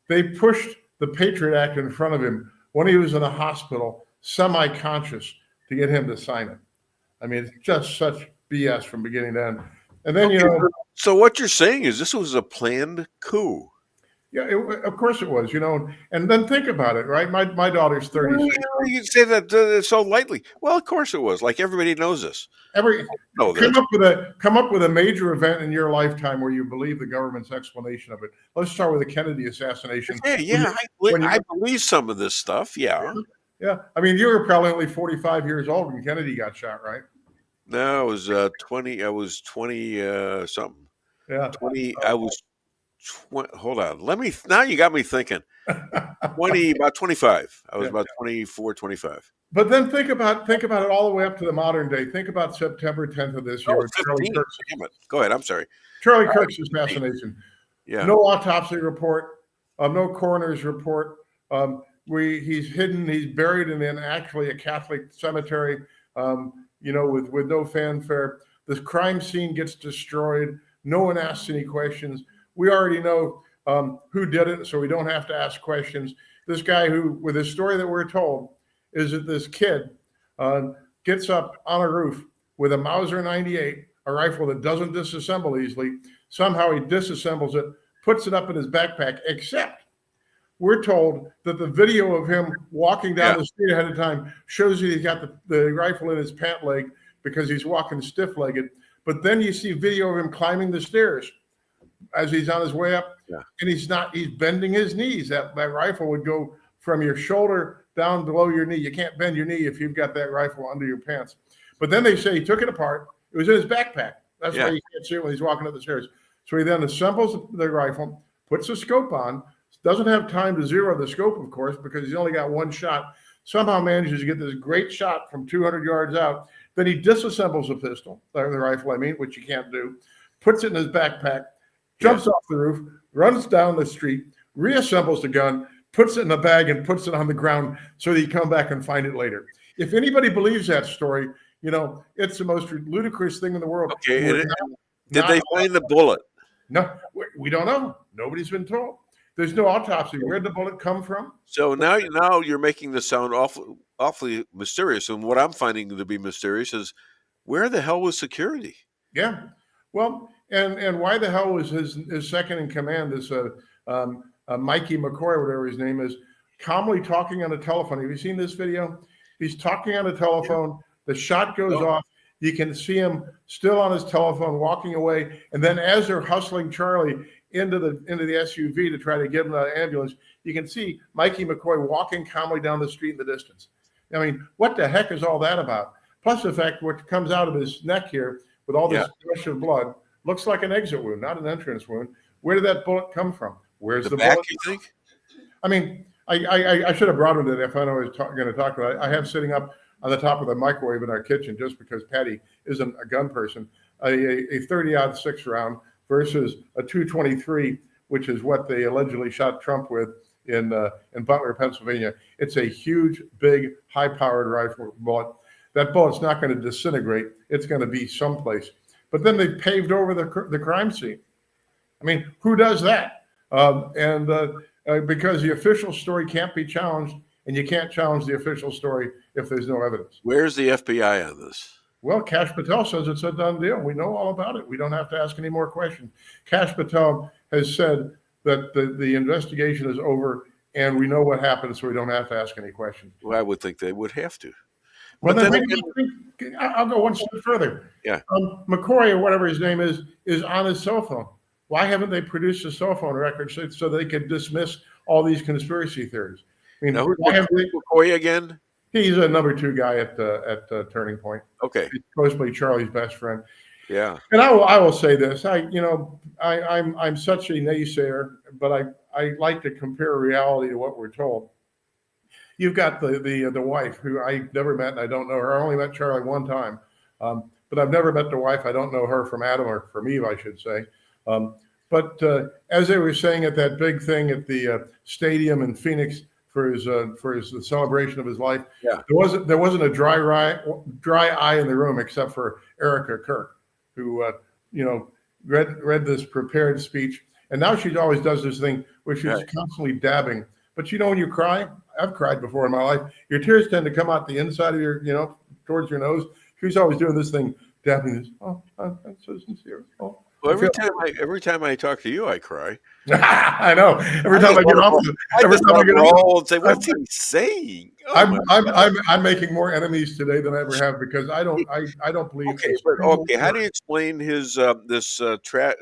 They pushed the Patriot Act in front of him when he was in a hospital, semi-conscious, to get him to sign it. I mean, it's just such BS from beginning to end. And then, so what you're saying is this was a planned coup. Yeah, of course it was, and then think about it, right? My daughter's 36. You say that so lightly. Well, of course it was. Like everybody knows this. Come up with a major event in your lifetime where you believe the government's explanation of it. Let's start with the Kennedy assassination. I believe some of this stuff. Yeah. I mean, you were probably only 45 years old when Kennedy got shot, right? No, I was 20. I was 20 something. Yeah. 20. I was. Hold on. Now you got me thinking. About 25. I was about 24, 25. But then think about it all the way up to the modern day. Think about September 10th of this year. Go ahead. I'm sorry. Charlie Kirk's assassination. Yeah. No autopsy report, no coroner's report, He's hidden, he's buried in actually a Catholic cemetery, with no fanfare. The crime scene gets destroyed. No one asks any questions. We already know who did it, so we don't have to ask questions. This guy with this story that we're told, is that this kid gets up on a roof with a Mauser 98, a rifle that doesn't disassemble easily. Somehow he disassembles it, puts it up in his backpack, except we're told that the video of him walking down the street ahead of time shows you he's got the rifle in his pant leg because he's walking stiff-legged. But then you see video of him climbing the stairs as he's on his way up, and he's bending his knees. That rifle would go from your shoulder down below your knee. You can't bend your knee if you've got that rifle under your pants. But then they say he took it apart. It was in his backpack. That's why you can't see it when he's walking up the stairs. So he then assembles the rifle, puts the scope on, doesn't have time to zero the scope, of course, because he's only got one shot. Somehow manages to get this great shot from 200 yards out. Then he disassembles the rifle, which you can't do, puts it in his backpack, jumps off the roof, runs down the street, reassembles the gun, puts it in a bag, and puts it on the ground so that he come back and find it later. If anybody believes that story, it's the most ludicrous thing in the world. Okay, did they find the bullet? No, we don't know. Nobody's been told. There's no autopsy. Where'd the bullet come from? So now you're making this sound awfully mysterious. And what I'm finding to be mysterious is, where the hell was security? Yeah. Well, and why the hell was his second in command, this Mikey McCoy, whatever his name is, calmly talking on the telephone? Have you seen this video? He's talking on the telephone. The shot goes off. You can see him still on his telephone walking away. And then as they're hustling Charlie into the SUV to try to get him to the ambulance, you can see Mikey McCoy walking calmly down the street in the distance. I mean, what the heck is all that about? Plus the fact what comes out of his neck here with all this gush of blood looks like an exit wound, not an entrance wound. Where did that bullet come from? Where's the back, bullet? You think? I mean, I should have brought him to that if I know I was going to talk about it. I have sitting up on the top of the microwave in our kitchen, just because Patty isn't a gun person, a 30-aught 6 round versus a 223, which is what they allegedly shot Trump with in Butler, Pennsylvania. It's a huge, big, high-powered rifle bullet. That bullet's not going to disintegrate. It's going to be someplace. But then they've paved over the crime scene. I mean, who does that? Because the official story can't be challenged, and you can't challenge the official story if there's no evidence. Where's the FBI on this? Well, Kash Patel says it's a done deal. We know all about it. We don't have to ask any more questions. Kash Patel has said that the investigation is over and we know what happened, so we don't have to ask any questions. Well, I would think they would have to. Well, I'll go one step further. Yeah. McCoy, or whatever his name is on his cell phone. Why haven't they produced a cell phone record so they could dismiss all these conspiracy theories? I mean, now, who's McCoy again? He's a number 2 guy at Turning Point. Okay. He's supposedly Charlie's best friend. Yeah. And I will say this. I'm such a naysayer, but I like to compare reality to what we're told. You've got the wife who I never met, and I don't know her. I only met Charlie one time, but I've never met the wife. I don't know her from Adam, or from Eve, I should say. But as they were saying at that big thing at the stadium in Phoenix for the celebration of his life, there wasn't a dry eye in the room except for Erica Kirk, who read this prepared speech, and now she always does this thing where she's constantly dabbing. But when you cry, I've cried before in my life. Your tears tend to come out the inside of your, towards your nose. She's always doing this thing, dabbing this. Oh, I'm so sincere. Oh. Well, every time I talk to you, I cry. I know. Every time I get off, and say, "What's he saying?" Oh, I'm making more enemies today than I ever have because I don't believe. Okay, how do you explain his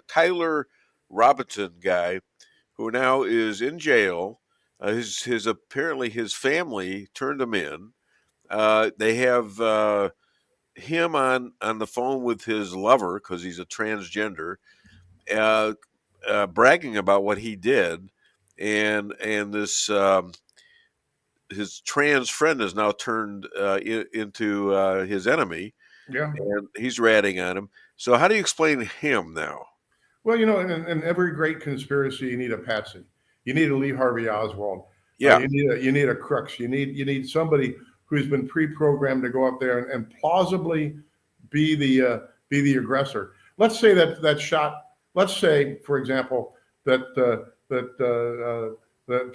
Tyler Robinson guy, who now is in jail? His apparently his family turned him in. They have him on the phone with his lover because he's a transgender, bragging about what he did, and this his trans friend is now turned into his enemy. Yeah, and he's ratting on him. So how do you explain him now? Well, in every great conspiracy, you need a patsy. You need a Lee Harvey Oswald. Yeah. You need a crux. You need somebody who's been pre-programmed to go up there and plausibly be the aggressor. Let's say that shot. Let's say, for example, that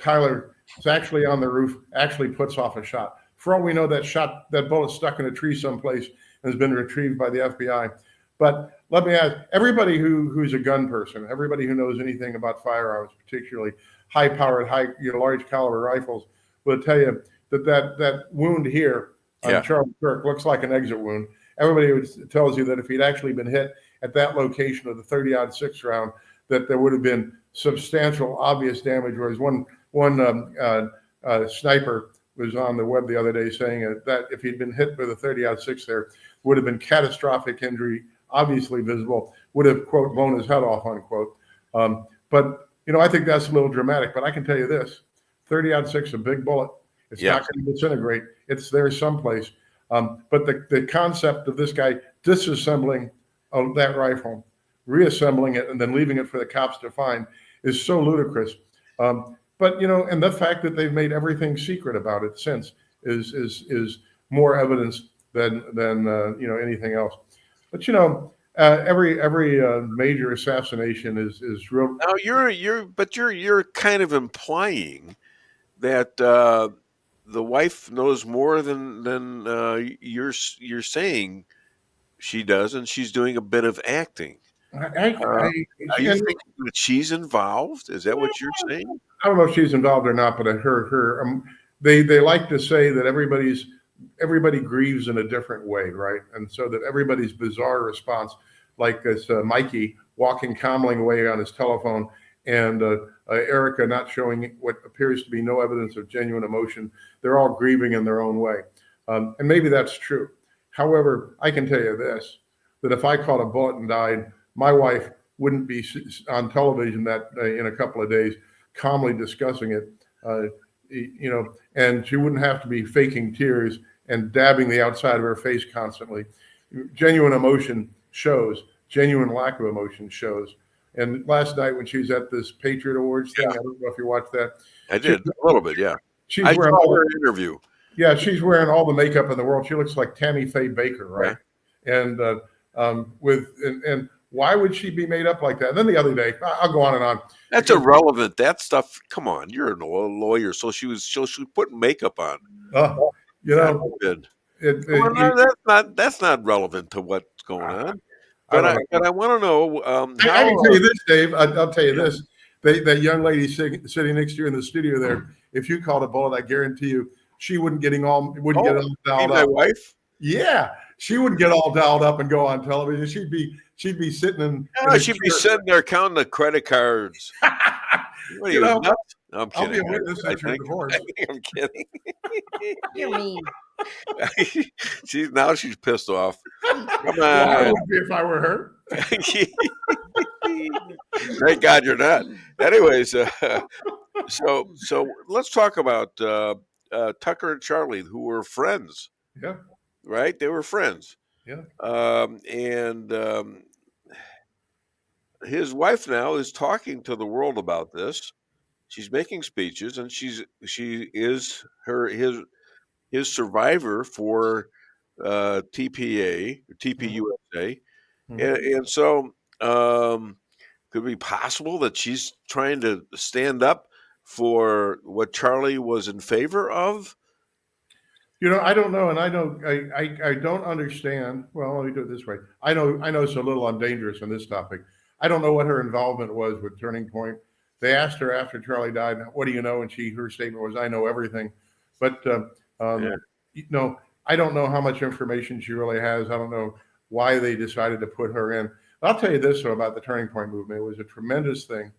Tyler is actually on the roof, actually puts off a shot. For all we know, that bullet stuck in a tree someplace and has been retrieved by the FBI. But let me ask everybody who's a gun person, everybody who knows anything about firearms, particularly high-powered, large caliber rifles, will tell you that wound here on Charlie Kirk looks like an exit wound. Everybody tells you that if he'd actually been hit at that location of the 30-06 round, that there would have been substantial, obvious damage. Whereas one sniper was on the web the other day saying that if he'd been hit with a 30-06 there, would have been catastrophic injury, obviously visible, would have, quote, blown his head off, unquote. But, I think that's a little dramatic. But I can tell you this, 30-06, a big bullet. It's not going to disintegrate. It's there someplace. But the concept of this guy disassembling that rifle, reassembling it, and then leaving it for the cops to find is so ludicrous. But, and the fact that they've made everything secret about it since is more evidence than anything else. But, every major assassination is real. Now you're kind of implying that the wife knows more than you're saying she does, and she's doing a bit of acting. Are you thinking that she's involved? Is that what you're saying? I don't know if she's involved or not, but they like to say that everybody grieves in a different way, right? And so that everybody's bizarre response, like this Mikey walking calmly away on his telephone, and Erica not showing what appears to be no evidence of genuine emotion. They're all grieving in their own way. And maybe that's true. However, I can tell you this, that if I caught a bullet and died, my wife wouldn't be on television in a couple of days calmly discussing it, and she wouldn't have to be faking tears and dabbing the outside of her face constantly. Genuine emotion shows, genuine lack of emotion shows. And last night when she was at this Patriot Awards thing, I don't know if you watched that. I did, a little bit, yeah. I saw her interview. Yeah, she's wearing all the makeup in the world. She looks like Tammy Faye Baker, right? Yeah. And why would she be made up like that? And then the other day, I'll go on and on. That's irrelevant. That stuff. Come on, you're a lawyer, so she was putting makeup on. That's not relevant to what's going on. But I want to know. I can tell you this, Dave. I'll tell you this. That young lady sitting next to you in the studio there. If you called a bullet, I guarantee you, she wouldn't get all dialed up. My wife? Yeah, she wouldn't get all dialed up and go on television. She'd be sitting in. She'd be sitting there counting the credit cards. What are you nuts? No, I'm kidding. I'll be a witness at your divorce. I'm kidding. You're mean. She's pissed off. Come on. Well, I would be if I were her. Thank God you're not. Anyways, so let's talk about Tucker and Charlie, who were friends. Yeah. Right? They were friends. Yeah. And his wife now is talking to the world about this. She's making speeches, and she is his survivor for TPA or TPUSA, and so could it be possible that she's trying to stand up for what Charlie was in favor of? I don't know, and I don't understand. Well, let me do it this way. I know so little. I'm dangerous on this topic. I don't know what her involvement was with Turning Point. They asked her after Charlie died, "What do you know?" And her statement was, "I know everything." But I don't know how much information she really has. I don't know why they decided to put her in. But I'll tell you this though about the Turning Point movement. It was a tremendous thing.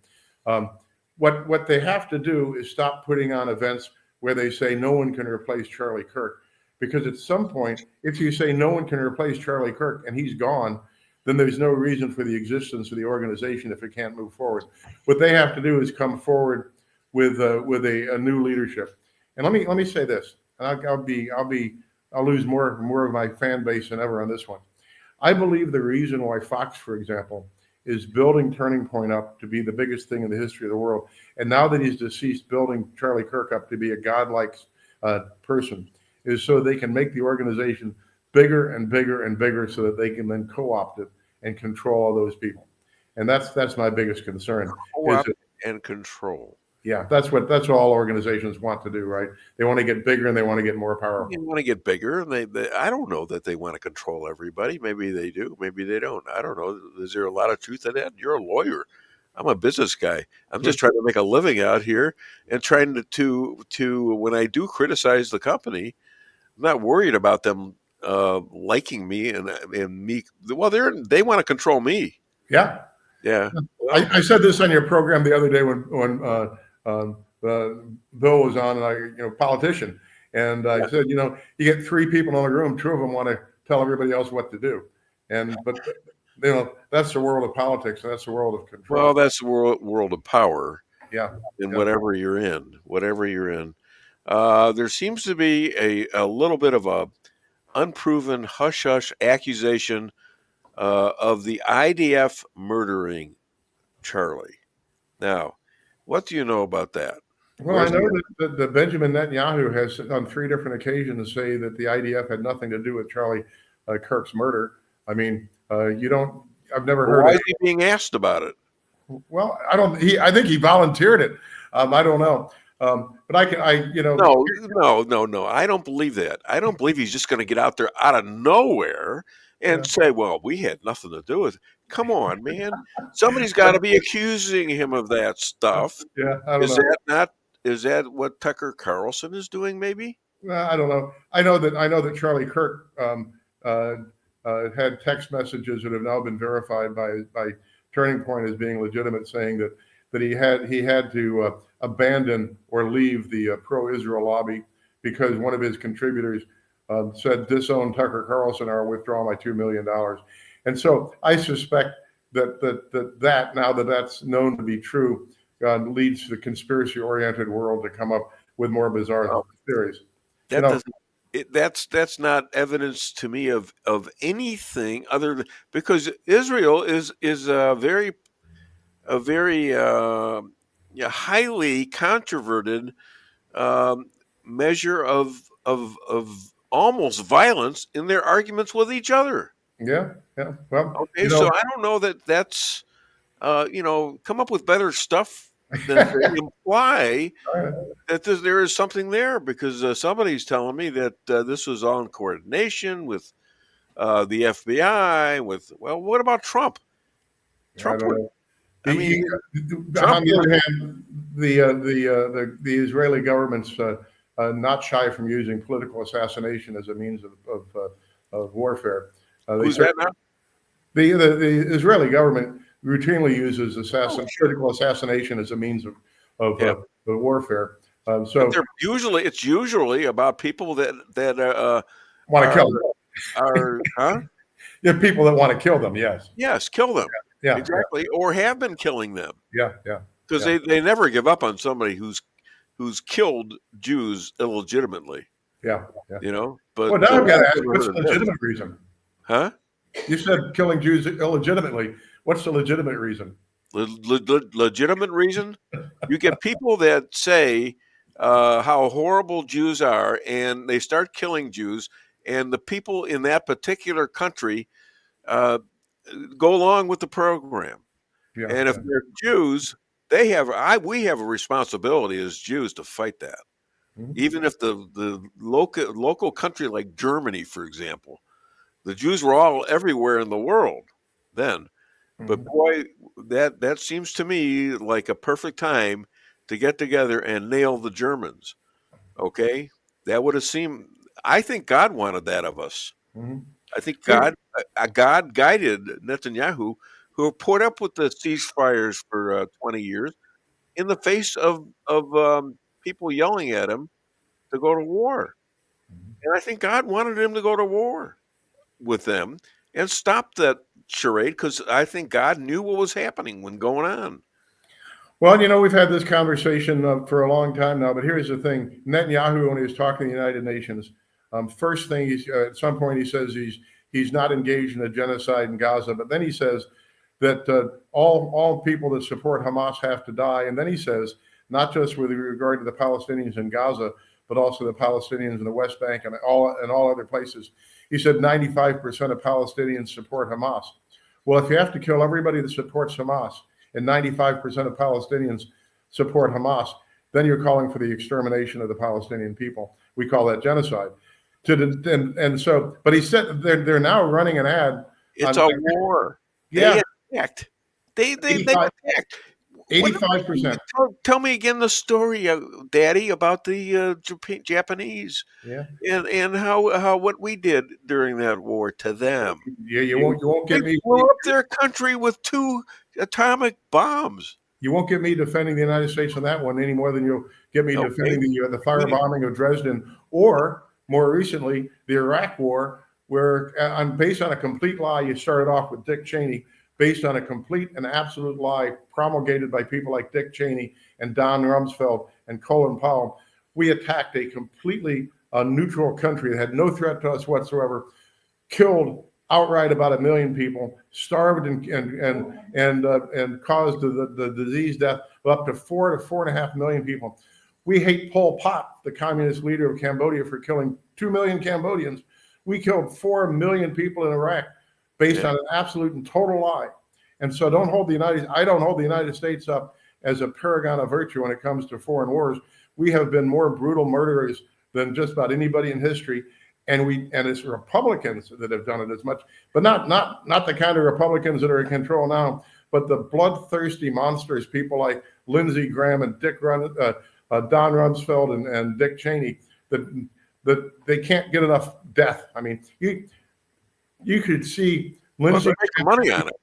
What they have to do is stop putting on events where they say no one can replace Charlie Kirk, because at some point, if you say no one can replace Charlie Kirk and he's gone, then there's no reason for the existence of the organization if it can't move forward. What they have to do is come forward with a new leadership. And let me say this, and I'll lose more of my fan base than ever on this one. I believe the reason why Fox, for example, is building Turning Point up to be the biggest thing in the history of the world. And now that he's deceased, building Charlie Kirk up to be a godlike person is so they can make the organization bigger and bigger and bigger so that they can then co-opt it and control all those people. And that's my biggest concern. And control. Yeah, that's what all organizations want to do, right? They want to get bigger and they want to get more powerful. They want to get bigger, and they I don't know that they want to control everybody. Maybe they do, maybe they don't. I don't know. Is there a lot of truth in that? You're a lawyer. I'm a business guy. I'm just trying to make a living out here and trying to when I do criticize the company, I'm not worried about them liking me and me. Well, they want to control me. Yeah. Yeah. I said this on your program the other day when Bill was on, and politician, and I said, you get three people in the room, two of them want to tell everybody else what to do, but that's the world of politics, and that's the world of control. Well, that's the world of power. Yeah. And whatever you're in, there seems to be a little bit of a unproven hush hush accusation of the IDF murdering Charlie. Now, what do you know about that? Well, I know that Benjamin Netanyahu has on 3 different occasions say that the IDF had nothing to do with Charlie Kirk's murder. I mean, I've never heard. Why is he being asked about it? Well, I think he volunteered it. I don't know. But No. I don't believe that. I don't believe he's just going to get out there out of nowhere and say, well, we had nothing to do with it. Come on, man. Somebody's got to be accusing him of that stuff. Yeah, I don't know. Is that what Tucker Carlson is doing, maybe? I don't know. I know that Charlie Kirk had text messages that have now been verified by Turning Point as being legitimate, saying that he had to abandon or leave the pro-Israel lobby because one of his contributors said, disown Tucker Carlson or withdraw my $2 million. And so I suspect that now that that's known to be true, leads the conspiracy-oriented world to come up with more bizarre theories. That's not evidence to me of anything other than because Israel is a very highly controverted measure of almost violence in their arguments with each other. Yeah. Well, okay, so I don't know that's come up with better stuff than imply that there is something there, because somebody's telling me that this was all in coordination with the FBI. What about Trump? Trump. On the other hand, the Israeli government's not shy from using political assassination as a means of warfare. Who's that now? The Israeli government routinely uses political assassination as a means of warfare. So it's usually about people that want to kill them. Yeah, people that want to kill them. Yes, kill them. Yeah, exactly. Or have been killing them. Yeah. Because they never give up on somebody who's killed Jews illegitimately. Yeah. But now I've got to ask, what's the legitimate reason? Huh? You said killing Jews illegitimately. What's the legitimate reason? Legitimate reason? You get people that say how horrible Jews are, and they start killing Jews, and the people in that particular country go along with the program. Yeah, and if they're Jews, we have a responsibility as Jews to fight that. Mm-hmm. Even if the local country like Germany, for example, the Jews were all everywhere in the world then. Mm-hmm. But boy, that seems to me like a perfect time to get together and nail the Germans. Okay? That would have seemed, I think God wanted that of us. Mm-hmm. I think God guided Netanyahu, who put up with the ceasefires for 20 years in the face of people yelling at him to go to war. Mm-hmm. And I think God wanted him to go to war with them and stop that charade, because I think God knew what was happening when going on. Well, we've had this conversation for a long time now, but here's the thing. Netanyahu, when he was talking to the United Nations, first thing, at some point he says he's not engaged in a genocide in Gaza, but then he says that all people that support Hamas have to die. And then he says, not just with regard to the Palestinians in Gaza, but also the Palestinians in the West Bank and all other places. He said 95% of Palestinians support Hamas. Well, if you have to kill everybody that supports Hamas and 95% of Palestinians support Hamas, then you're calling for the extermination of the Palestinian people. We call that genocide. But he said they're now running an ad. It's a war. Yeah. They attacked. They attacked. 85%. Tell me again the story, Daddy, about the Japanese. Yeah. And how what we did during that war to them. Yeah, you won't get me. They blew up their country with 2 atomic bombs. You won't get me defending the United States on that one any more than you'll get me defending the firebombing of Dresden, or more recently the Iraq War, where based on a complete lie, you started off with Dick Cheney. Based on a complete and absolute lie promulgated by people like Dick Cheney and Don Rumsfeld and Colin Powell, we attacked a completely neutral country that had no threat to us whatsoever, killed outright about 1 million people, starved and caused the disease death of up to 4 to 4.5 million people. We hate Pol Pot, the communist leader of Cambodia, for killing 2 million Cambodians. We killed 4 million people in Iraq based on an absolute and total lie. And so I don't hold the United States up as a paragon of virtue when it comes to foreign wars. We have been more brutal murderers than just about anybody in history. And it's Republicans that have done it as much, but not the kind of Republicans that are in control now, but the bloodthirsty monsters, people like Lindsey Graham and Don Rumsfeld and Dick Cheney, that they can't get enough death. I mean, you could see Lindsey making money on it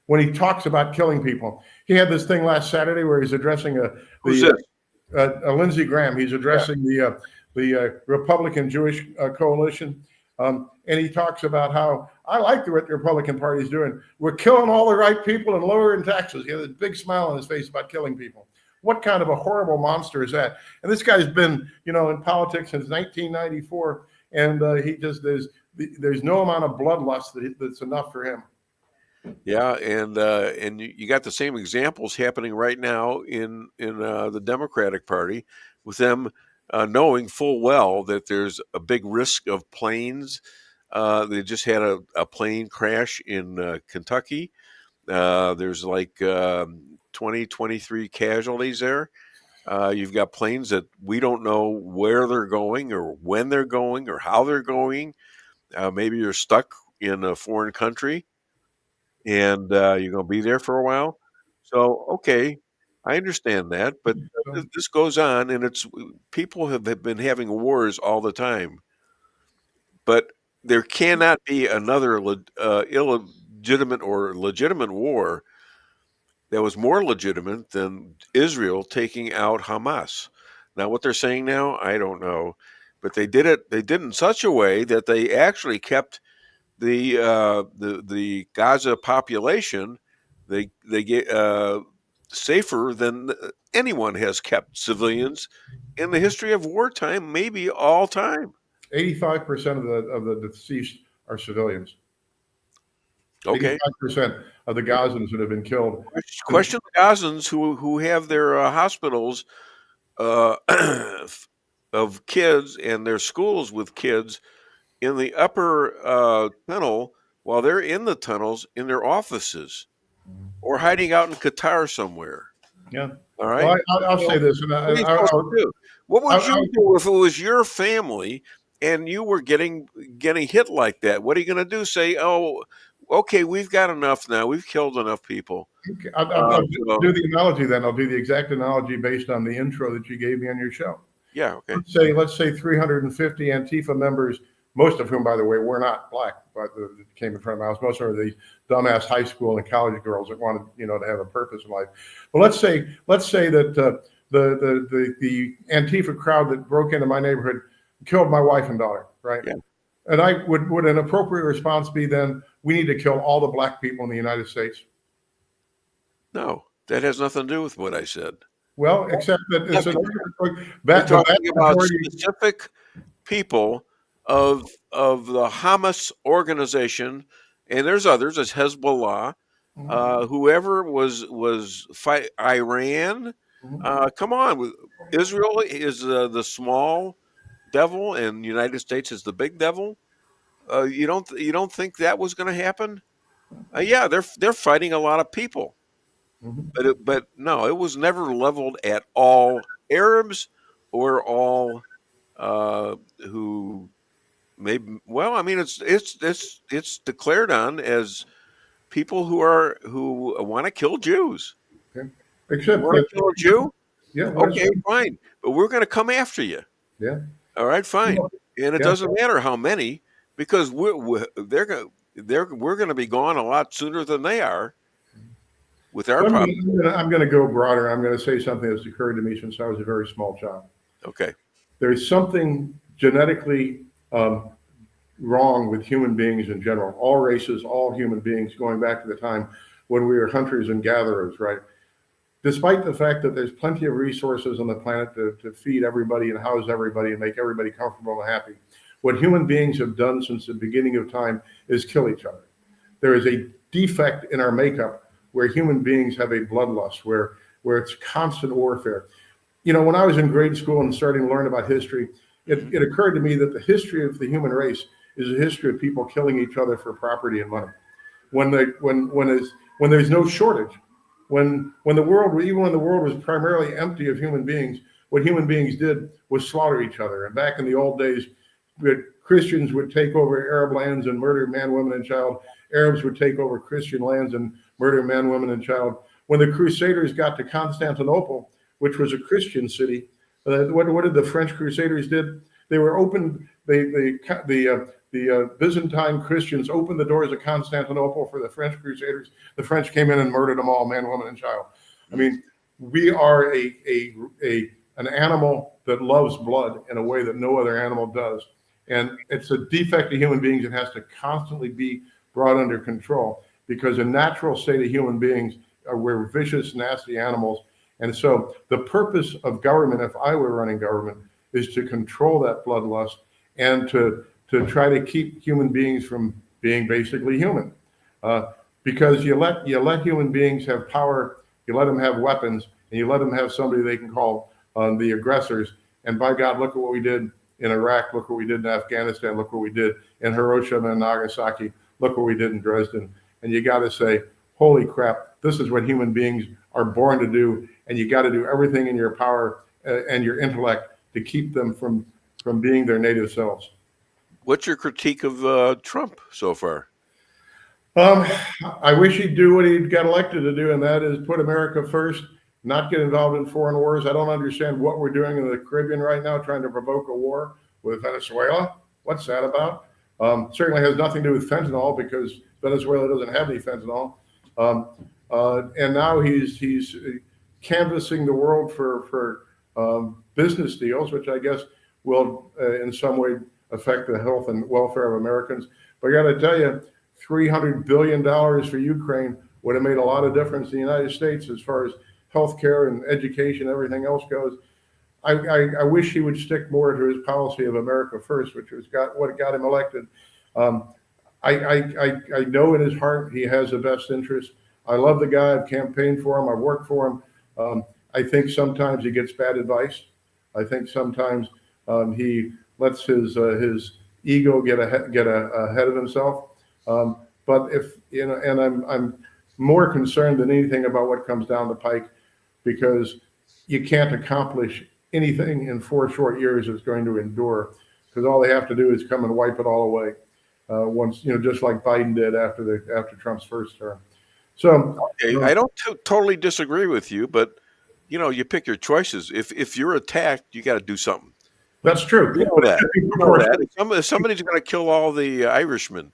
when he talks about killing people. He had this thing last Saturday where he's addressing Lindsey Graham. He's addressing the Republican Jewish coalition, and he talks about how I like what the Republican Party is doing. We're killing all the right people and lowering taxes. He has a big smile on his face about killing people. What kind of a horrible monster is that? And this guy's been, in politics since 1994, and there's no amount of bloodlust that's enough for him. Yeah, and you got the same examples happening right now in the Democratic Party, with them knowing full well that there's a big risk of planes. They just had a plane crash in Kentucky. There's like 23 casualties there. You've got planes that we don't know where they're going or when they're going or how they're going. Maybe you're stuck in a foreign country and you're going to be there for a while. So, okay, I understand that, but this goes on, and people have been having wars all the time. But there cannot be another illegitimate or legitimate war that was more legitimate than Israel taking out Hamas. Now, what they're saying now, I don't know, but they did it. They did it in such a way that they actually kept the Gaza population. They get safer than anyone has kept civilians in the history of wartime, maybe all time. 85% of the deceased are civilians. Okay. 85% of the Gazans that have been killed. Question the Gazans who have their hospitals of kids and their schools with kids in the upper tunnel while they're in the tunnels in their offices or hiding out in Qatar somewhere. Yeah. All right. Well, I'll say this. What would you do if it was your family and you were getting hit like that? What are you going to do? Say, oh, okay, we've got enough now. We've killed enough people. Okay. I'll do the analogy then. I'll do the exact analogy based on the intro that you gave me on your show. Yeah. Okay. Let's say 350 Antifa members, most of whom, by the way, were not black, but that came in front of my house. Most of them are these dumbass high school and college girls that wanted, to have a purpose in life. Well, let's say that the Antifa crowd that broke into my neighborhood killed my wife and daughter, right? Yeah. And would an appropriate response be then, we need to kill all the black people in the United States? No, that has nothing to do with what I said. Well, except that it's we're talking about specific people of the Hamas organization, and there's others, as Hezbollah, whoever was fight Iran. Come on, Israel is the small devil, and the United States is the big devil. You don't think that was going to happen? Yeah, they're fighting a lot of people, but no, it was never leveled at all Arabs or all who maybe. Well, I mean, it's declared on as people who want to kill Jews. Okay. Except Want to kill a Jew? Yeah. Okay, fine, but we're going to come after you. Yeah. All right, fine, and it doesn't matter how many, because we're going to be gone a lot sooner than they are with our problem. I'm going to go broader. I'm going to say something that's occurred to me since I was a very small child. Okay. There's something genetically wrong with human beings in general, all races, all human beings, going back to the time when we were hunters and gatherers, right? Despite the fact that there's plenty of resources on the planet to feed everybody and house everybody and make everybody comfortable and happy, what human beings have done since the beginning of time is kill each other. There is a defect in our makeup where human beings have a bloodlust, where it's constant warfare. You know, when I was in grade school and starting to learn about history, it occurred to me that the history of the human race is a history of people killing each other for property and money. When there's no shortage, when the world was primarily empty of human beings, what human beings did was slaughter each other. And back in the old days, Christians would take over Arab lands and murder man, woman, and child. Arabs would take over Christian lands and murder man, woman, and child. When the Crusaders got to Constantinople, which was a Christian city, what did the French Crusaders did? They were open. The Byzantine Christians opened the doors of Constantinople for the French Crusaders. The French came in and murdered them all, man, woman, and child. I mean, we are an animal that loves blood in a way that no other animal does. And it's a defect of human beings that has to constantly be brought under control, because a natural state of human beings we're vicious, nasty animals. And so the purpose of government, if I were running government, is to control that bloodlust and to try to keep human beings from being basically human. Because you let human beings have power, you let them have weapons, and you let them have somebody they can call the aggressors. And by God, look at what we did in Iraq, look what we did in Afghanistan, look what we did in Hiroshima and Nagasaki, look what we did in Dresden. And you got to say, holy crap, this is what human beings are born to do, and you got to do everything in your power and your intellect to keep them from being their native selves. What's your critique of Trump so far? I wish he'd do what he got elected to do, and that is put America first, not get involved in foreign wars. I don't understand what we're doing in the Caribbean right now, trying to provoke a war with Venezuela. What's that about? Certainly has nothing to do with fentanyl, because Venezuela doesn't have any fentanyl. And now he's canvassing the world for business deals, which I guess will in some way affect the health and welfare of Americans. But I got to tell you, $300 billion for Ukraine would have made a lot of difference in the United States as far as healthcare and education, everything else goes. I wish he would stick more to his policy of America first, which was what got him elected. I know in his heart he has the best interest. I love the guy. I've campaigned for him. I've worked for him. I think sometimes he gets bad advice. I think sometimes he lets his ego get ahead of himself. But if you know, and I'm more concerned than anything about what comes down the pike, because you can't accomplish anything in 4 short years that's going to endure, because all they have to do is come and wipe it all away. Once, just like Biden did after Trump's first term. So okay, I don't totally disagree with you, but you pick your choices. If you're attacked, you got to do something. That's true. You know that. If somebody's going to kill all the Irishmen,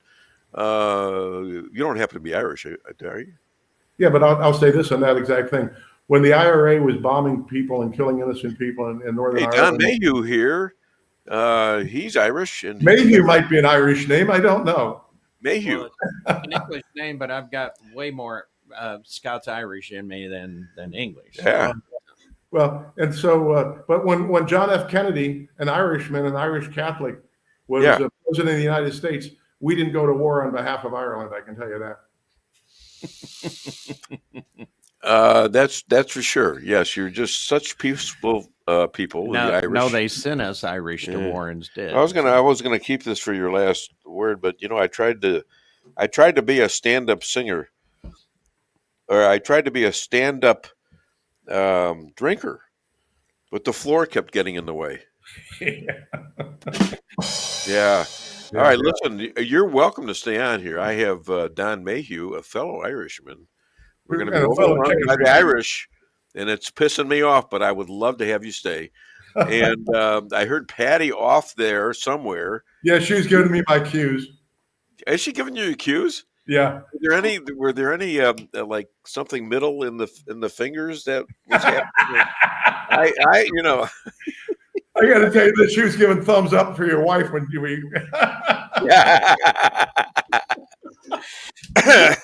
you don't happen to be Irish, are you? Yeah, but I'll say this on that exact thing. When the IRA was bombing people and killing innocent people in Northern Ireland. Don Mayhew here, he's Irish. And Mayhew might be an Irish name. I don't know. Mayhew. Well, it's an English name, but I've got way more Scots Irish in me than English. Yeah. Well, and so, but when John F. Kennedy, an Irishman, an Irish Catholic, was president of the United States, we didn't go to war on behalf of Ireland. I can tell you that. That's for sure. Yes, you're just such peaceful people. No, the Irish. no, they sent us Irish to war instead. I was gonna keep this for your last word, but I tried to be a stand-up singer, or I tried to be a stand-up drinker, but the floor kept getting in the way. Yeah. All right, listen, you're welcome to stay on here. I have Don Mayhew, a fellow Irishman. We're going to be overrun by the Irish, and it's pissing me off, but I would love to have you stay. And I heard Patty off there somewhere. Yeah, she's giving me my cues. Is she giving you cues? Yeah. Were there any like something middle in the fingers that was happening? I got to tell you that she was giving thumbs up for your wife when you. Yeah. Okay.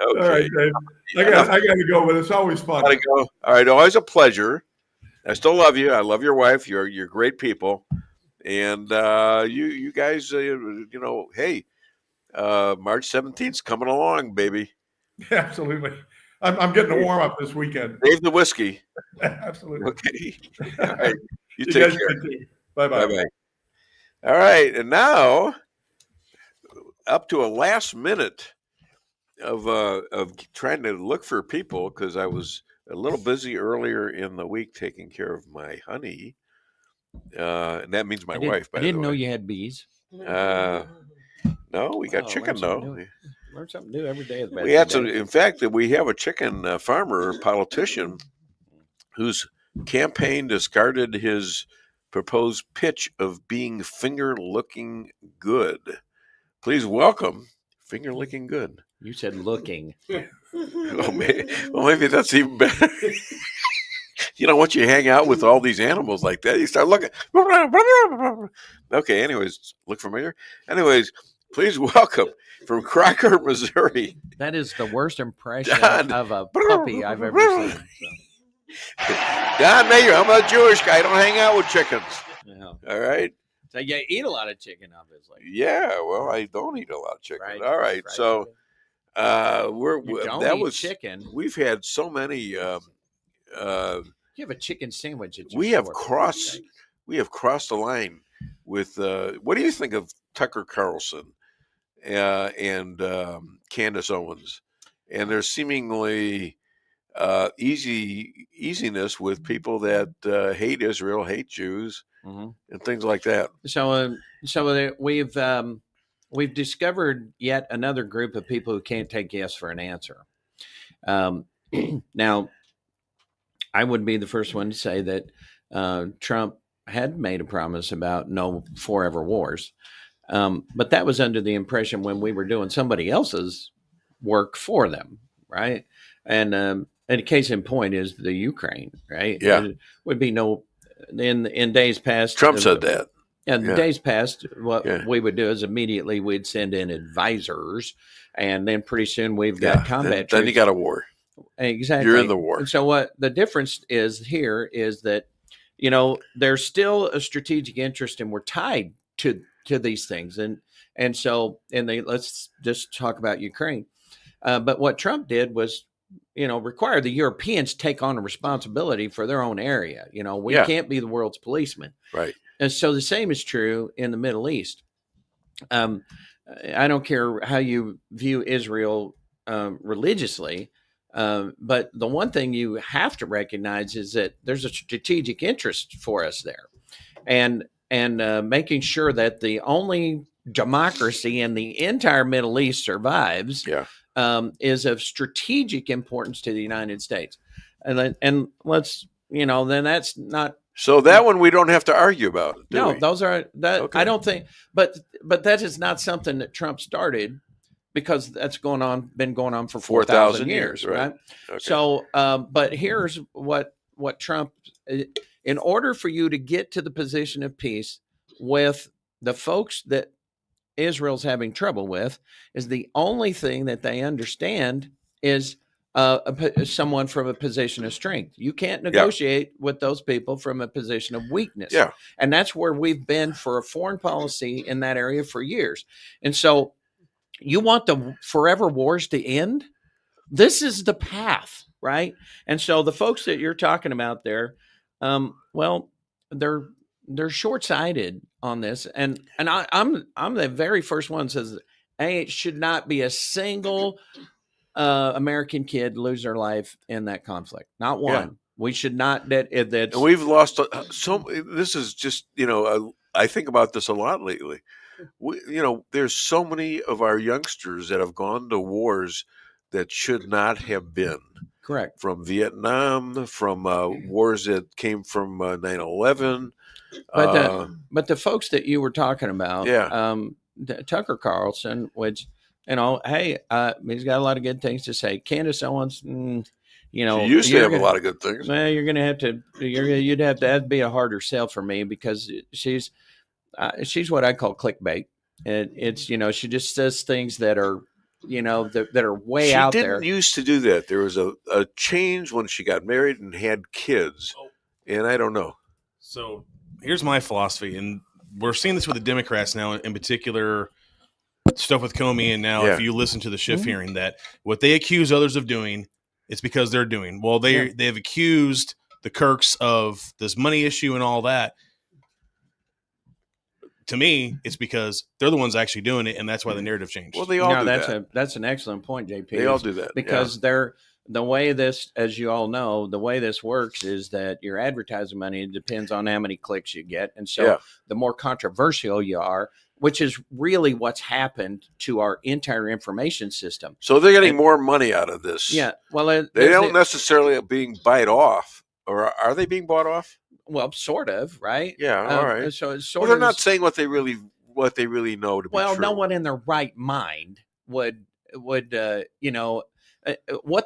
All right, Dave. I got to go, but it's always fun. Gotta go. All right, always a pleasure. I still love you. I love your wife. You're great people, and you guys, hey, March 17th is coming along, baby. Absolutely. I'm getting a warm up this weekend. Save the whiskey. Absolutely. Okay. All right. You take care. Bye bye. Bye bye. All right, and now up to a last minute of trying to look for people, because I was a little busy earlier in the week taking care of my honey, and that means my wife. I didn't know you had bees. No, we got chicken though. Learn something new every day. We had some. In fact, we have a chicken farmer, politician, whose campaign discarded his proposed pitch of being finger-looking good. Please welcome finger-licking good. You said looking. Well, maybe that's even better. Once you hang out with all these animals like that, you start looking. Okay, anyways, look familiar? Anyways, please welcome from Crocker, Missouri. That is the worst impression of a puppy I've ever seen. So. Don Mayhew, I'm a Jewish guy. I don't hang out with chickens. Yeah. All right. So you eat a lot of chicken, obviously. Yeah, well, I don't eat a lot of chicken. Right. All right, so chicken. We've had so many. You have a chicken sandwich. We have crossed the line with. What do you think of Tucker Carlson and Candace Owens and their seemingly easiness with people that hate Israel, hate Jews, and things like that? So we've discovered yet another group of people who can't take yes for an answer. Now, I would be the first one to say that Trump had made a promise about no forever wars, but that was under the impression when we were doing somebody else's work for them, right? And a case in point is the Ukraine, right? Yeah, there would be no in days past. Trump said that. And the days past, what we would do is immediately we'd send in advisors, and then pretty soon we've got combat troops. Then you got a war. Exactly. You're in the war. And so what the difference is here is that, there's still a strategic interest, and we're tied to these things. Let's just talk about Ukraine. But what Trump did was, require the Europeans take on a responsibility for their own area. We can't be the world's policeman. Right. And so the same is true in the Middle East. I don't care how you view Israel religiously, but the one thing you have to recognize is that there's a strategic interest for us there, and making sure that the only democracy in the entire Middle East survives is of strategic importance to the United States. And let's, then that's not. So that one we don't have to argue about. No, those are that. Okay. I don't think, but that is not something that Trump started, because that's been going on for 4,000 years, right? Okay. So, but here's what Trump, in order for you to get to the position of peace with the folks that Israel's having trouble with, is the only thing that they understand is someone from a position of strength. You can't negotiate with those people from a position of weakness. Yeah. And that's where we've been for a foreign policy in that area for years. And so you want the forever wars to end? This is the path, right? And so the folks that you're talking about there, well, they're short-sighted on this, and I'm the very first one that says, hey, it should not be a single American kid lose their life in that conflict. Not one. Yeah. We should not. That's And we've lost so. This is just I think about this a lot lately. There's so many of our youngsters that have gone to wars that should not have been. Correct. From Vietnam, from wars that came from 9/11. But the folks that you were talking about, Tucker Carlson, which, hey, he's got a lot of good things to say. Candace Owens, she used to have a lot of good things. Well, you'd have to, that'd be a harder sell for me, because she's what I call clickbait. It's, she just says things that are, that are way out there. She didn't used to do that. There was a change when she got married and had kids, and I don't know. So here's my philosophy, and we're seeing this with the Democrats now, in particular, stuff with Comey, and now if you listen to the Schiff hearing, that what they accuse others of doing, it's because they're doing. Well, they have accused the Kirks of this money issue and all that. To me, it's because they're the ones actually doing it, and that's why the narrative changed. Well, they all do that. That's an excellent point, JP. They all do that. Because the way this, as you all know, the way this works is that your advertising money depends on how many clicks you get. And so the more controversial you are, which is really what's happened to our entire information system. So they're getting more money out of this. Yeah. Well, they don't necessarily being bought off, or are they being bought off? Well, sort of, right? Yeah, all right. So it's sort they're of not saying what they really know to be true. no one in their right mind would what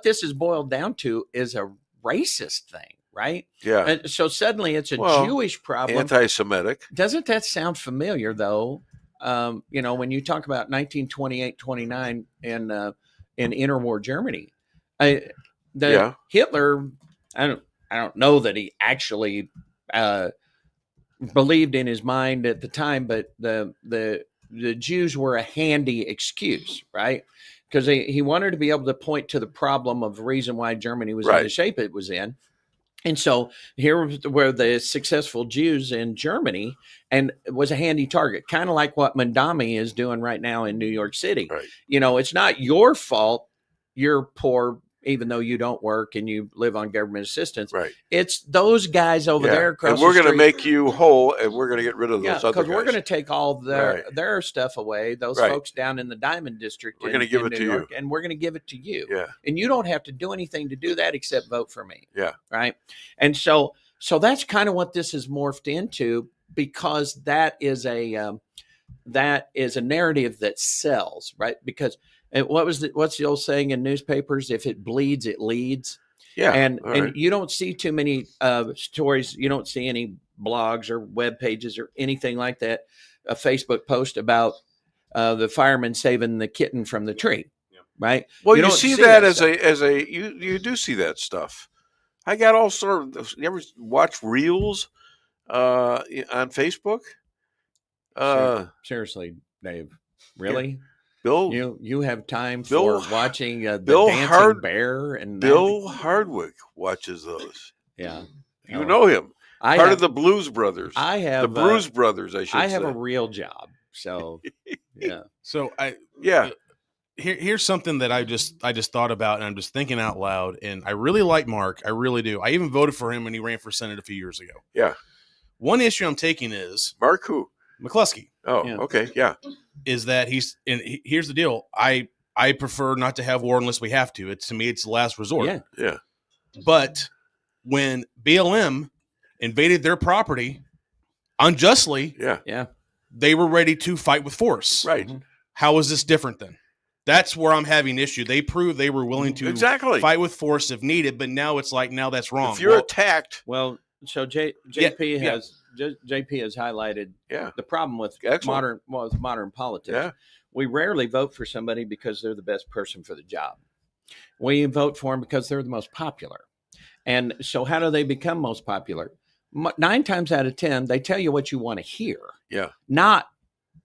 this is boiled down to is a racist thing, right? Yeah. And so suddenly it's a Jewish problem. Anti-Semitic. Doesn't that sound familiar, though? When you talk about 1928-29 in interwar Germany, Hitler, I don't know that he actually believed in his mind at the time, but the Jews were a handy excuse, right? Because he wanted to be able to point to the problem of the reason why Germany was in the shape it was in. And so here were the successful Jews in Germany, and it was a handy target, kind of like what Mandami is doing right now in New York City. Right. It's not your fault you're poor, even though you don't work and you live on government assistance. Right. It's those guys over there across and we're the going to street. make you whole, and we're going to get rid of those other guys. Because we're going to take all their stuff away, those folks down in the Diamond District. We're going to give it to you. And we're going to give it to you. Yeah. And you don't have to do anything to do that except vote for me. Yeah. Right. And so that's kind of what this is morphed into, because that is a narrative that sells, right? Because what's the old saying in newspapers? If it bleeds, it leads. Yeah. And you don't see too many stories. You don't see any blogs or web pages or anything like that. A Facebook post about the fireman saving the kitten from the tree, right? Well, you see that you do see that stuff. I got all sort of. You ever watch reels on Facebook? Seriously, Dave, really? Yeah. Bill, you have time for watching the Bill dancing bear and Bill Hardwick watches those. Yeah, you know him. Part of the Blues Brothers. I have the Bruise Brothers. I should say. I have a real job, so yeah. So yeah. Here's something that I just thought about, and I'm just thinking out loud. And I really like Mark. I really do. I even voted for him when he ran for Senate a few years ago. Yeah. One issue I'm taking is Mark who? McCloskey. Oh, okay, yeah. Is that here's the deal. I prefer not to have war unless we have to. To me, it's the last resort. Yeah. Yeah. But when BLM invaded their property unjustly, they were ready to fight with force. Right. How is this different then? That's where I'm having issue. They proved they were willing to fight with force if needed, but now it's like, now that's wrong. If you're attacked. Well, so JP has highlighted the problem with modern politics. Yeah. We rarely vote for somebody because they're the best person for the job. We vote for them because they're the most popular. And so how do they become most popular? 9 times out of 10, they tell you what you want to hear. Yeah. Not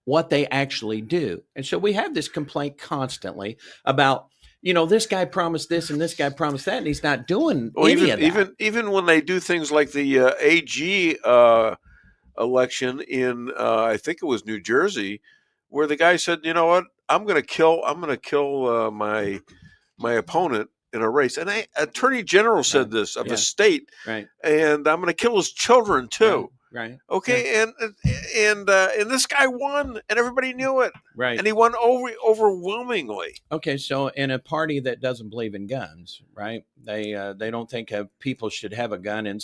what they actually do. And so we have this complaint constantly about, this guy promised this and this guy promised that, and he's not doing any of that. Even when they do things like the AG election in I think it was New Jersey, where the guy said, "You know what? I'm going to kill my opponent in a race." And Attorney General said this of the state, right? And I'm going to kill his children too. Right. Okay. Yeah. And this guy won, and everybody knew it. Right. And he won overwhelmingly. Okay. So in a party that doesn't believe in guns, right? They don't think people should have a gun,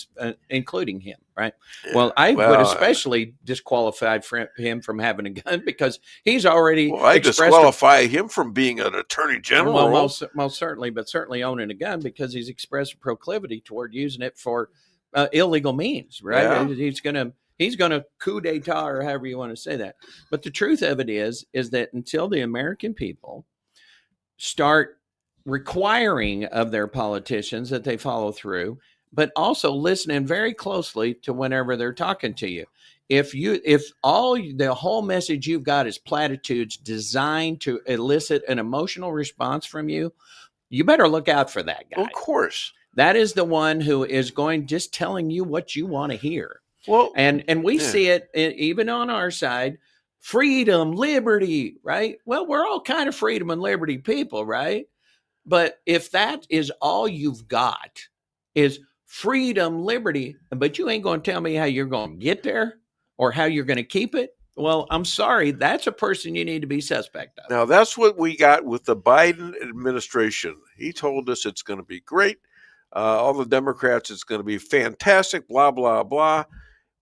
including him, right? Yeah. Well, I would especially disqualify him from having a gun because he's already. Well, I disqualify him from being an attorney general. Well, most certainly, but certainly owning a gun because he's expressed a proclivity toward using it for illegal means, right? Yeah. He's gonna coup d'etat, or however you want to say that. But the truth of it is that until the American people start requiring of their politicians that they follow through, but also listening very closely to whenever they're talking to you. If the whole message you've got is platitudes designed to elicit an emotional response from you, you better look out for that guy. Of course. That is the one who is just telling you what you want to hear. Well, and we see it even on our side, freedom, liberty, right? Well, we're all kind of freedom and liberty people, right? But if that is all you've got is freedom, liberty, but you ain't going to tell me how you're going to get there or how you're going to keep it, well, I'm sorry, that's a person you need to be suspect of. Now, that's what we got with the Biden administration. He told us it's going to be great. All the Democrats, it's going to be fantastic, blah, blah, blah.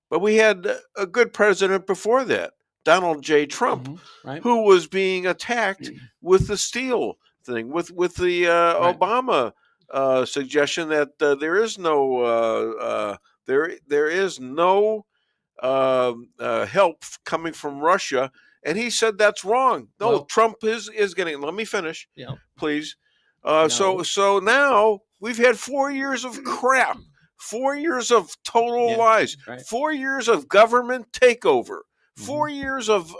But we had a good president before that, Donald J. Trump, right, who was being attacked with the steel thing, with the right, Obama suggestion that there is no help coming from Russia. And he said that's wrong. No, well, Trump is getting. Let me finish, please. No. So now we've had 4 years of crap, 4 years of total lies, right, 4 years of government takeover, 4 years of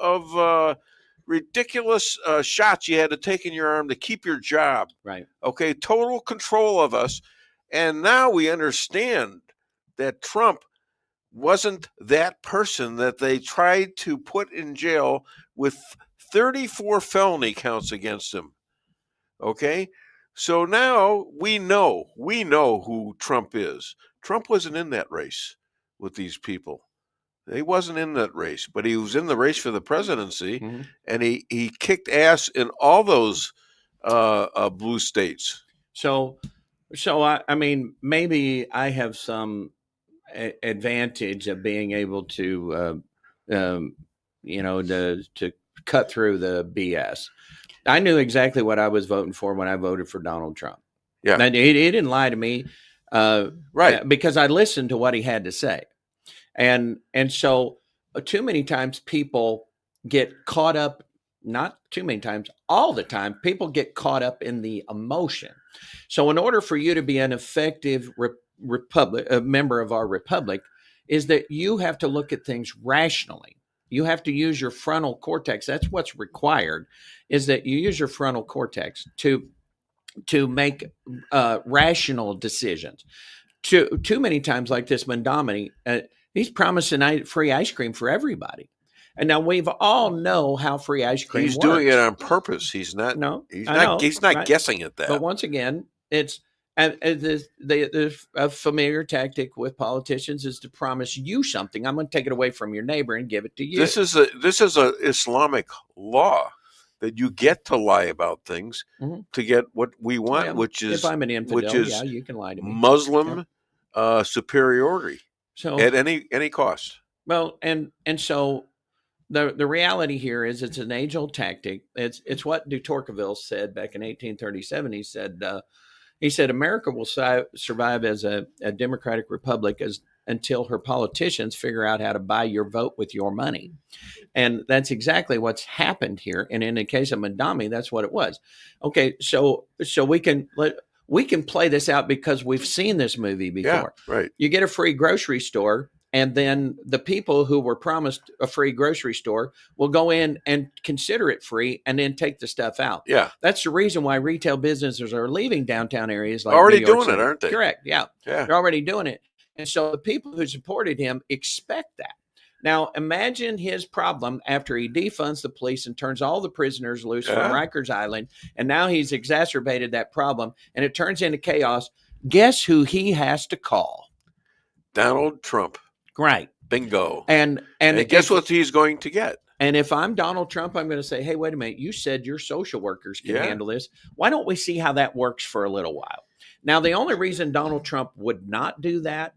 ridiculous shots you had to take in your arm to keep your job. Right. Okay, total control of us. And now we understand that Trump wasn't that person that they tried to put in jail with 34 felony counts against him. Okay? So now we know who Trump is. Trump wasn't in that race with these people. He wasn't in that race, but he was in the race for the presidency, and he kicked ass in all those blue states. So I mean, maybe I have some advantage of being able to, to cut through the BS. I knew exactly what I was voting for when I voted for Donald Trump. Yeah, and he didn't lie to me, right? Because I listened to what he had to say, and so too many times people get caught up. Not too many times, all the time, people get caught up in the emotion. So, in order for you to be an effective a member of our republic, is that you have to look at things rationally. You have to use your frontal cortex. That's what's required, is that you use your frontal cortex to make rational decisions. Too many times, like this Mondamini, he's promising free ice cream for everybody. And now we've all know how free ice cream works. He's doing it on purpose. He's not. No, he's not right, guessing at that. But once again, it's a familiar tactic with politicians is to promise you something. I'm going to take it away from your neighbor and give it to you. This is a Islamic law that you get to lie about things to get what we want, which is if I'm an infidel, you can lie to me. Muslim superiority. So at any cost. Well, and so. The reality here is it's an age-old tactic. It's what de Tocqueville said back in 1837. He said America will survive as a democratic republic until her politicians figure out how to buy your vote with your money. And that's exactly what's happened here. And in the case of Mondamini, that's what it was. Okay, so we can play this out because we've seen this movie before. Yeah, right. You get a free grocery store, And then the people who were promised a free grocery store will go in and consider it free and then take the stuff out. Yeah. That's the reason why retail businesses are leaving downtown areas like already New York doing City. it, aren't they? Correct. Yeah. Yeah. They're already doing it. And so the people who supported him expect that. Now, imagine his problem after he defunds the police and turns all the prisoners loose from Rikers Island. And now he's exacerbated that problem and it turns into chaos. Guess who he has to call? Donald Trump. Right. Bingo. And guess what he's going to get? And if I'm Donald Trump, I'm going to say, hey, wait a minute. You said your social workers can handle this. Why don't we see how that works for a little while? Now, the only reason Donald Trump would not do that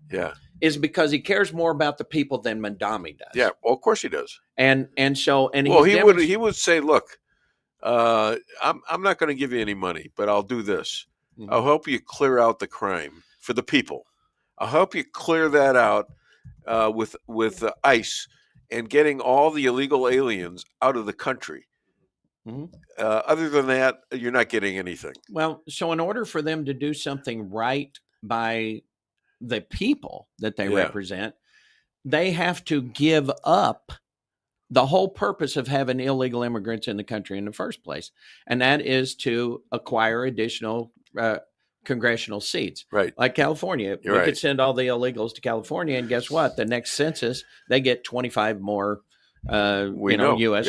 is because he cares more about the people than Mandami does. Yeah, well, of course he does. And he would say, look, I'm not going to give you any money, but I'll do this. Mm-hmm. I'll help you clear out the crime for the people. I'll help you clear that out with ICE and getting all the illegal aliens out of the country. Mm-hmm. Other than that, you're not getting anything. Well, so in order for them to do something right by the people that they represent, they have to give up the whole purpose of having illegal immigrants in the country in the first place. And that is to acquire additional congressional seats. Right. Like California. We could send all the illegals to California, and guess what? The next census, they get 25 more U.S.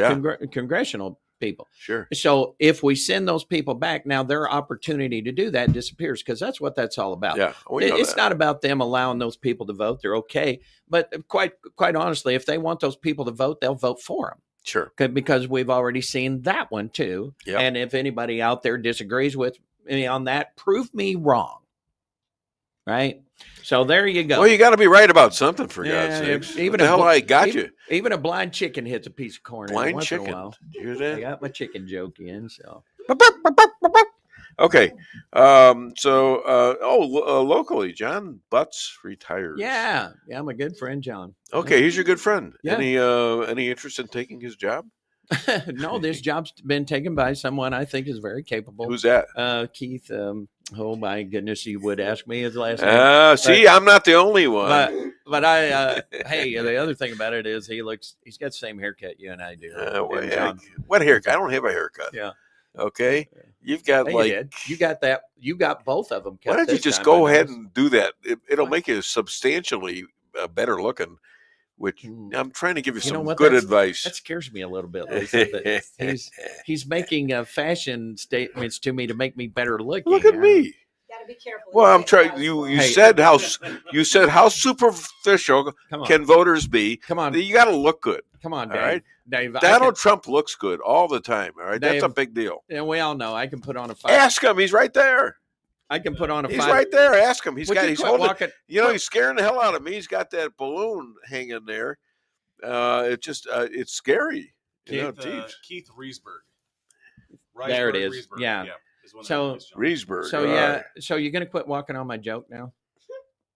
congressional people. Sure. So if we send those people back, now their opportunity to do that disappears, because that's what that's all about. Yeah, it's not about them allowing those people to vote. They're okay. But quite honestly, if they want those people to vote, they'll vote for them. Sure. Because we've already seen that one too. Yep. And if anybody out there disagrees with me on that, prove me wrong. Right? So there you go. Well, you got to be right about something, for God's sakes. Even what the hell I got you? Even a blind chicken hits a piece of corn. Blind chicken. In a while. Did you hear that? I got my chicken joke in. So okay. Locally, John Butts retires. Yeah, my good friend John. Okay, he's your good friend. Yeah. Any interest in taking his job? No, this job's been taken by someone I think is very capable. Who's that? Keith. Oh my goodness, you would ask me his last name. See, I'm not the only one. But I, hey, the other thing about it is he's got the same haircut you and I do. What haircut? I don't have a haircut. Yeah. Okay. You've got you got that. You got both of them. Why don't you just go ahead and do that? It'll make you substantially better looking. Which I'm trying to give you some good advice. That scares me a little bit, Lisa. That he's making fashion statements to me to make me better looking. Look at me. Gotta be careful. Well, I'm trying. You said how superficial can voters be? Come on, you got to look good. Come on, Dave. All right, Dave. Donald Trump looks good all the time. All right, Dave, that's a big deal. And we all know I can put on a 5. Ask him. He's right there. I can put on a 5. He's right there. Ask him. He's holding. Walking? He's scaring the hell out of me. He's got that balloon hanging there. It's scary. Keith Riesberg. There it is. Riesberg. Yeah. So Riesberg. So So you're gonna quit walking on my joke now?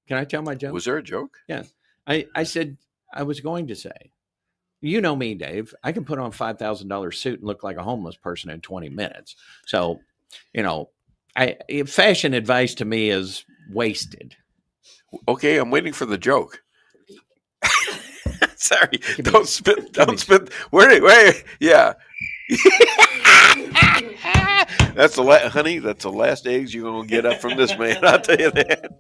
Can I tell my joke? Was there a joke? Yeah. I said I was going to say. You know me, Dave. I can put on $5,000 suit and look like a homeless person in 20 minutes. So, fashion advice to me is wasted. Okay, I'm waiting for the joke. Sorry, don't spit. Wait. Yeah. That's honey. That's the last eggs you're gonna get up from this man. I'll tell you that.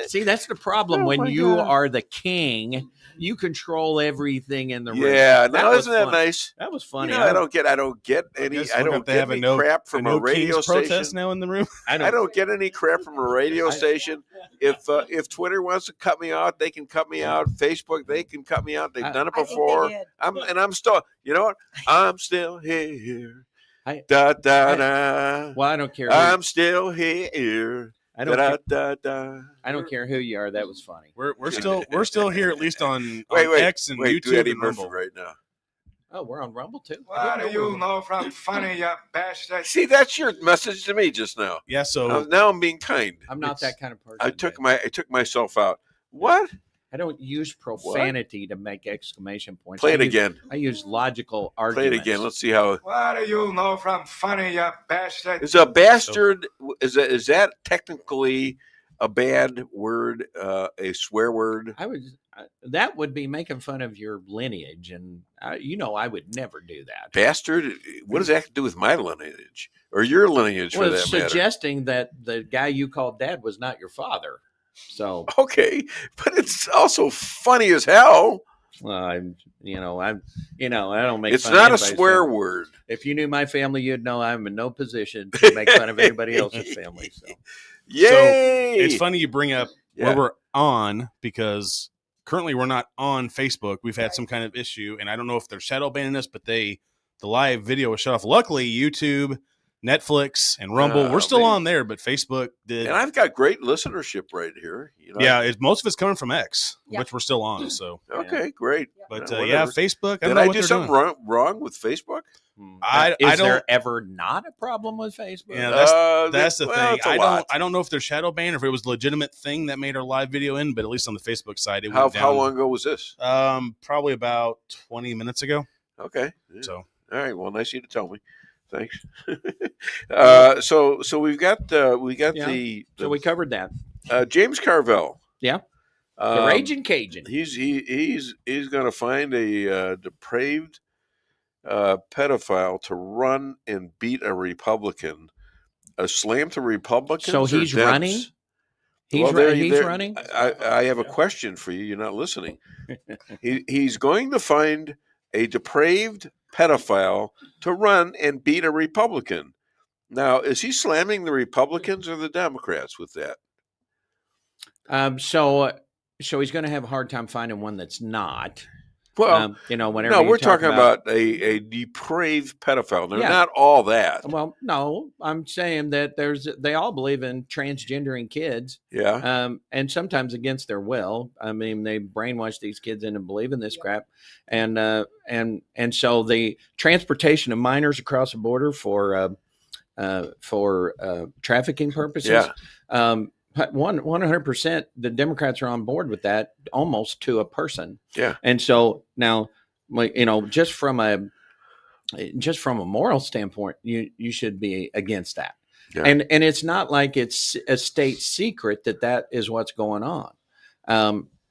See, that's the problem when you are the king. You control everything in the room. Yeah, now isn't that nice? That was funny. I don't get any. I don't get any crap from a radio station now in the room. I don't get any crap from a radio station. If Twitter wants to cut me out, they can cut me out. Facebook, they can cut me out. They've done it before. I'm still. You know what? I'm still here. Da da da. Well, I don't care. I'm still here. I don't care who you are. That was funny. We're still here, at least on X and YouTube do Eddie and Murphy Rumble right now. Oh, we're on Rumble too. What do you know from funny, you bastard? See, that's your message to me just now. Yeah. So now I'm being kind. I'm not that kind of person. I took myself out. What? I don't use profanity to make exclamation points. Play it again. I use logical arguments. Play it again. Let's see how. What do you know from funny, you bastard? Is a bastard? Is that technically a bad word, a swear word? That would be making fun of your lineage, and I would never do that. Bastard? What does that have to do with my lineage or your lineage, well, for that matter? Suggesting that the guy you called dad was not your father. So okay, but it's also funny as hell. Well, I don't make. It's fun not of a swear family. word. If you knew my family, you'd know I'm in no position to make fun of anybody else's family. So, yay! So it's funny you bring up where we're on, because currently we're not on Facebook. We've had some kind of issue, and I don't know if they're shadow banning us, but the live video was shut off. Luckily, YouTube, Netflix, and Rumble, we're still on there, but Facebook did. And I've got great listenership right here. Most of it's coming from X, which we're still on. So okay, great. But whatever. Facebook. Did I do something wrong with Facebook? Is there ever not a problem with Facebook? Yeah, that's the thing. I don't know if they're shadow banned or if it was a legitimate thing that made our live video in, but at least on the Facebook side, it went down. How long ago was this? Probably about 20 minutes ago. Okay. So all right. Well, nice of you to tell me. Thanks. So we've got so we covered that. James Carville. Yeah. The Raging Cajun. He's going to find a depraved pedophile to run and beat a Republican. A slam to Republicans. So he's running. He's running. I have a question for you. You're not listening. He's going to find a depraved pedophile to run and beat a Republican. Now, is he slamming the Republicans or the Democrats with that? So he's going to have a hard time finding one that's not. Well, whenever we're talking about a depraved pedophile. They're not all that. Well, no, I'm saying that they all believe in transgendering kids. Yeah. And sometimes against their will. I mean, they brainwash these kids into believing this crap. And so the transportation of minors across the border for trafficking purposes. Yeah. 100%, the Democrats are on board with that, almost to a person. Yeah. And so now, just from a moral standpoint, you should be against that. Yeah. And it's not like it's a state secret that is what's going on.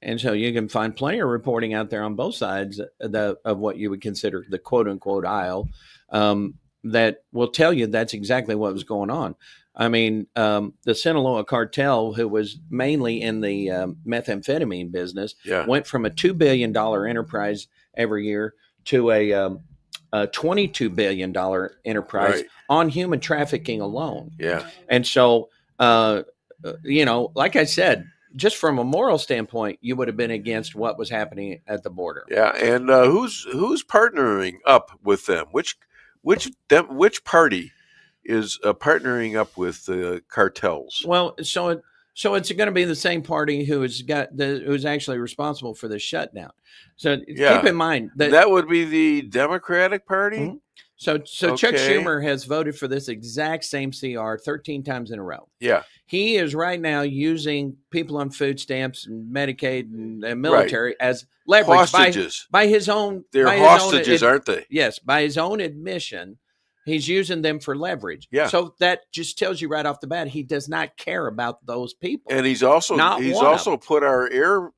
And so you can find plenty of reporting out there on both sides of what you would consider the quote unquote aisle, that will tell you that's exactly what was going on. I mean, the Sinaloa cartel, who was mainly in the methamphetamine business, went from a $2 billion enterprise every year to a $22 billion enterprise on human trafficking alone. Yeah. And so, like I said, just from a moral standpoint, you would have been against what was happening at the border. Yeah. And who's partnering up with them? Which party is partnering up with the cartels? Well, so it's going to be the same party who's actually responsible for the shutdown. So keep in mind that would be the Democratic Party. Mm-hmm. So Chuck Schumer has voted for this exact same CR 13 times in a row. Yeah. He is right now using people on food stamps and Medicaid and military as leverage hostages by his own. They're hostages, aren't they? Yes, by his own admission. He's using them for leverage. Yeah. So that just tells you right off the bat he does not care about those people. And he's also put our air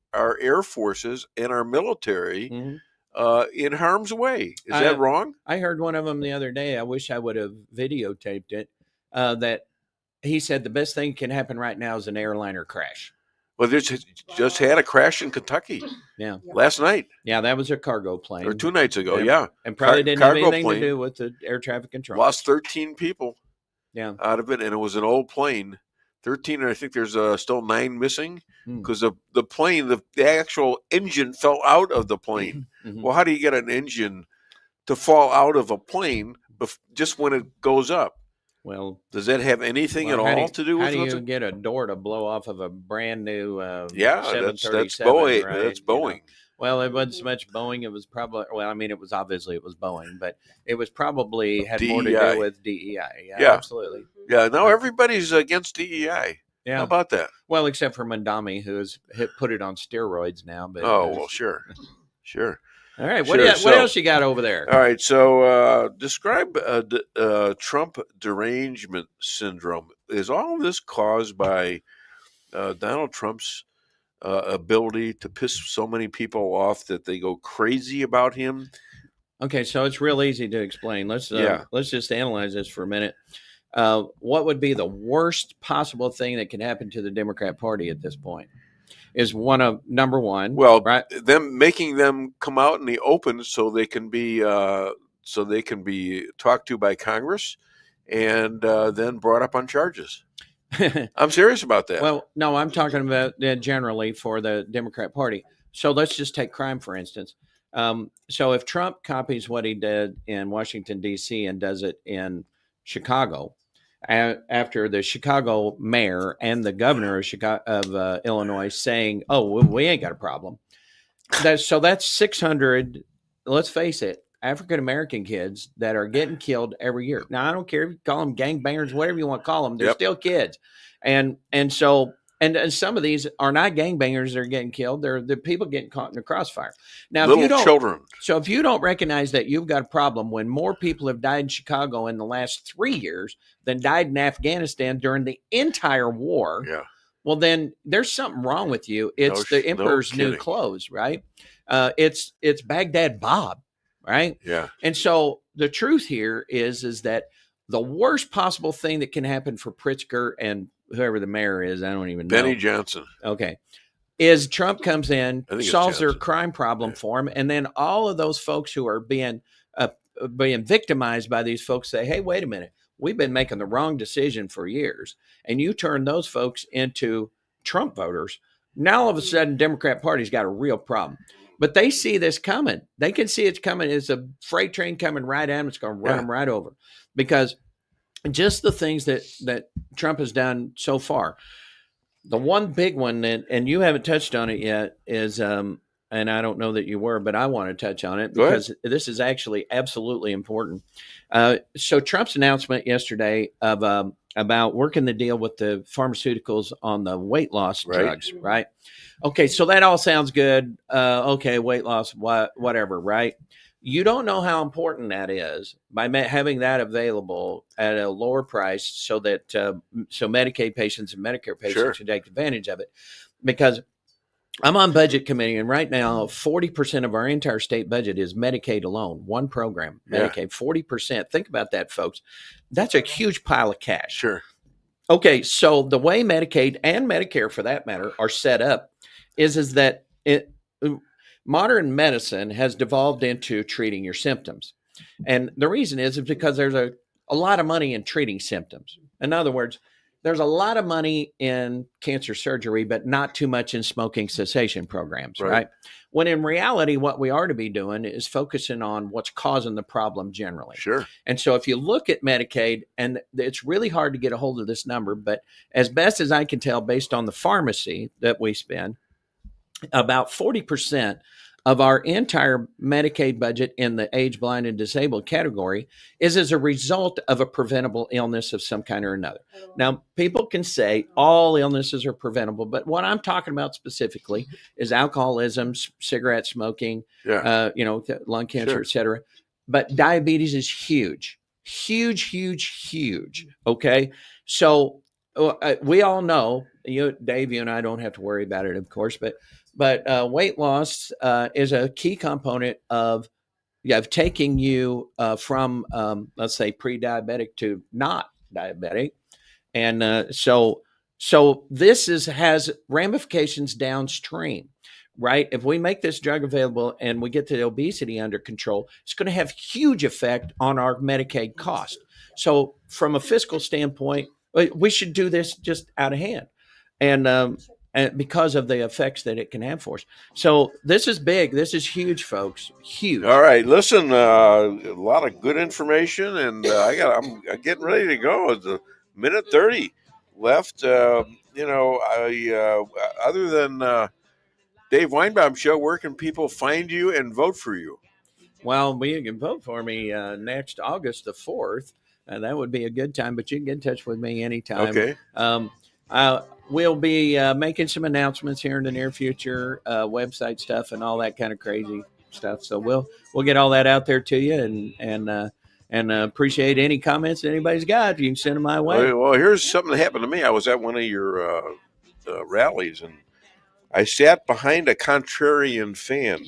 forces and our military in harm's way. Is that wrong? I heard one of them the other day. I wish I would have videotaped it. That he said the best thing can happen right now is an airliner crash. Well, there's just had a crash in Kentucky. Yeah. Last night. Yeah, that was a cargo plane. Or 2 nights ago, yeah. And probably didn't have anything to do with the air traffic control. Lost 13 people out of it, and it was an old plane. 13, and I think there's still 9 missing because the plane, the actual engine fell out of the plane. Mm-hmm. Well, how do you get an engine to fall out of a plane just when it goes up? Well, does that have anything at all to do with it? How do you get a door to blow off of a brand new that's 737? Boeing. Right? That's Boeing. Well, it wasn't so much Boeing. It was probably, it was Boeing, but it was probably had more to do with DEI. Yeah, absolutely. Yeah, now everybody's against DEI. Yeah. How about that? Well, except for Mandami, who has put it on steroids now. But sure. All right, what else you got over there? All right, so describe Trump derangement syndrome. Is all of this caused by Donald Trump's ability to piss so many people off that they go crazy about him? Okay, so it's real easy to explain. Let's just analyze this for a minute. What would be the worst possible thing that could happen to the Democrat Party at this point? Is number one. Well, right? Them making them come out in the open so they can be talked to by Congress and then brought up on charges. I'm serious about that. Well, no, I'm talking about generally for the Democrat Party. So let's just take crime, for instance. So if Trump copies what he did in Washington, D.C. and does it in Chicago, after the Chicago mayor and the governor of Illinois saying, oh, we ain't got a problem. That's 600, let's face it, African-American kids that are getting killed every year. Now, I don't care if you call them gangbangers, whatever you want to call them, they're still kids. And so some of these are not gangbangers that are getting killed. They're the people getting caught in the crossfire. Now, children. So if you don't recognize that you've got a problem when more people have died in Chicago in the last 3 years than died in Afghanistan during the entire war, well, then there's something wrong with you. It's the emperor's new clothes, right? It's Baghdad Bob, right? Yeah. And so the truth here is that the worst possible thing that can happen for Pritzker and whoever the mayor is, I don't even know. Benny Johnson. Okay. Is Trump comes in, solves their crime problem for him, and then all of those folks who are being victimized by these folks say, hey, wait a minute, we've been making the wrong decision for years. And you turn those folks into Trump voters. Now, all of a sudden, Democrat Party's got a real problem. But they see this coming. They can see it's coming. It's a freight train coming right at them. It's going to run them right over. Because just the things that Trump has done so far. The one big one, and you haven't touched on it yet, is, and I don't know that you were, but I want to touch on it because this is actually absolutely important. So Trump's announcement yesterday of about working the deal with the pharmaceuticals on the weight loss drugs, right? Okay, so that all sounds good. Okay, weight loss, whatever, right? You don't know how important that is by having that available at a lower price so that so Medicaid patients and Medicare patients can take advantage of it. Because I'm on budget committee, and right now 40% of our entire state budget is Medicaid alone. One program, Medicaid, 40%. Think about that, folks. That's a huge pile of cash. Sure. Okay, so the way Medicaid and Medicare, for that matter, are set up is that modern medicine has devolved into treating your symptoms. And the reason is because there's a lot of money in treating symptoms. In other words, there's a lot of money in cancer surgery, but not too much in smoking cessation programs, right? When in reality, what we are to be doing is focusing on what's causing the problem generally. Sure. And so if you look at Medicaid, and it's really hard to get a hold of this number, but as best as I can tell, based on the pharmacy that we spend, about 40% of our entire Medicaid budget in the age, blind, and disabled category is as a result of a preventable illness of some kind or another. Now, people can say all illnesses are preventable, but what I'm talking about specifically is alcoholism, cigarette smoking, lung cancer, et cetera. But diabetes is huge, huge, huge, huge. Okay. So we all know, Dave, you and I don't have to worry about it, of course, but weight loss is a key component of taking you from, let's say, pre-diabetic to not diabetic. And so this has ramifications downstream, right? If we make this drug available and we get the obesity under control, it's going to have huge effect on our Medicaid cost. So from a fiscal standpoint, we should do this just out of hand. And because of the effects that it can have for us. So this is big. This is huge, folks. Huge. All right. Listen, a lot of good information, and I'm getting ready to go. It's a minute 30 left. Other than Dave Weinbaum Show, where can people find you and vote for you? Well, you can vote for me next August the 4th. That would be a good time, but you can get in touch with me anytime. Okay. We'll be making some announcements here in the near future, website stuff and all that kind of crazy stuff. So we'll get all that out there to you, and appreciate any comments that anybody's got. You can send them my way. Well, here's something that happened to me. I was at one of your rallies, and I sat behind a contrarian fan.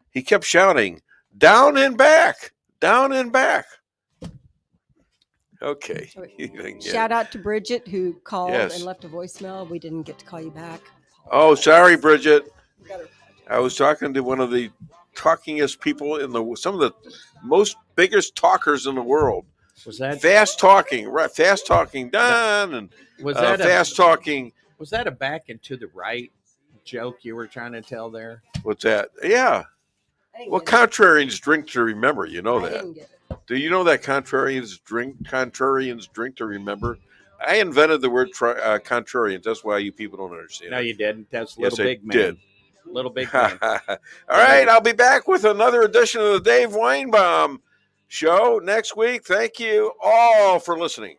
He kept shouting, "Down and back, down and back." Okay. Shout out to Bridget who called Yes. and left a voicemail. We didn't get to call you back. Oh, sorry, Bridget. I was talking to one of the talkingest people in some of the most biggest talkers in the world. Was that fast talking? Right, fast talking, Don, and was that fast talking. Was that a back and to the right joke you were trying to tell there? What's that? Yeah. Well, contrarians drink to remember. You know that. Do you know that contrarians drink to remember? I invented the word contrarians. That's why you people don't understand. No, you didn't. That's Yes, little I big man. did. Little big man. All right, I'll be back with another edition of the Dave Weinbaum Show next week. Thank you all for listening.